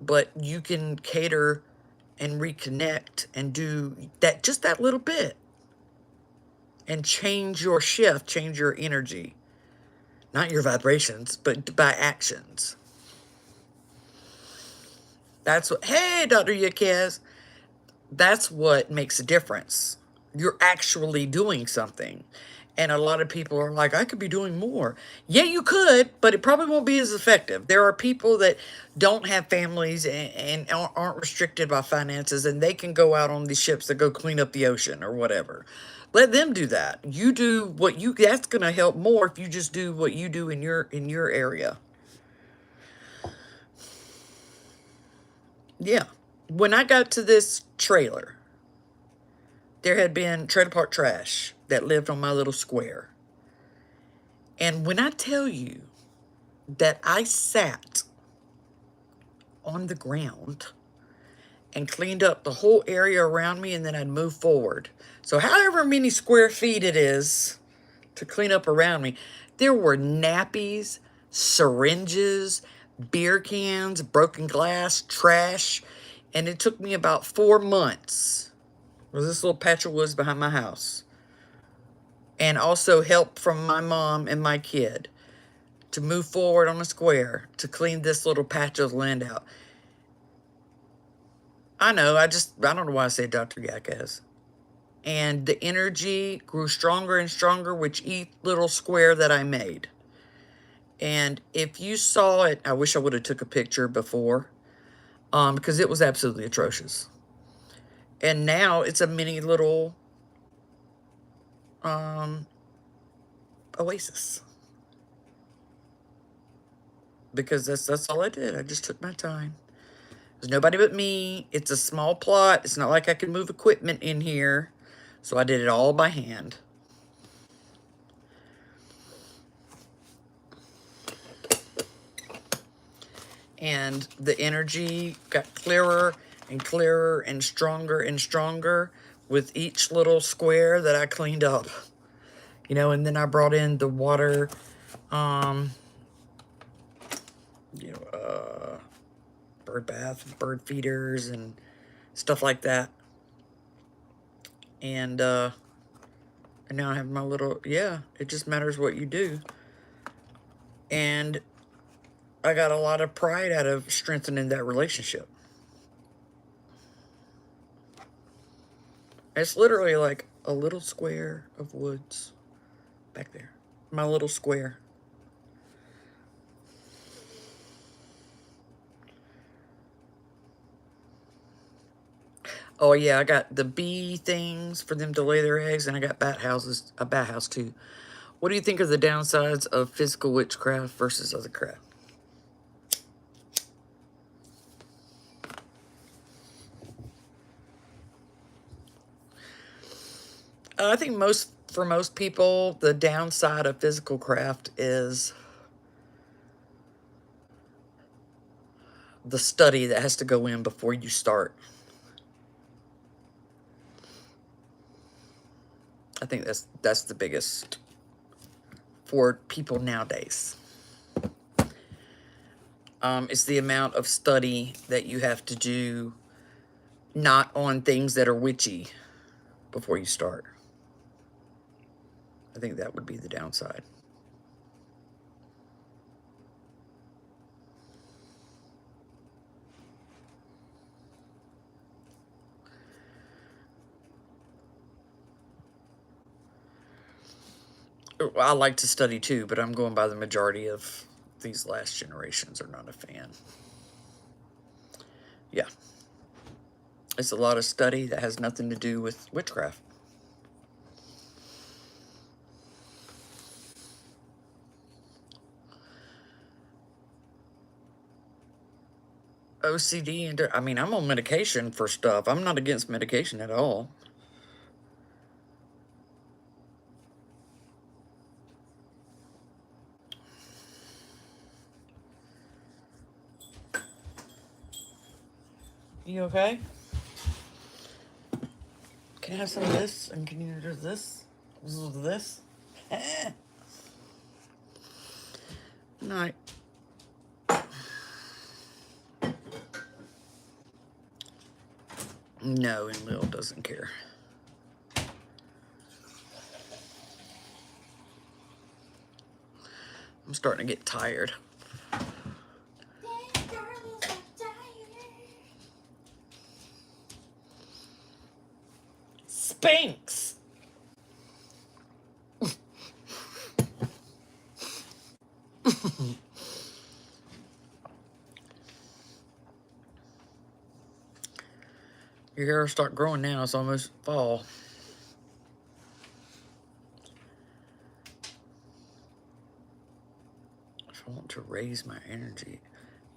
but you can cater and reconnect and do that, just that little bit, and change your shift, change your energy, not your vibrations, but by actions. That's what, hey, Dr. Yakez, that's what makes a difference. You're actually doing something. And a lot of people are like, I could be doing more. Yeah, you could, but it probably won't be as effective. There are people that don't have families and aren't restricted by finances, and they can go out on these ships that go clean up the ocean or whatever. Let them do that. You do that's going to help more if you just do what you do in your area. Yeah. When I got to this trailer, there had been trailer park trash that lived on my little square. And when I tell you that I sat on the ground and cleaned up the whole area around me, and then I'd move forward. So however many square feet it is to clean up around me, there were nappies, syringes, beer cans, broken glass, trash, and it took me about 4 months. There's this little patch of woods behind my house. And also help from my mom and my kid to move forward on a square to clean this little patch of land out. I know, I don't know why I say Dr. Yakez. And the energy grew stronger and stronger with each little square that I made. And if you saw it, I wish I would have took a picture before, because it was absolutely atrocious. And now it's a mini little oasis. Because that's all I did. I just took my time. There's nobody but me. It's a small plot. It's not like I can move equipment in here. So I did it all by hand. And the energy got clearer and clearer and stronger with each little square that I cleaned up. You know, and then I brought in the water, you know, bird bath, bird feeders, and stuff like that. And now I have my little, yeah, it just matters what you do. And I got a lot of pride out of strengthening that relationship. It's literally like a little square of woods back there. My little square. Oh yeah, I got the bee things for them to lay their eggs, and I got bat houses, a bat house too. What do you think of the downsides of physical witchcraft versus other craft? I think for most people, the downside of physical craft is the study that has to go in before you start. I think that's the biggest for people nowadays. It's the amount of study that you have to do, not on things that are witchy, before you start. I think that would be the downside. I like to study too, but I'm going by the majority of these last generations are not a fan. Yeah. It's a lot of study that has nothing to do with witchcraft. OCD, and I mean, I'm on medication for stuff. I'm not against medication at all. You okay? Can I have some of this? And can you do this? This? Night. No, and Lil doesn't care. I'm starting to get tired. Spanx! Your hair will start growing now. It's almost fall. If I want to raise my energy,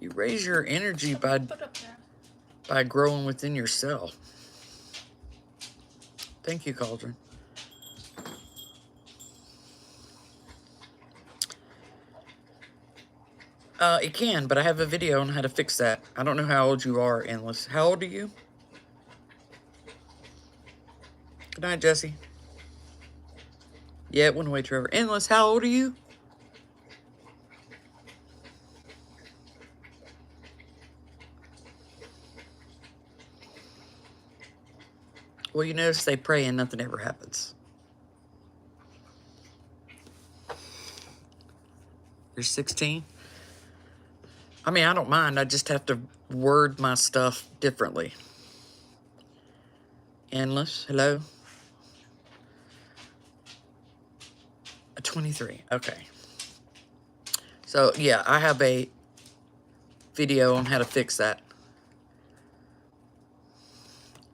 you raise your energy by growing within yourself. Thank you, Cauldron. It can, but I have a video on how to fix that. I don't know how old you are, Endless. How old are you? Good night, Jesse. Yeah, it went away, Trevor. Endless, how old are you? Well, you notice they pray and nothing ever happens. You're 16? I mean, I don't mind. I just have to word my stuff differently. Endless, hello? 23, okay. So, yeah, I have a video on how to fix that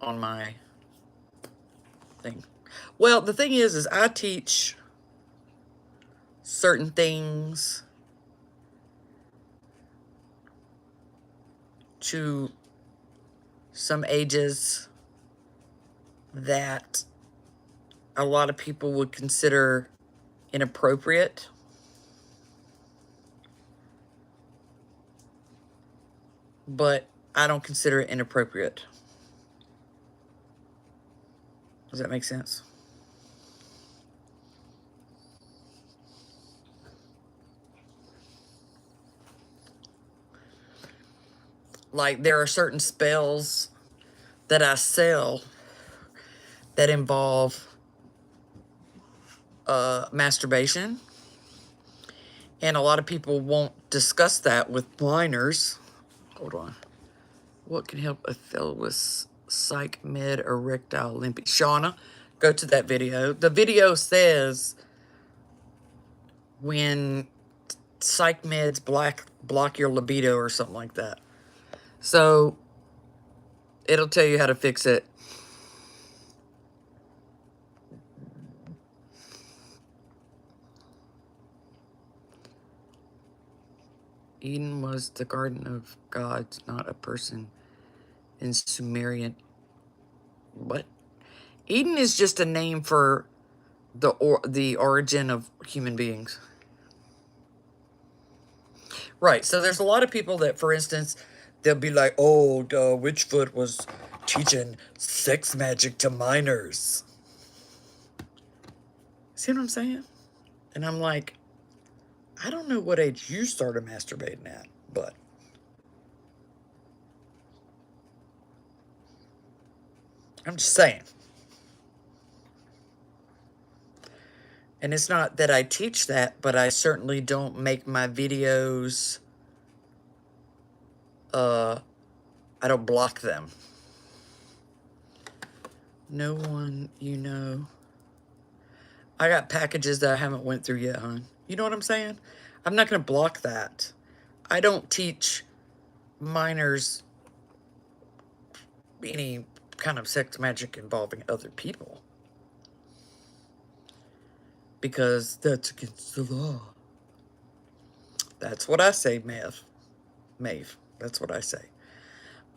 on my thing. Well, the thing is I teach certain things to some ages that a lot of people would consider inappropriate. But I don't consider it inappropriate. Does that make sense? Like, there are certain spells that I sell that involve masturbation. And a lot of people won't discuss that with minors. Hold on. What can help a fellow with psych med erectile limping? Shauna, go to that video. The video says when psych meds block your libido or something like that. So it'll tell you how to fix it. Eden was the garden of gods, not a person in Sumerian. What? Eden is just a name for the origin of human beings. Right, so there's a lot of people that, for instance, they'll be like, oh, Witchfoot was teaching sex magic to minors. See what I'm saying? And I'm like, I don't know what age you started masturbating at, but I'm just saying. And it's not that I teach that, but I certainly don't make my videos, I don't block them. No one, you know. I got packages that I haven't went through yet, hon. You know what I'm saying? I'm not going to block that. I don't teach minors any kind of sex magic involving other people. Because that's against the law. That's what I say, Maeve. That's what I say.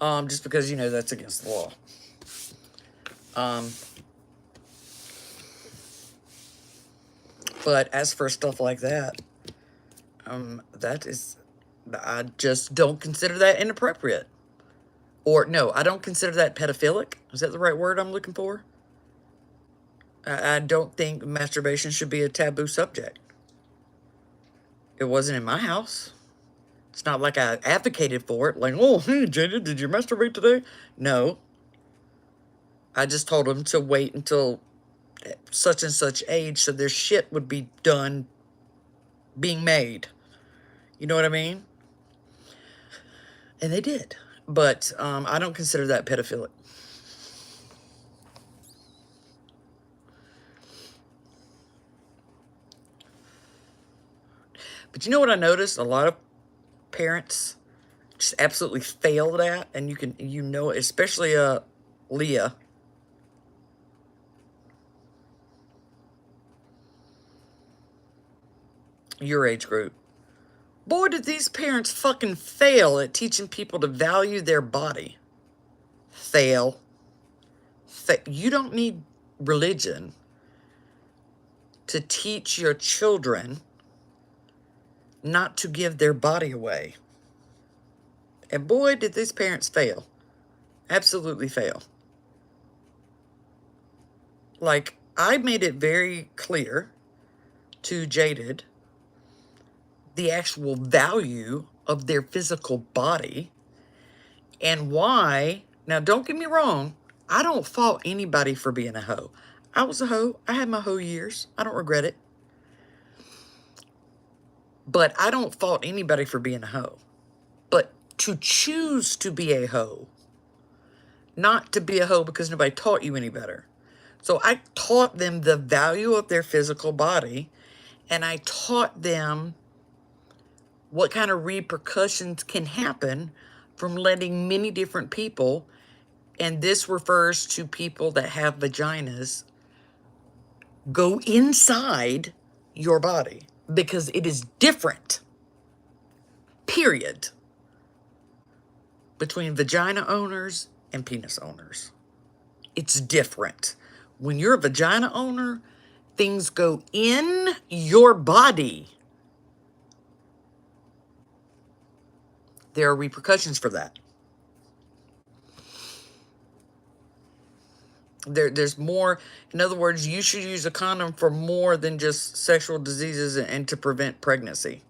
Just because, you know, that's against the law. But as for stuff like that, I just don't consider that inappropriate. Or, no, I don't consider that pedophilic. Is that the right word I'm looking for? I don't think masturbation should be a taboo subject. It wasn't in my house. It's not like I advocated for it. Like, oh, hey, Jada, did you masturbate today? No. I just told them to wait until such and such age so their shit would be done being made. You know what I mean? And they did. But I don't consider that pedophilic. But you know what I noticed? A lot of parents just absolutely failed at, and you know, especially Leah. Your age group. Boy, did these parents fucking fail at teaching people to value their body. Fail. You don't need religion to teach your children not to give their body away. And boy, did these parents fail. Absolutely fail. Like, I made it very clear to Jaded the actual value of their physical body and why. Now, don't get me wrong. I don't fault anybody for being a hoe. I was a hoe. I had my hoe years. I don't regret it. But I don't fault anybody for being a hoe. But to choose to be a hoe, not to be a hoe because nobody taught you any better. So I taught them the value of their physical body, and I taught them what kind of repercussions can happen from letting many different people, and this refers to people that have vaginas, go inside your body, because it is different, period, between vagina owners and penis owners. It's different. When you're a vagina owner, things go in your body. There are repercussions for that. There's more. In other words, you should use a condom for more than just sexual diseases and to prevent pregnancy.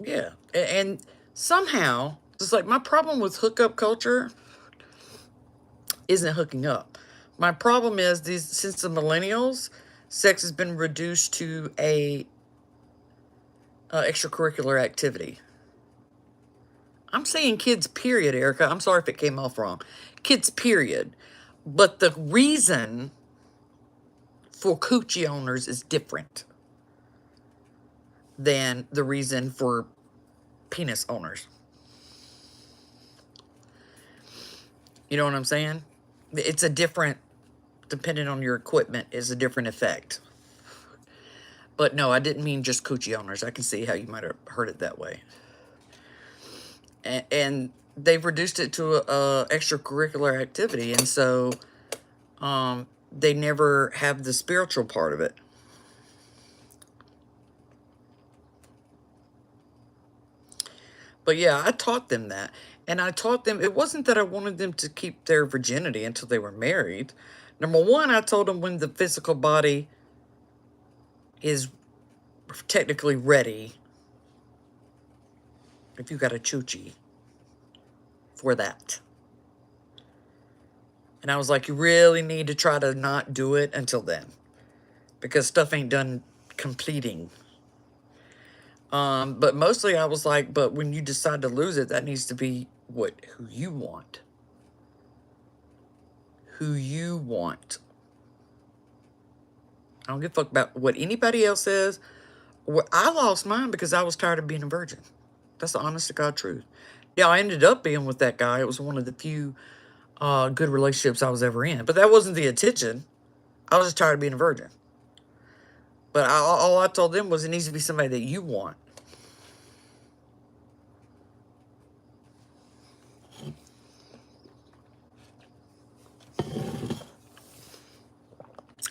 Yeah. And somehow, it's like my problem with hookup culture isn't hooking up. My problem is since the millennials, sex has been reduced to a extracurricular activity. I'm saying kids, period, Erica. I'm sorry if it came off wrong. Kids, period. But the reason for coochie owners is different than the reason for penis owners. You know what I'm saying? It's a different, depending on your equipment, is a different effect. But no, I didn't mean just coochie owners. I can see how you might have heard it that way. And they've reduced it to a extracurricular activity, and so they never have the spiritual part of it. But yeah, I taught them that. And I taught them, it wasn't that I wanted them to keep their virginity until they were married. Number one, I told them when the physical body is technically ready, if you got a choochie, for that. And I was like, you really need to try to not do it until then, because stuff ain't done completing. But mostly I was like, but when you decide to lose it, that needs to be who you want. Who you want. I don't give a fuck about what anybody else says. I lost mine because I was tired of being a virgin. That's the honest to God truth. Yeah, I ended up being with that guy. It was one of the few good relationships I was ever in. But that wasn't the intention. I was just tired of being a virgin. But all I told them was it needs to be somebody that you want.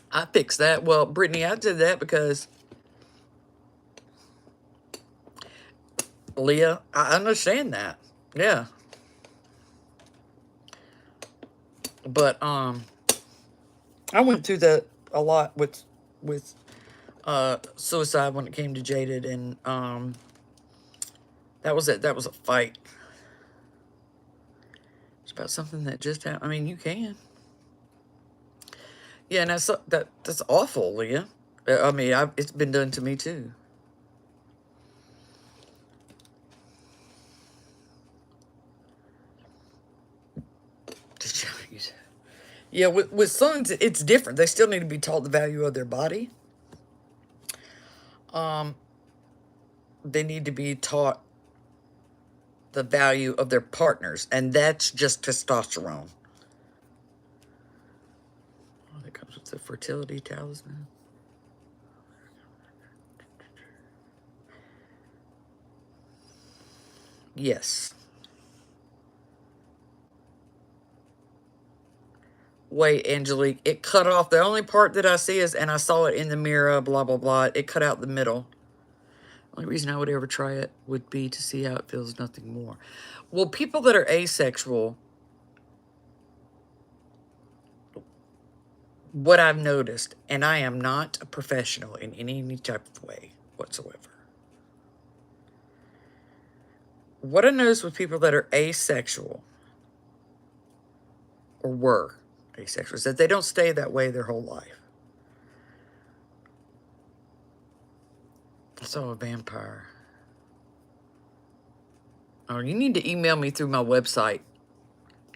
I fixed that. Well, Brittany, I did that because Leah, I understand that. Yeah. But I went through that a lot with suicide when it came to Jaded, and that was it. That was a fight. It's about something that just happened. I mean, you can. Yeah, and that's awful, Leah. I mean, it's been done to me too. Yeah, with sons, it's different. They still need to be taught the value of their body. They need to be taught the value of their partners, and that's just testosterone. Oh, that comes with the fertility talisman. Yes. Wait, Angelique, it cut off. The only part that I see is, and I saw it in the mirror, blah, blah, blah. It cut out the middle. The only reason I would ever try it would be to see how it feels, nothing more. Well, people that are asexual, what I've noticed, and I am not a professional in any type of way whatsoever. What I noticed with people that are asexual, or were asexual, is that they don't stay that way their whole life. I saw a vampire. Oh, you need to email me through my website.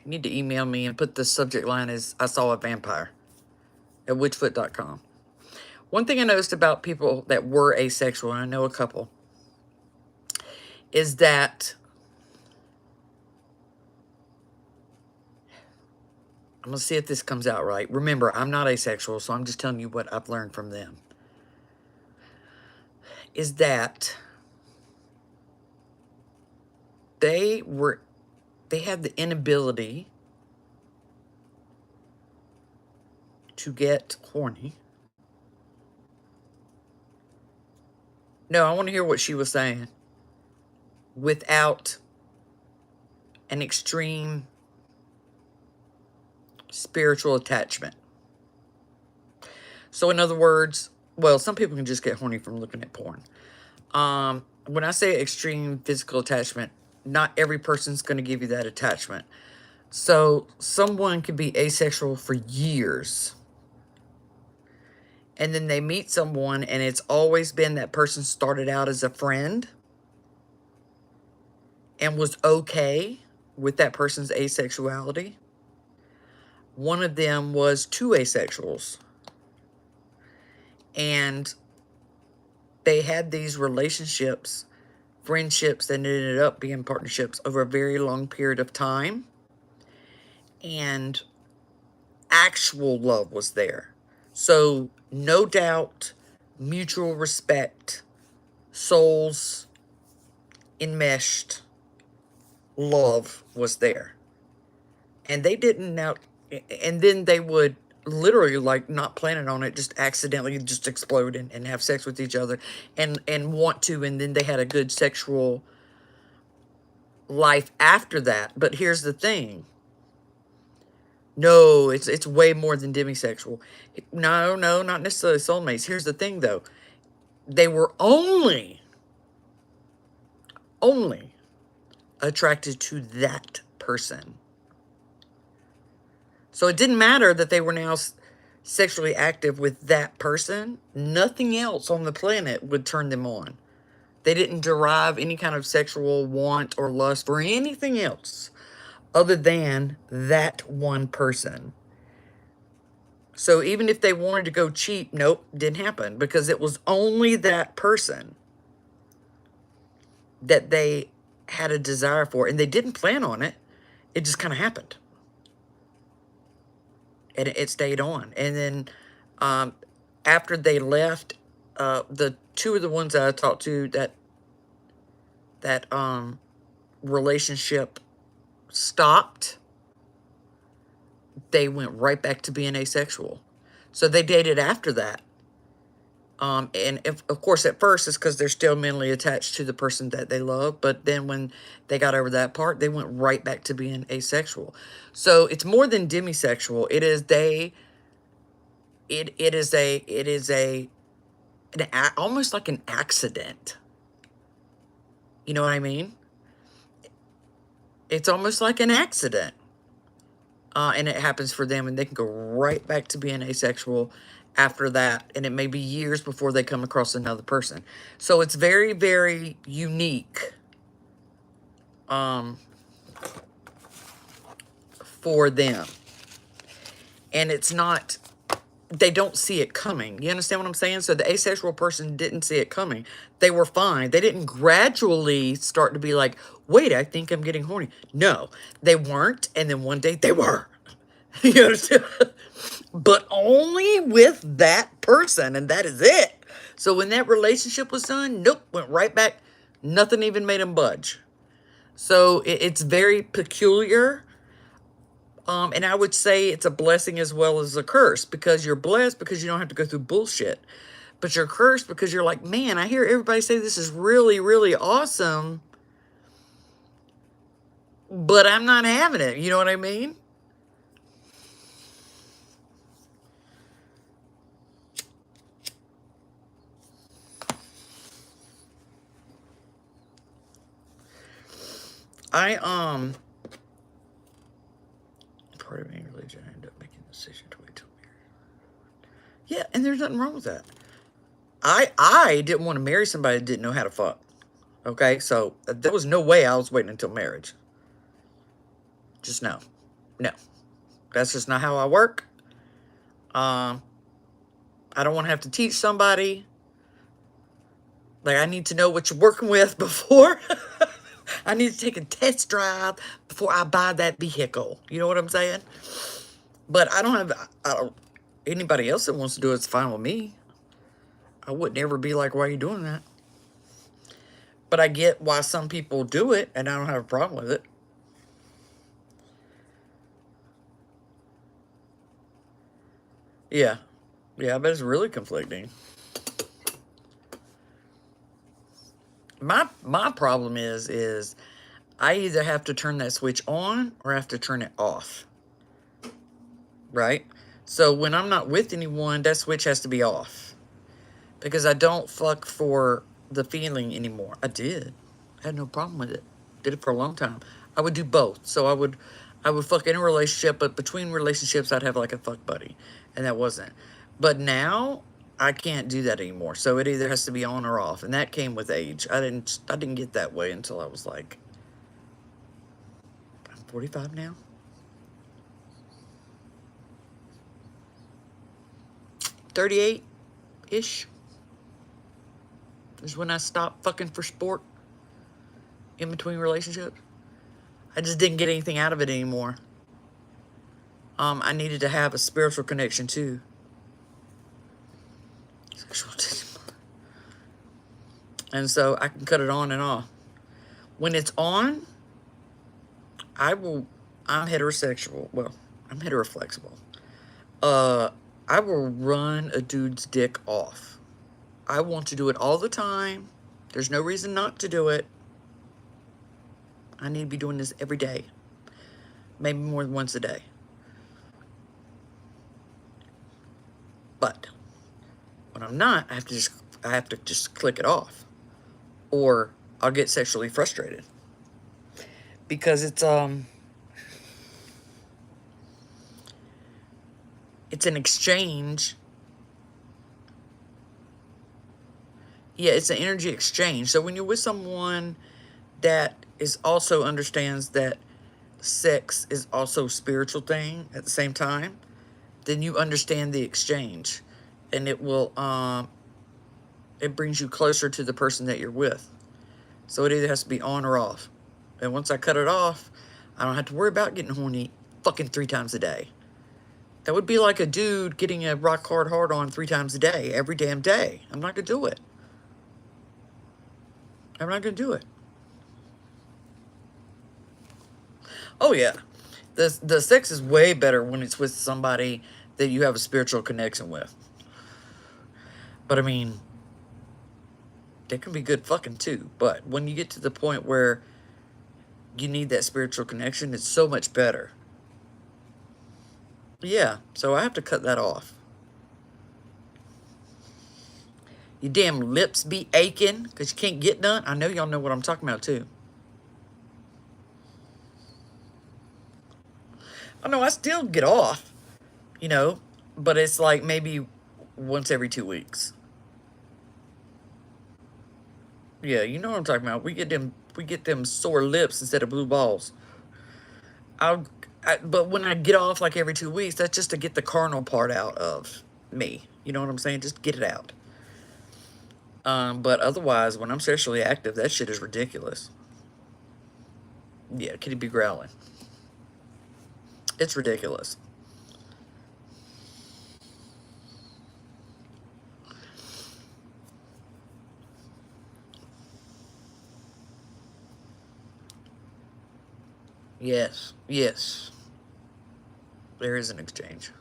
You need to email me and put the subject line as I saw a vampire at witchfoot.com. One thing I noticed about people that were asexual, and I know a couple, is that I'm going to see if this comes out right. Remember, I'm not asexual, so I'm just telling you what I've learned from them. Is that they had the inability to get horny No, I want to hear what she was saying. Without an extreme spiritual attachment. So in other words, well, some people can just get horny from looking at porn. When I say extreme physical attachment, not every person's going to give you that attachment. So someone could be asexual for years, and then they meet someone and it's always been that person started out as a friend and was okay with that person's asexuality. One of them was two asexuals, and they had these relationships, friendships that ended up being partnerships over a very long period of time. And actual love was there. So, no doubt, mutual respect, souls enmeshed, love was there. And they didn't now, and then they would literally, like, not planning on it, just accidentally just explode and have sex with each other and want to, and then they had a good sexual life after that. But here's the thing. No, it's way more than demisexual. No, not necessarily soulmates. Here's the thing, though. They were only attracted to that person. So it didn't matter that they were now sexually active with that person. Nothing else on the planet would turn them on. They didn't derive any kind of sexual want or lust for anything else other than that one person. So even if they wanted to go cheat, nope, didn't happen, because it was only that person that they had a desire for, and they didn't plan on it. It just kind of happened. And it stayed on. And then after they left, the two of the ones that I talked to, that relationship stopped, they went right back to being asexual. So they dated after that. And of course, at first, it's because they're still mentally attached to the person that they love. But then when they got over that part, they went right back to being asexual. So it's more than demisexual. It is almost like an accident. You know what I mean? It's almost like an accident. And it happens for them, and they can go right back to being asexual after that, and it may be years before they come across another person. So it's very, very unique for them. And it's not, they don't see it coming. You understand what I'm saying? So the asexual person didn't see it coming. They were fine. They didn't gradually start to be like, wait, I think I'm getting horny. No, they weren't, and then one day they were. You understand? But only with that person, and that is it. So when that relationship was done, nope, went right back. Nothing even made them budge. So it's very peculiar. And I would say it's a blessing as well as a curse, because you're blessed because you don't have to go through bullshit. But you're cursed because you're like, man, I hear everybody say this is really, really awesome, but I'm not having it. You know what I mean? Part of any religion, I end up making the decision to wait till marriage. Yeah, and there's nothing wrong with that. I didn't want to marry somebody that didn't know how to fuck. Okay, so there was no way I was waiting until marriage. Just no. No. That's just not how I work. I don't want to have to teach somebody. Like, I need to know what you're working with before. I need to take a test drive before I buy that vehicle. You know what I'm saying? But I don't, anybody else that wants to do it's fine with me. I wouldn't ever be like, why are you doing that? But I get why some people do it, and I don't have a problem with it. Yeah. Yeah, I bet it's really conflicting. my problem is I either have to turn that switch on or I have to turn it off. Right? So when I'm not with anyone, that switch has to be off. Because I don't fuck for the feeling anymore. I did. I had no problem with it. Did it for a long time. I would do both. So I would fuck in a relationship, but between relationships I'd have like a fuck buddy. And that wasn't. But now I can't do that anymore. So it either has to be on or off. And that came with age. I didn't get that way until I was like, I'm 45 now. 38-ish is when I stopped fucking for sport in between relationships. I just didn't get anything out of it anymore. I needed to have a spiritual connection too. Sexual tension. And so I can cut it on and off. When it's on, I'm heterosexual. Well, I'm heteroflexible. I will run a dude's dick off. I want to do it all the time. There's no reason not to do it. I need to be doing this every day. Maybe more than once a day. But when I'm not, I have to just click it off. Or I'll get sexually frustrated. Because it's an exchange. Yeah, it's an energy exchange. So when you're with someone that also understands that sex is also a spiritual thing at the same time, then you understand the exchange. And it will, it brings you closer to the person that you're with. So it either has to be on or off. And once I cut it off, I don't have to worry about getting horny fucking 3 times a day. That would be like a dude getting a rock hard on 3 times a day, every damn day. I'm not going to do it. I'm not going to do it. Oh, yeah. The sex is way better when it's with somebody that you have a spiritual connection with. But, I mean, they can be good fucking too. But when you get to the point where you need that spiritual connection, it's so much better. Yeah, so I have to cut that off. Your damn lips be aching because you can't get none. I know y'all know what I'm talking about too. I know I still get off, you know, but it's like maybe once every 2 weeks. Yeah, you know what I'm talking about. We get them sore lips instead of blue balls. But when I get off like every 2 weeks, that's just to get the carnal part out of me. You know what I'm saying? Just get it out. But otherwise, when I'm sexually active, that shit is ridiculous. Yeah, kitty be growling. It's ridiculous. Yes, yes. There is an exchange.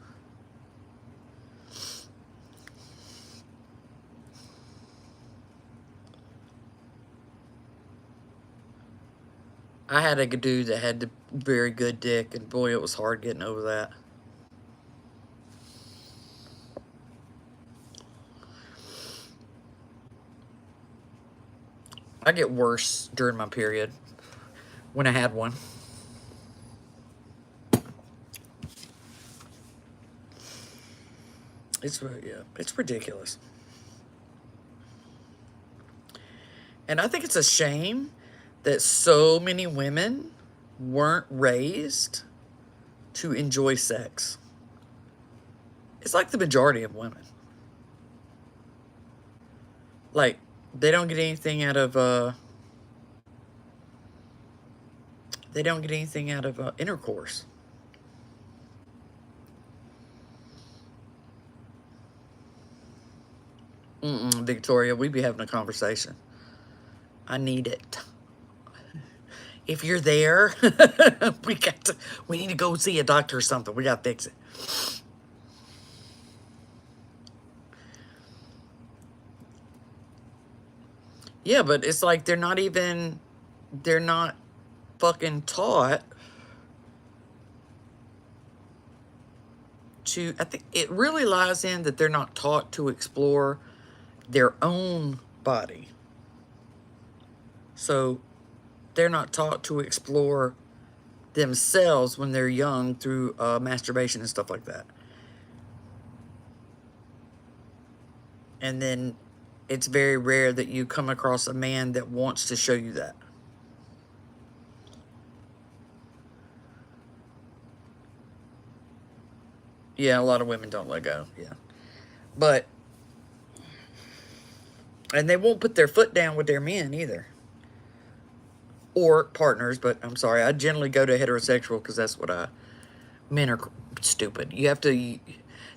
I had a dude that had the very good dick, and boy, it was hard getting over that. I get worse during my period when I had one. It's ridiculous. And I think it's a shame that so many women weren't raised to enjoy sex. It's like the majority of women. Like, they don't get anything out of intercourse. Victoria, we'd be having a conversation. I need it. If you're there, we need to go see a doctor or something. We gotta fix it. Yeah, but it's like they're not fucking taught to, I think it really lies in that they're not taught to explore their own body. So they're not taught to explore themselves when they're young through masturbation and stuff like that. And then it's very rare that you come across a man that wants to show you that. Yeah, a lot of women don't let go. Yeah. But, and they won't put their foot down with their men either. Or partners, but I'm sorry. I generally go to heterosexual because that's what men are stupid. You have to,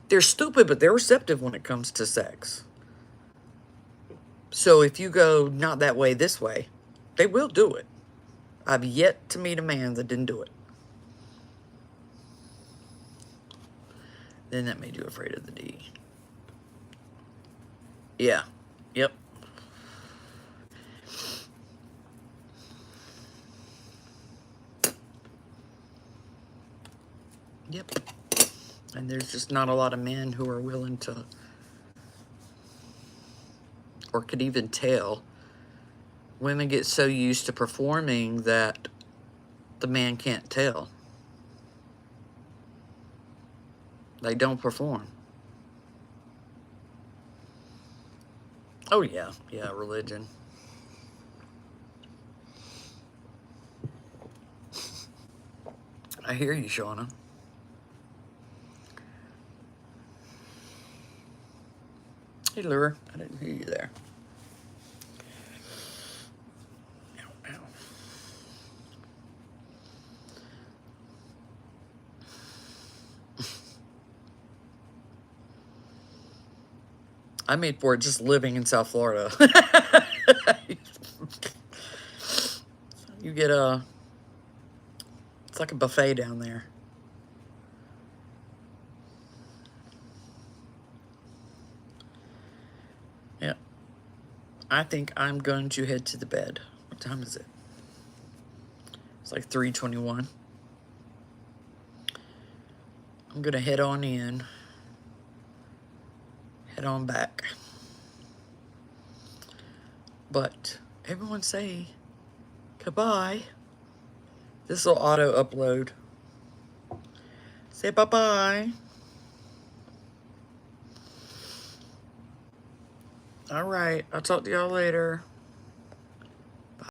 they're stupid, but they're receptive when it comes to sex. So if you go not that way, this way, they will do it. I've yet to meet a man that didn't do it. Then that made you afraid of the D. Yeah. Yep. Yep. And there's just not a lot of men who are willing to, or could even tell. Women get so used to performing that the man can't tell. They don't perform. Oh, yeah. Yeah, religion. I hear you, Shauna. Hey, Lure. I didn't hear you there. Ow, ow. I made for it just living in South Florida. You get it's like a buffet down there. Yeah. I think I'm going to head to the bed. What time is it? It's like 3:21. I'm going to head on in. Head on back. But everyone say goodbye. This will auto upload. Say bye-bye. All right. I'll talk to y'all later.